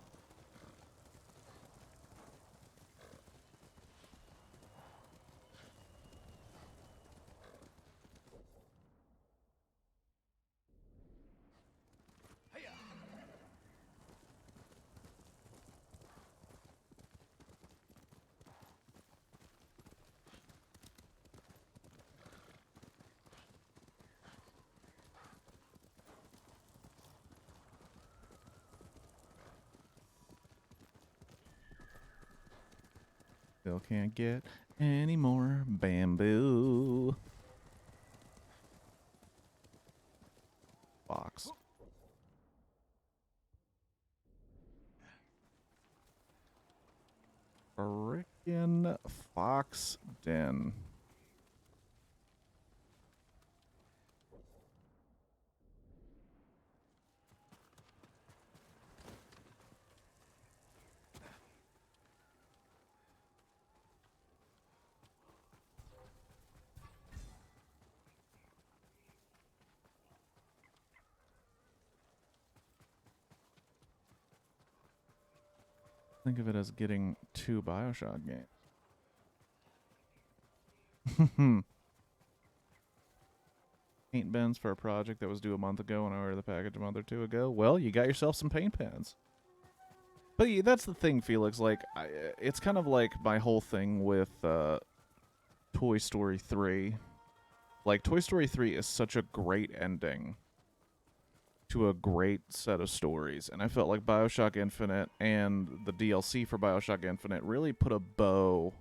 Still can't get any more bamboo. Box. Frick. In Fox Den. Think of it as getting 2 Bioshock games. Paint pens for a project that was due a month ago and I ordered the package a month or two ago. Well, you got yourself some paint pens. But yeah, that's the thing, Felix. Like, it's kind of like my whole thing with Toy Story 3. Like, Toy Story 3 is such a great ending to a great set of stories. And I felt like Bioshock Infinite and the DLC for Bioshock Infinite really put a bow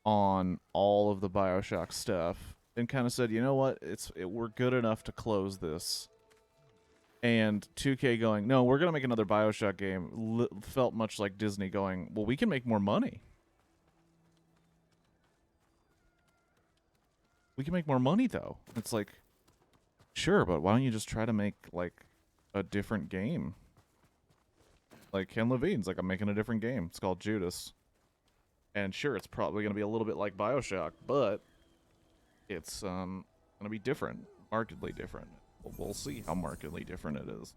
on all of the Bioshock stuff and kind of said, you know what, we're good enough to close this. And 2K going, no, we're gonna make another Bioshock game, felt much like Disney going, well, we can make more money. We can make more money though. It's like, sure, but why don't you just try to make like a different game? Like Ken Levine's like, I'm making a different game. It's called Judas. And sure, it's probably gonna be a little bit like Bioshock, but it's gonna be different, markedly different. We'll see how markedly different it is.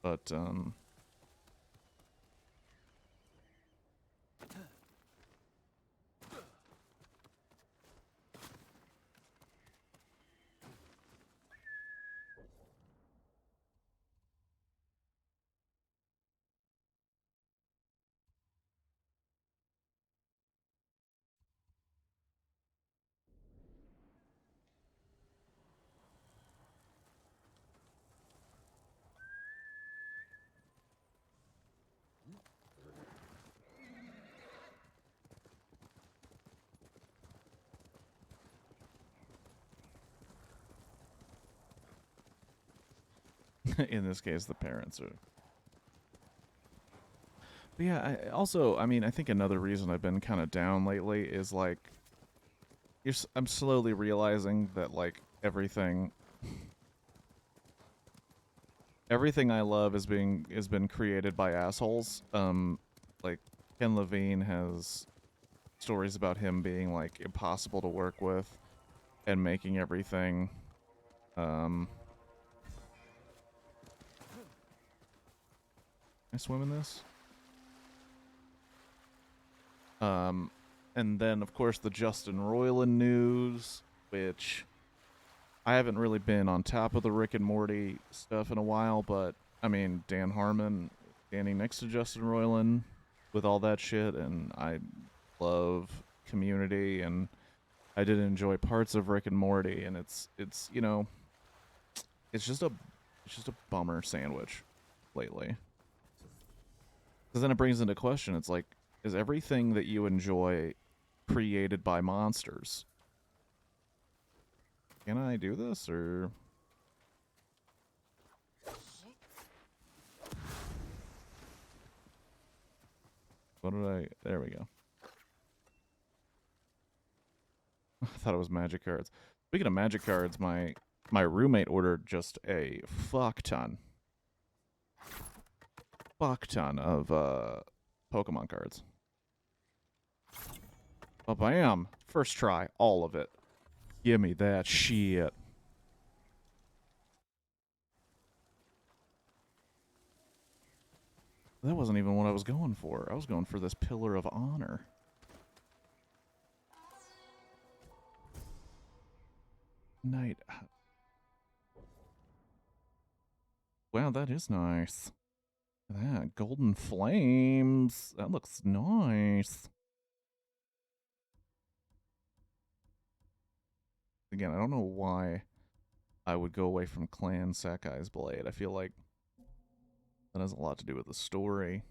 But in this case, the parents are. But yeah, I mean, I think another reason I've been kind of down lately is like, I'm slowly realizing that like everything I love has been created by assholes. Like Ken Levine has stories about him being like impossible to work with and making everything I swim in this? And then of course the Justin Roiland news, which I haven't really been on top of the Rick and Morty stuff in a while, but I mean Dan Harmon standing next to Justin Roiland with all that shit, and I love Community, and I did enjoy parts of Rick and Morty, and it's you know, it's just a bummer sandwich lately. Because then it brings into question, it's like, is everything that you enjoy created by monsters? Can I do this, or... What did I... There we go. I thought it was magic cards. Speaking of magic cards, my roommate ordered just a fuck ton of Pokemon cards. Oh, bam! First try, all of it. Give me that shit. That wasn't even what I was going for. I was going for this Pillar of Honor. Night. Wow, that is nice. That golden flames. That looks nice. Again, I don't know why I would go away from Clan Sakai's Blade. I feel like that has a lot to do with the story.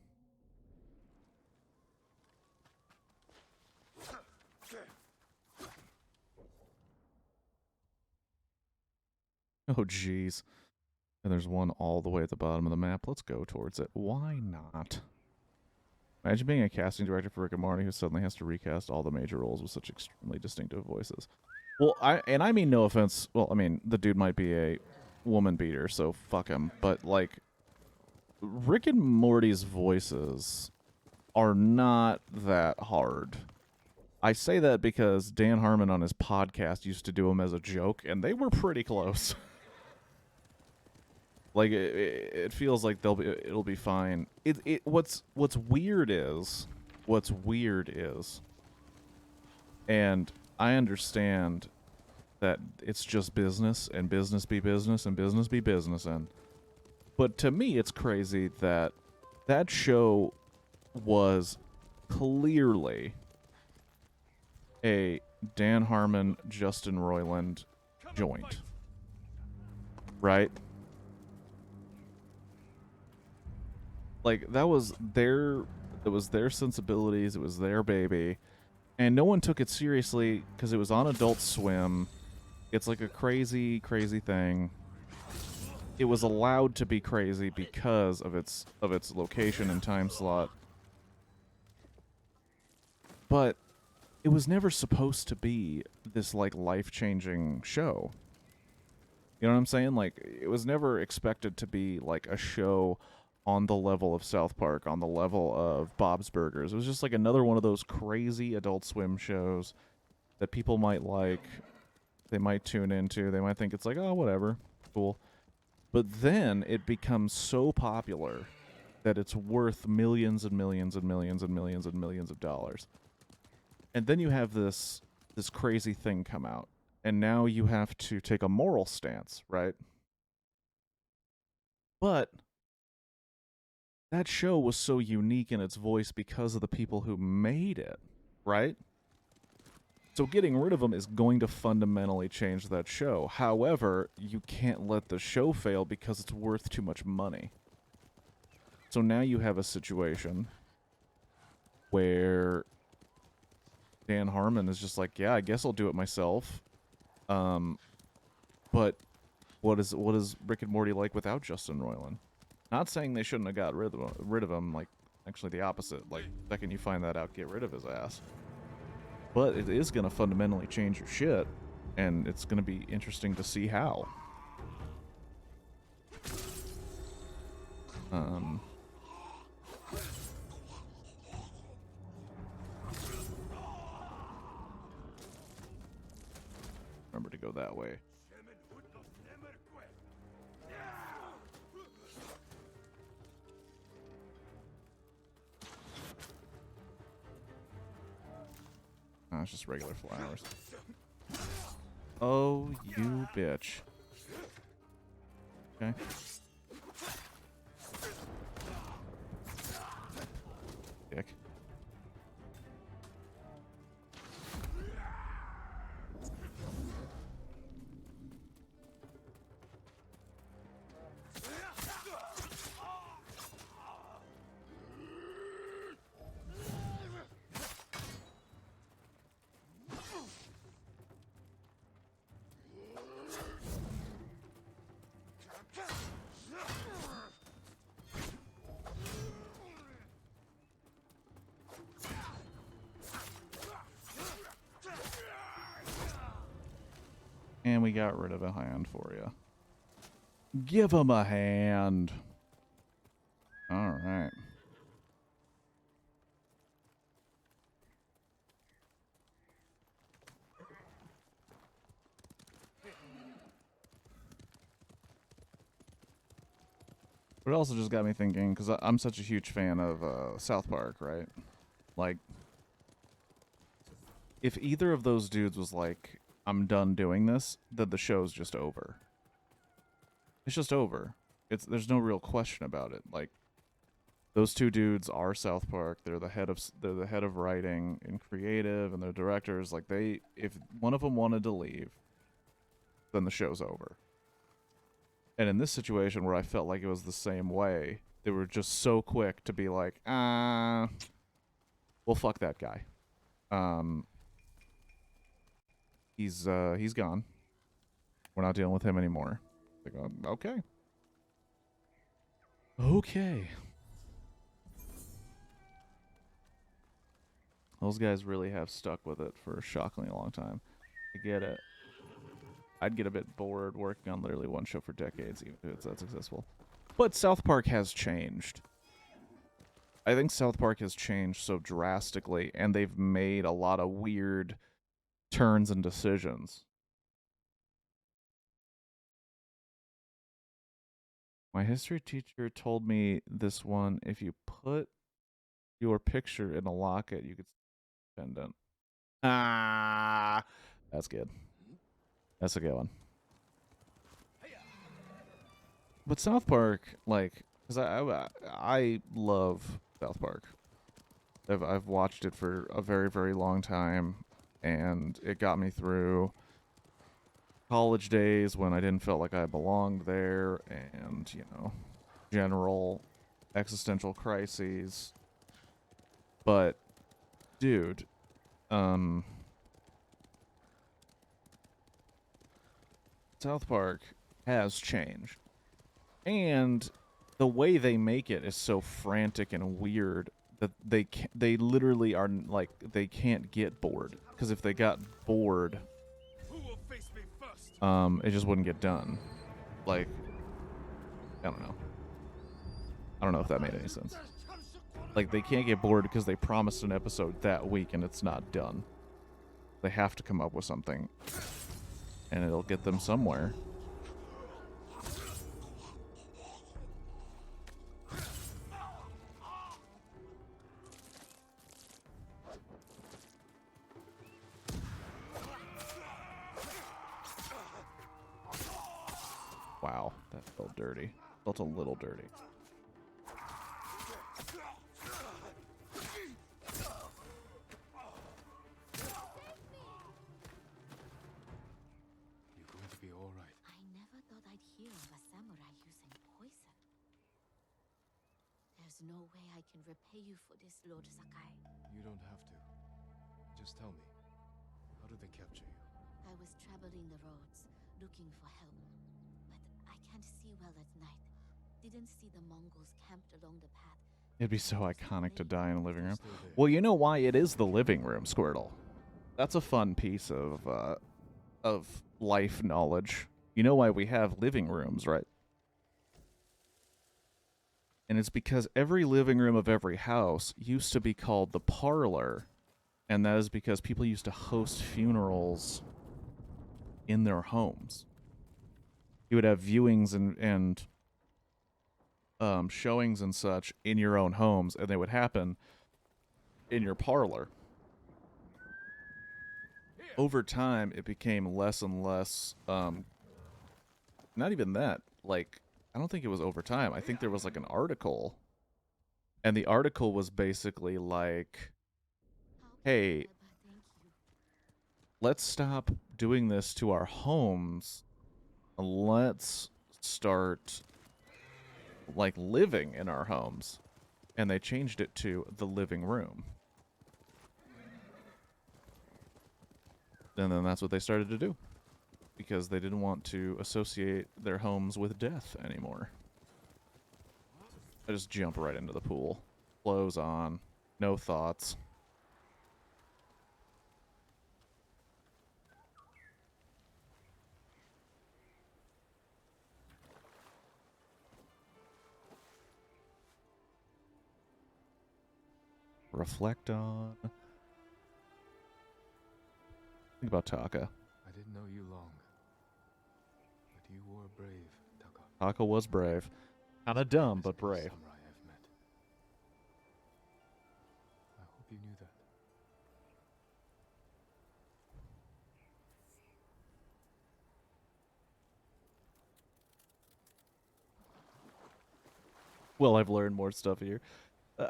Oh, jeez. And there's one all the way at the bottom of the map. Let's go towards it. Why not? Imagine being a casting director for Rick and Morty who suddenly has to recast all the major roles with such extremely distinctive voices. Well, I mean no offense. Well, I mean the dude might be a woman beater, so fuck him. But like, Rick and Morty's voices are not that hard. I say that because Dan Harmon on his podcast used to do them as a joke, and they were pretty close. Like it feels like it'll be fine. What's weird is and I understand that it's just business and business be business and business be business, and but to me it's crazy that that show was clearly a Dan Harmon, Justin Roiland joint, right? Like that was their sensibilities, it was their baby, and no one took it seriously because it was on Adult Swim. It's like a crazy thing. It was allowed to be crazy because of its location and time slot. But it was never supposed to be this like life-changing show. You know what I'm saying? Like it was never expected to be like a show on the level of South Park, on the level of Bob's Burgers. It was just like another one of those crazy Adult Swim shows that people might like, they might tune into, they might think it's like, oh, whatever, cool. But then it becomes so popular that it's worth millions and millions and millions and millions and millions of dollars. And then you have this crazy thing come out, and now you have to take a moral stance, right? But that show was so unique in its voice because of the people who made it, right? So getting rid of them is going to fundamentally change that show. However, you can't let the show fail because it's worth too much money. So now you have a situation where Dan Harmon is just like, yeah, I guess I'll do it myself. But what is Rick and Morty like without Justin Roiland? Not saying they shouldn't have got rid of him, like, actually the opposite. Like, the second you find that out, get rid of his ass. But it is going to fundamentally change your shit, and it's going to be interesting to see how. Remember to go that way. Oh, it's just regular flowers. Oh, you bitch. Okay. Dick. And we got rid of a hand for you. Give him a hand. All right. But it also just got me thinking, because I'm such a huge fan of South Park, right? Like, if either of those dudes was like, I'm done doing this, then the show's just over. It's just over. There's no real question about it. Like, those two dudes are South Park. They're the head of writing and creative, and they're directors. Like, if one of them wanted to leave, then the show's over. And in this situation where I felt like it was the same way, they were just so quick to be like, well, fuck that guy. He's gone. We're not dealing with him anymore. Like, okay. Okay. Those guys really have stuck with it for a shockingly long time. I get it. I'd get a bit bored working on literally one show for decades, even if it's that successful. But South Park has changed. I think South Park has changed so drastically, and they've made a lot of weird turns and decisions. My history teacher told me this one, if you put your picture in a locket, you could pendant. Ah, that's good. That's a good one. But South Park, like, because I love South Park. I've watched it for a very, very long time, and it got me through college days when I didn't feel like I belonged there, and, you know, general existential crises. But, dude, South Park has changed. And the way they make it is so frantic and weird that they literally are like they can't get bored, because if they got bored, it just wouldn't get done. Like, I don't know. I don't know if that made any sense. Like, they can't get bored because they promised an episode that week and it's not done. They have to come up with something, and it'll get them somewhere. Wow, that felt dirty. Felt a little dirty. You're going to be all right. I never thought I'd hear of a samurai using poison. There's no way I can repay you for this, Lord Sakai. You don't have to. Just tell me, how did they capture you? I was traveling the roads, looking for help. But I can't see well at night. Didn't see the Mongols camped along the path. It'd be so iconic to die in a living room. Well, you know why it is the living room, Squirtle. That's a fun piece of life knowledge. You know why we have living rooms, right? And it's because every living room of every house used to be called the parlor, and that is because people used to host funerals in their homes. You would have viewings and showings and such in your own homes, and they would happen in your parlor. Over time, it became less and less, not even that, like, I don't think it was over time. I think there was, like, an article, and the article was basically like, hey, let's stop doing this to our homes, let's start, like, living in our homes. And they changed it to the living room. And then that's what they started to do, because they didn't want to associate their homes with death anymore. I just jump right into the pool. Clothes on. No thoughts. Reflect on. Think about Taka. I didn't know you long, but you were brave, Taka. Taka was brave. Kinda dumb, but brave. Samurai I've met. I hope you knew that. Well, I've learned more stuff here.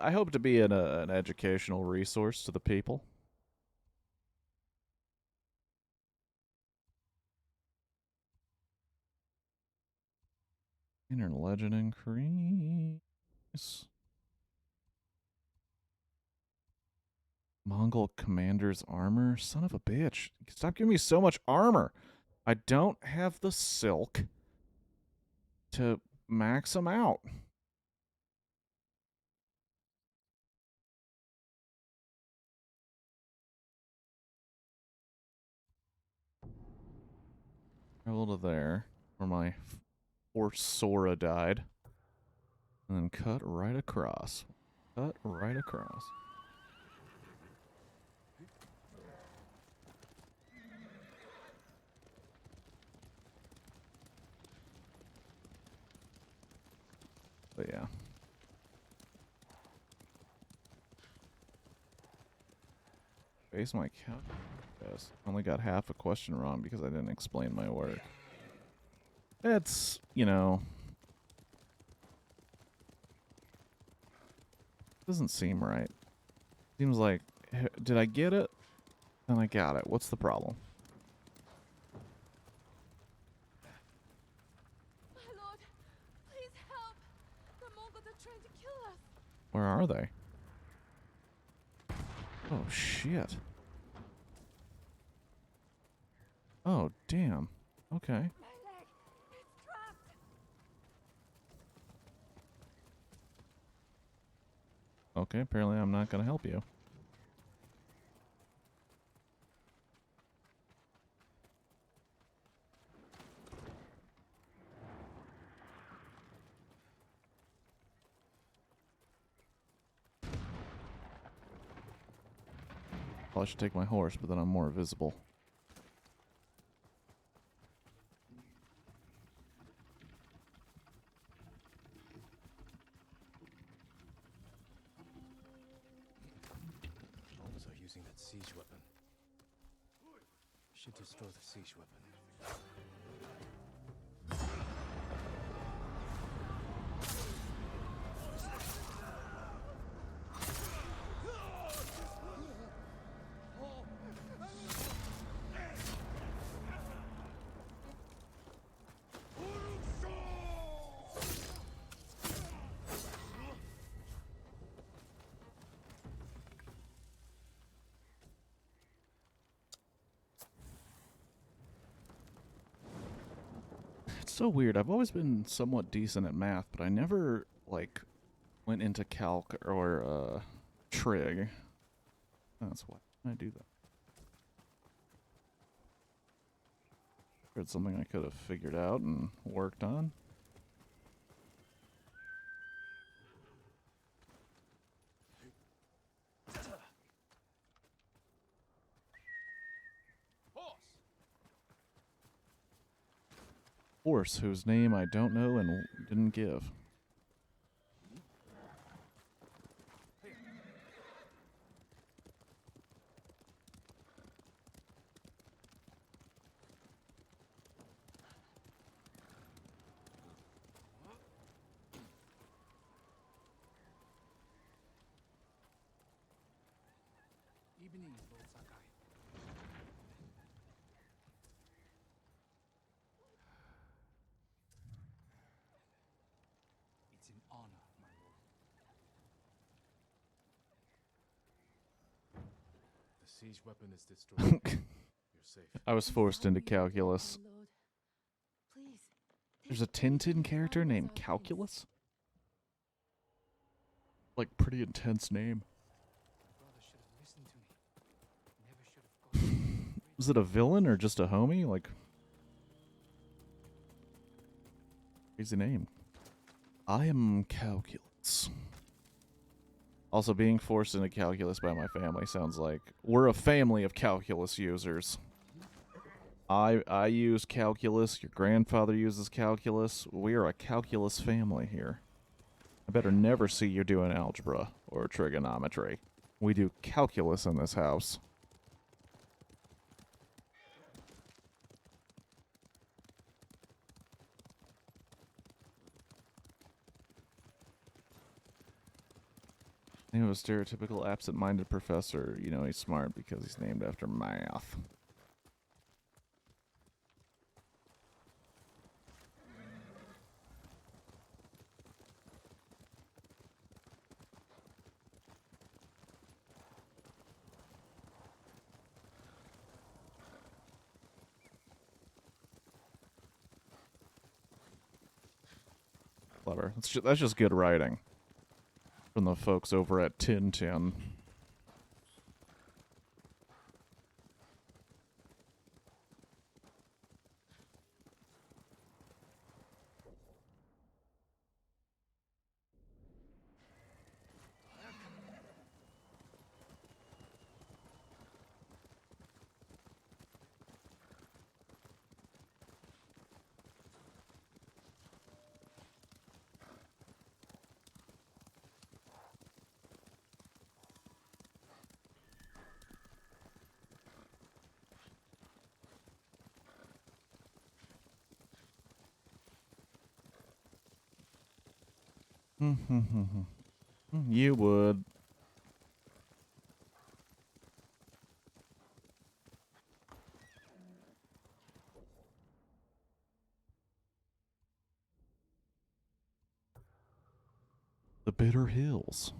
I hope to be an educational resource to the people. Inner legend increase. Mongol commander's armor? Son of a bitch. Stop giving me so much armor. I don't have the silk to max them out. Travel to there, where my horse Sora died. And then cut right across. Cut right across. But yeah. Face my count. Yes. Only got half a question wrong because I didn't explain my work. It's, you know, doesn't seem right. Seems like, did I get it? And I got it. What's the problem? My lord, please help! The Mongols are trying to kill us! Where are they? Oh, shit. Oh, damn. Okay. My leg! It's trapped! Okay, apparently I'm not gonna help you. Probably should take my horse, but then I'm more visible. Mongols are using that siege weapon. Should destroy the siege weapon. It's so weird. I've always been somewhat decent at math, but I never, like, went into calc or, trig. That's why I do that. It's something I could have figured out and worked on. Horse, whose name I don't know and didn't give. Evening, Lord Sakai. It's an honor, my lord. The siege weapon is destroyed. You're safe. I was forced into calculus. My lord. Please. There's a Tintin character named Calculus? Like, pretty intense name. Brother should have listened to me. Never should have gone. Was it a villain or just a homie? Like, crazy name. I am Calculus. Also, being forced into calculus by my family sounds like we're a family of calculus users. I use calculus. Your grandfather uses calculus. We are a calculus family here. I better never see you doing algebra or trigonometry. We do calculus in this house. Name of a stereotypical absent-minded professor. You know he's smart because he's named after math. Clever. That's just good writing from the folks over at Tintin. You would. The Bitter Hills.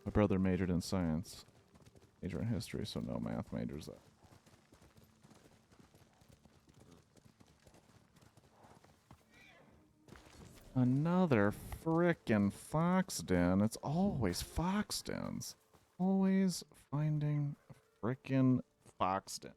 My brother majored in science, major in history, so no math majors. Another frickin' fox den. It's always fox dens. Always finding a frickin' fox den.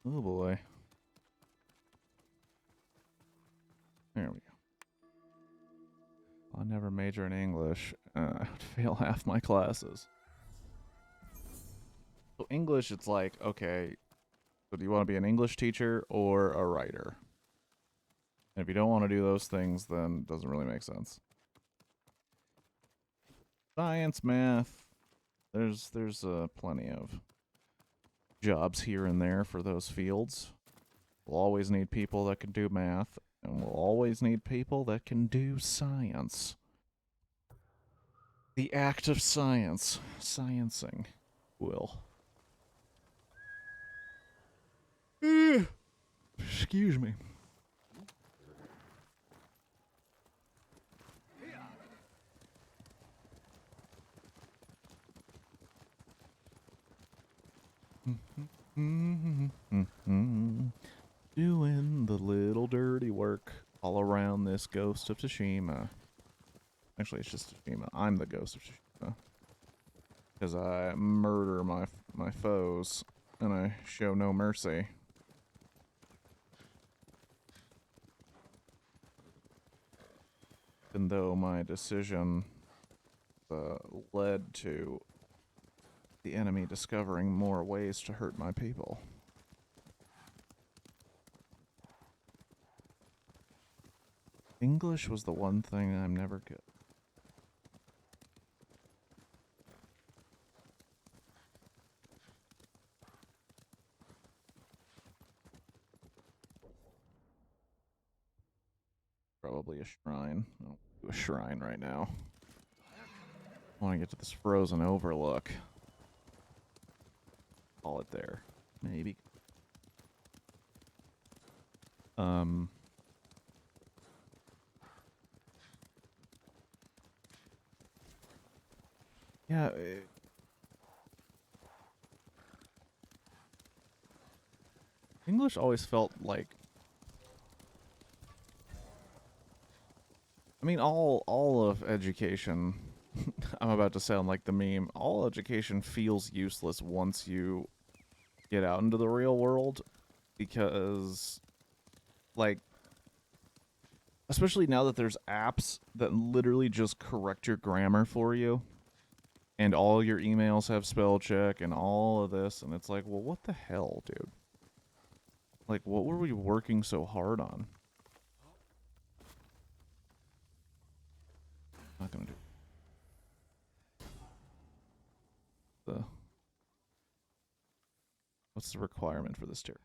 Oh boy. There we go. I'll never major in English. I would fail half my classes. So English, it's like, okay, so do you want to be an English teacher or a writer? And if you don't want to do those things, then it doesn't really make sense. Science, math, there's plenty of jobs here and there for those fields. We'll always need people that can do math, and we'll always need people that can do science. The act of science. Sciencing. Will. Excuse me. Doing the little dirty work all around this Ghost of Tsushima. Actually, it's just Tsushima. I'm the Ghost of Tsushima. Because I murder my foes, and I show no mercy. Even though my decision led to the enemy discovering more ways to hurt my people. English was the one thing I'm never good. Probably a shrine. I'll do a shrine right now. I want to get to this frozen overlook. Call it there. Maybe. Yeah. English always felt like, I mean, all of education, I'm about to sound like the meme, all education feels useless once you get out into the real world, because, like, especially now that there's apps that literally just correct your grammar for you, and all your emails have spell check and all of this, and it's like, well, what the hell, dude? Like, what were we working so hard on? Not gonna do the. What's the requirement for this tier?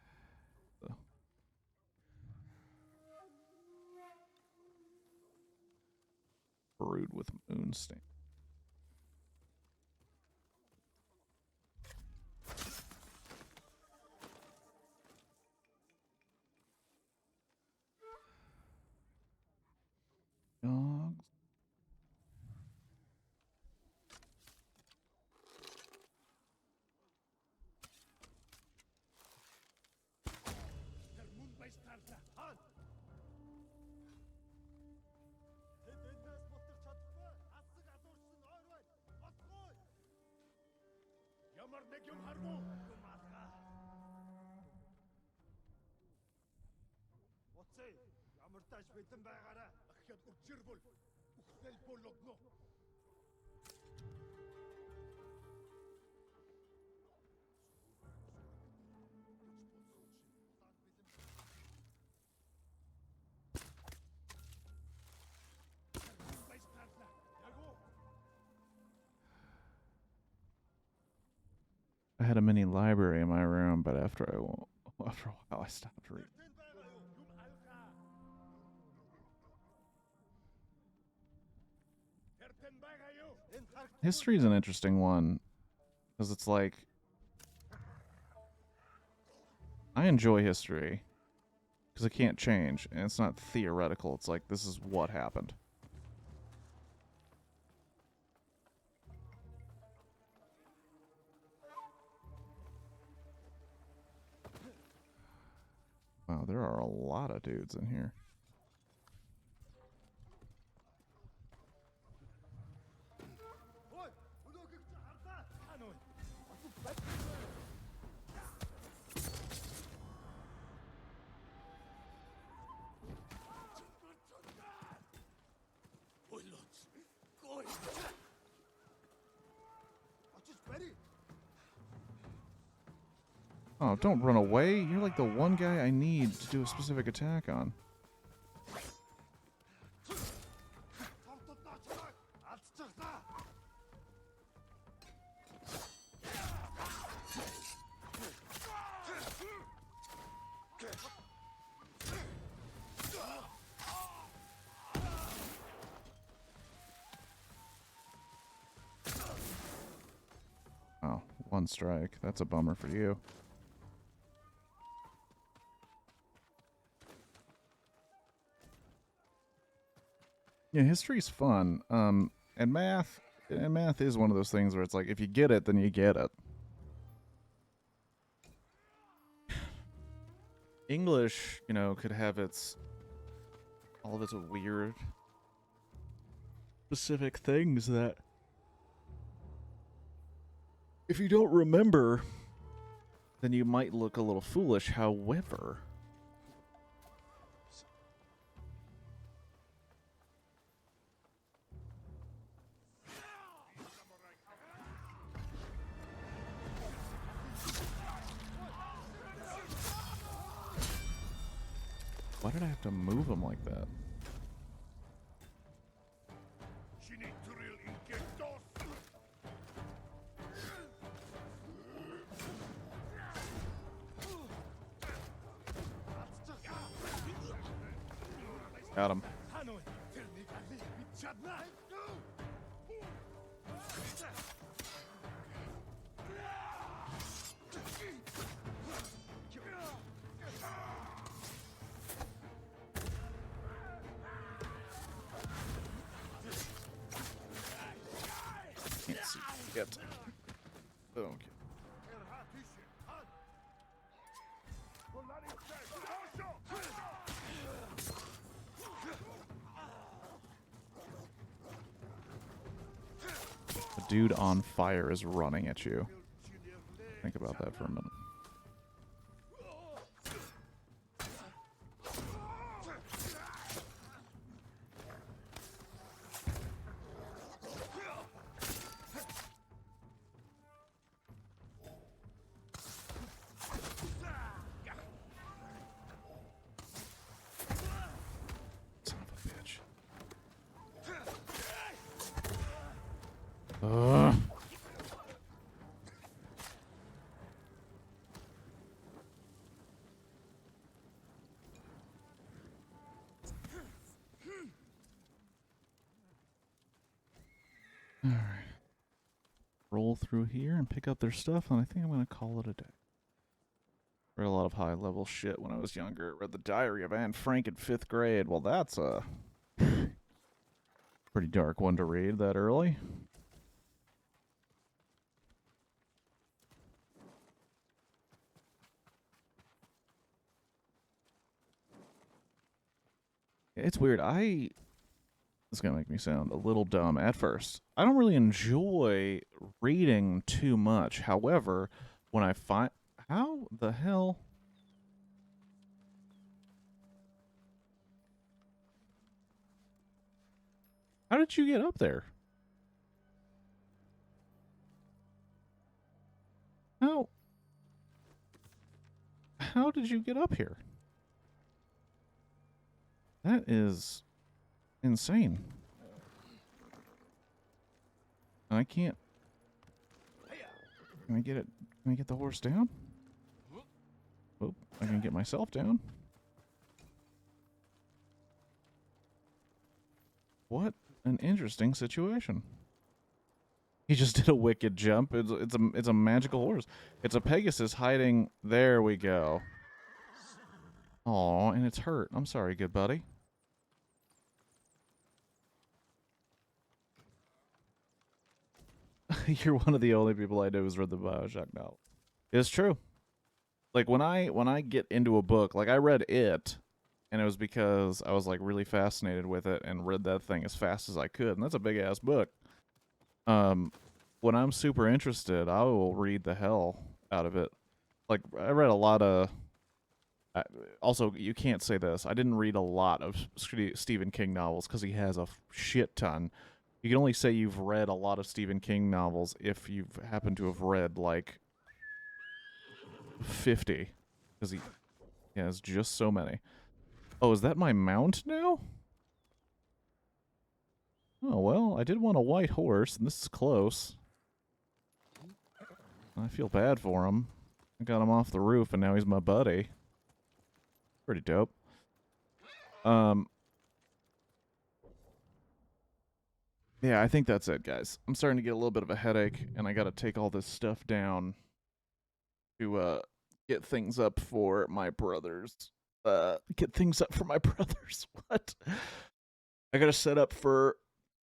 Brewed with moonstone. Dogs. I had a mini library in my room, but after a while I stopped reading. History is an interesting one because it's like I enjoy history because it can't change and it's not theoretical. It's like this is what happened. Wow, there are a lot of dudes in here. Oh, don't run away. You're like the one guy I need to do a specific attack on. Oh, one strike. That's a bummer for you. Yeah, history's fun. And math is one of those things where it's like if you get it, then you get it. English, you know, could have all of its weird specific things that if you don't remember, then you might look a little foolish. However, why did I have to move him like that? Got him. Can't see yet. Okay. The dude on fire is running at you. Think about that for a minute. Son of a bitch. Ugh. Alright. Roll through here and pick up their stuff, and I think I'm going to call it a day. Read a lot of high-level shit when I was younger. Read the Diary of Anne Frank in 5th grade. Well, that's a pretty dark one to read that early. It's weird. This is going to make me sound a little dumb at first. I don't really enjoy reading too much. However, when I find... How the hell... How did you get up there? How did you get up here? That is insane. I can't... Can I get it? Can I get the horse down? Oh, I can get myself down. What an interesting situation. He just did a wicked jump. It's a magical horse. It's a Pegasus hiding. There we go. Aw, and it's hurt. I'm sorry, good buddy. You're one of the only people I know who's read the BioShock novel. It's true. Like when I get into a book, like I read it, and it was because I was like really fascinated with it and read that thing as fast as I could, and that's a big ass book. When I'm super interested, I will read the hell out of it. Like I read a lot of. Also, you can't say this. I didn't read a lot of Stephen King novels because he has a shit ton. You can only say you've read a lot of Stephen King novels if you've happened to have read like 50, because he has just so many. Oh, is that my mount now? Oh, well, I did want a white horse, and this is close. I feel bad for him. I got him off the roof, and now he's my buddy. Pretty dope. Yeah, I think that's it, guys. I'm starting to get a little bit of a headache, and I gotta take all this stuff down to, get things up for my brothers. Get things up for my brothers. What? I gotta set up for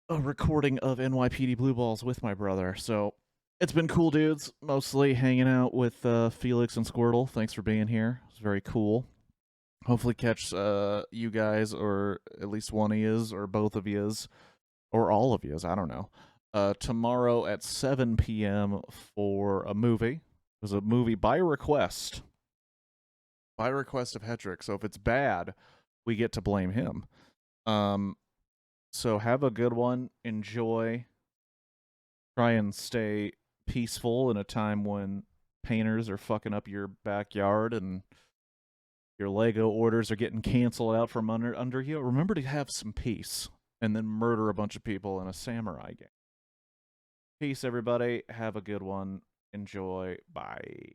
a recording of NYPD Blue Balls with my brother, so it's been cool, dudes. Mostly hanging out with Felix and Squirtle. Thanks for being here. It's very cool. Hopefully catch you guys, or at least one of yous, or both of yous, or all of yous, I don't know. Tomorrow at 7 p.m. for a movie. It was a movie by request. By request of Hetrick, so if it's bad, we get to blame him. So have a good one. Enjoy. Try and stay peaceful in a time when painters are fucking up your backyard and your Lego orders are getting canceled out from under you. Remember to have some peace and then murder a bunch of people in a samurai game. Peace, everybody. Have a good one. Enjoy. Bye.